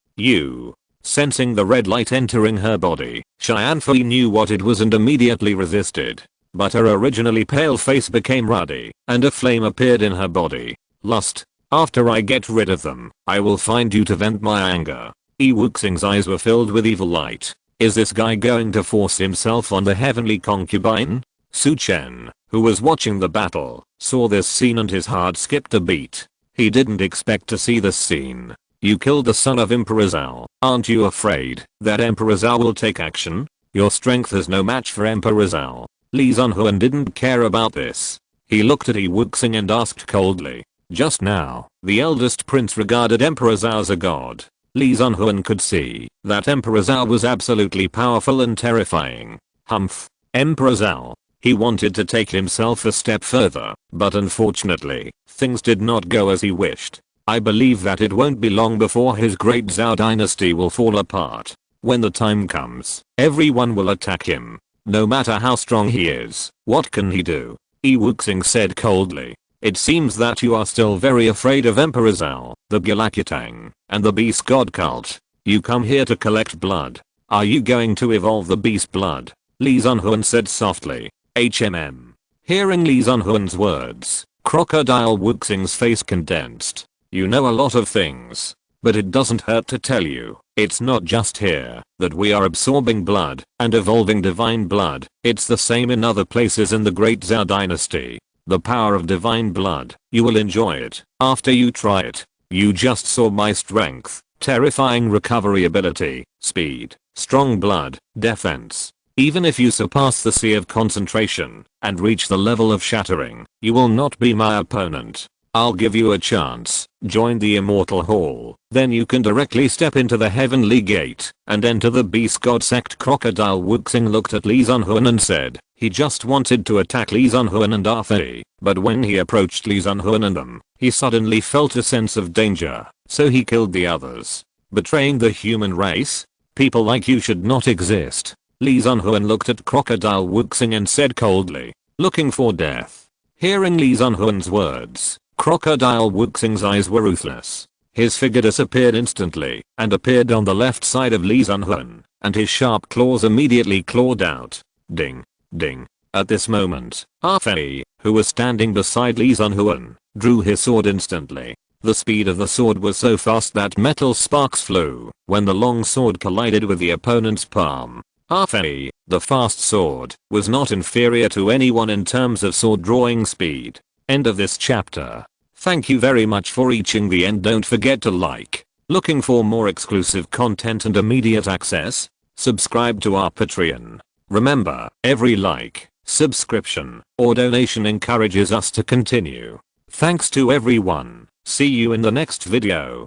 Sensing the red light entering her body, Xian Fei knew what it was and immediately resisted. But her originally pale face became ruddy, and a flame appeared in her body. Lust. After I get rid of them, I will find you to vent my anger. Yi Wuxing's eyes were filled with evil light. Is this guy going to force himself on the heavenly concubine? Chen, who was watching the battle, saw this scene and his heart skipped a beat. He didn't expect to see this scene. You killed the son of Emperor Zhao. Aren't you afraid that Emperor Zhao will take action? Your strength is no match for Emperor Zhao. Li Zunhuan didn't care about this. He looked at Yi Wuxing and asked coldly. Just now, the eldest prince regarded Emperor Zhao as a god. Li Zunhuan could see that Emperor Zhao was absolutely powerful and terrifying. Humph. Emperor Zhao. He wanted to take himself a step further, but unfortunately, things did not go as he wished. I believe that it won't be long before his great Zhao dynasty will fall apart. When the time comes, everyone will attack him. No matter how strong he is, what can he do? Yi Wuxing said coldly. It seems that you are still very afraid of Emperor Zhao, the Gulakutang, and the beast god cult. You come here to collect blood. Are you going to evolve the beast blood? Li Zunhuan said softly. Hearing Li Zunhuan's words, Crocodile Wuxing's face condensed. You know a lot of things, but it doesn't hurt to tell you. It's not just here that we are absorbing blood and evolving divine blood, it's the same in other places in the Great Zhao dynasty. The power of divine blood, you will enjoy it after you try it. You just saw my strength, terrifying recovery ability, speed, strong blood, defense. Even if you surpass the sea of concentration and reach the level of shattering, you will not be my opponent. I'll give you a chance. Join the Immortal Hall. Then you can directly step into the Heavenly Gate and enter the Beast God sect. Crocodile Wuxing looked at Li Zunhuan and said he just wanted to attack Li Zunhuan and Arthur, but when he approached Li Zunhuan and them, he suddenly felt a sense of danger, so he killed the others. Betraying the human race? People like you should not exist. Li Zunhuan looked at Crocodile Wuxing and said coldly, looking for death. Hearing Li Zunhuan's words, Crocodile Wuxing's eyes were ruthless. His figure disappeared instantly and appeared on the left side of Li Zunhuan, and his sharp claws immediately clawed out. Ding. Ding. At this moment, Arthur, who was standing beside Li Zunhuan, drew his sword instantly. The speed of the sword was so fast that metal sparks flew when the long sword collided with the opponent's palm. Arthur, the fast sword, was not inferior to anyone in terms of sword drawing speed. End of this chapter. Thank you very much for reaching the end. Don't forget to like. Looking for more exclusive content and immediate access? Subscribe to our Patreon. Remember, every like, subscription, or donation encourages us to continue. Thanks to everyone. See you in the next video.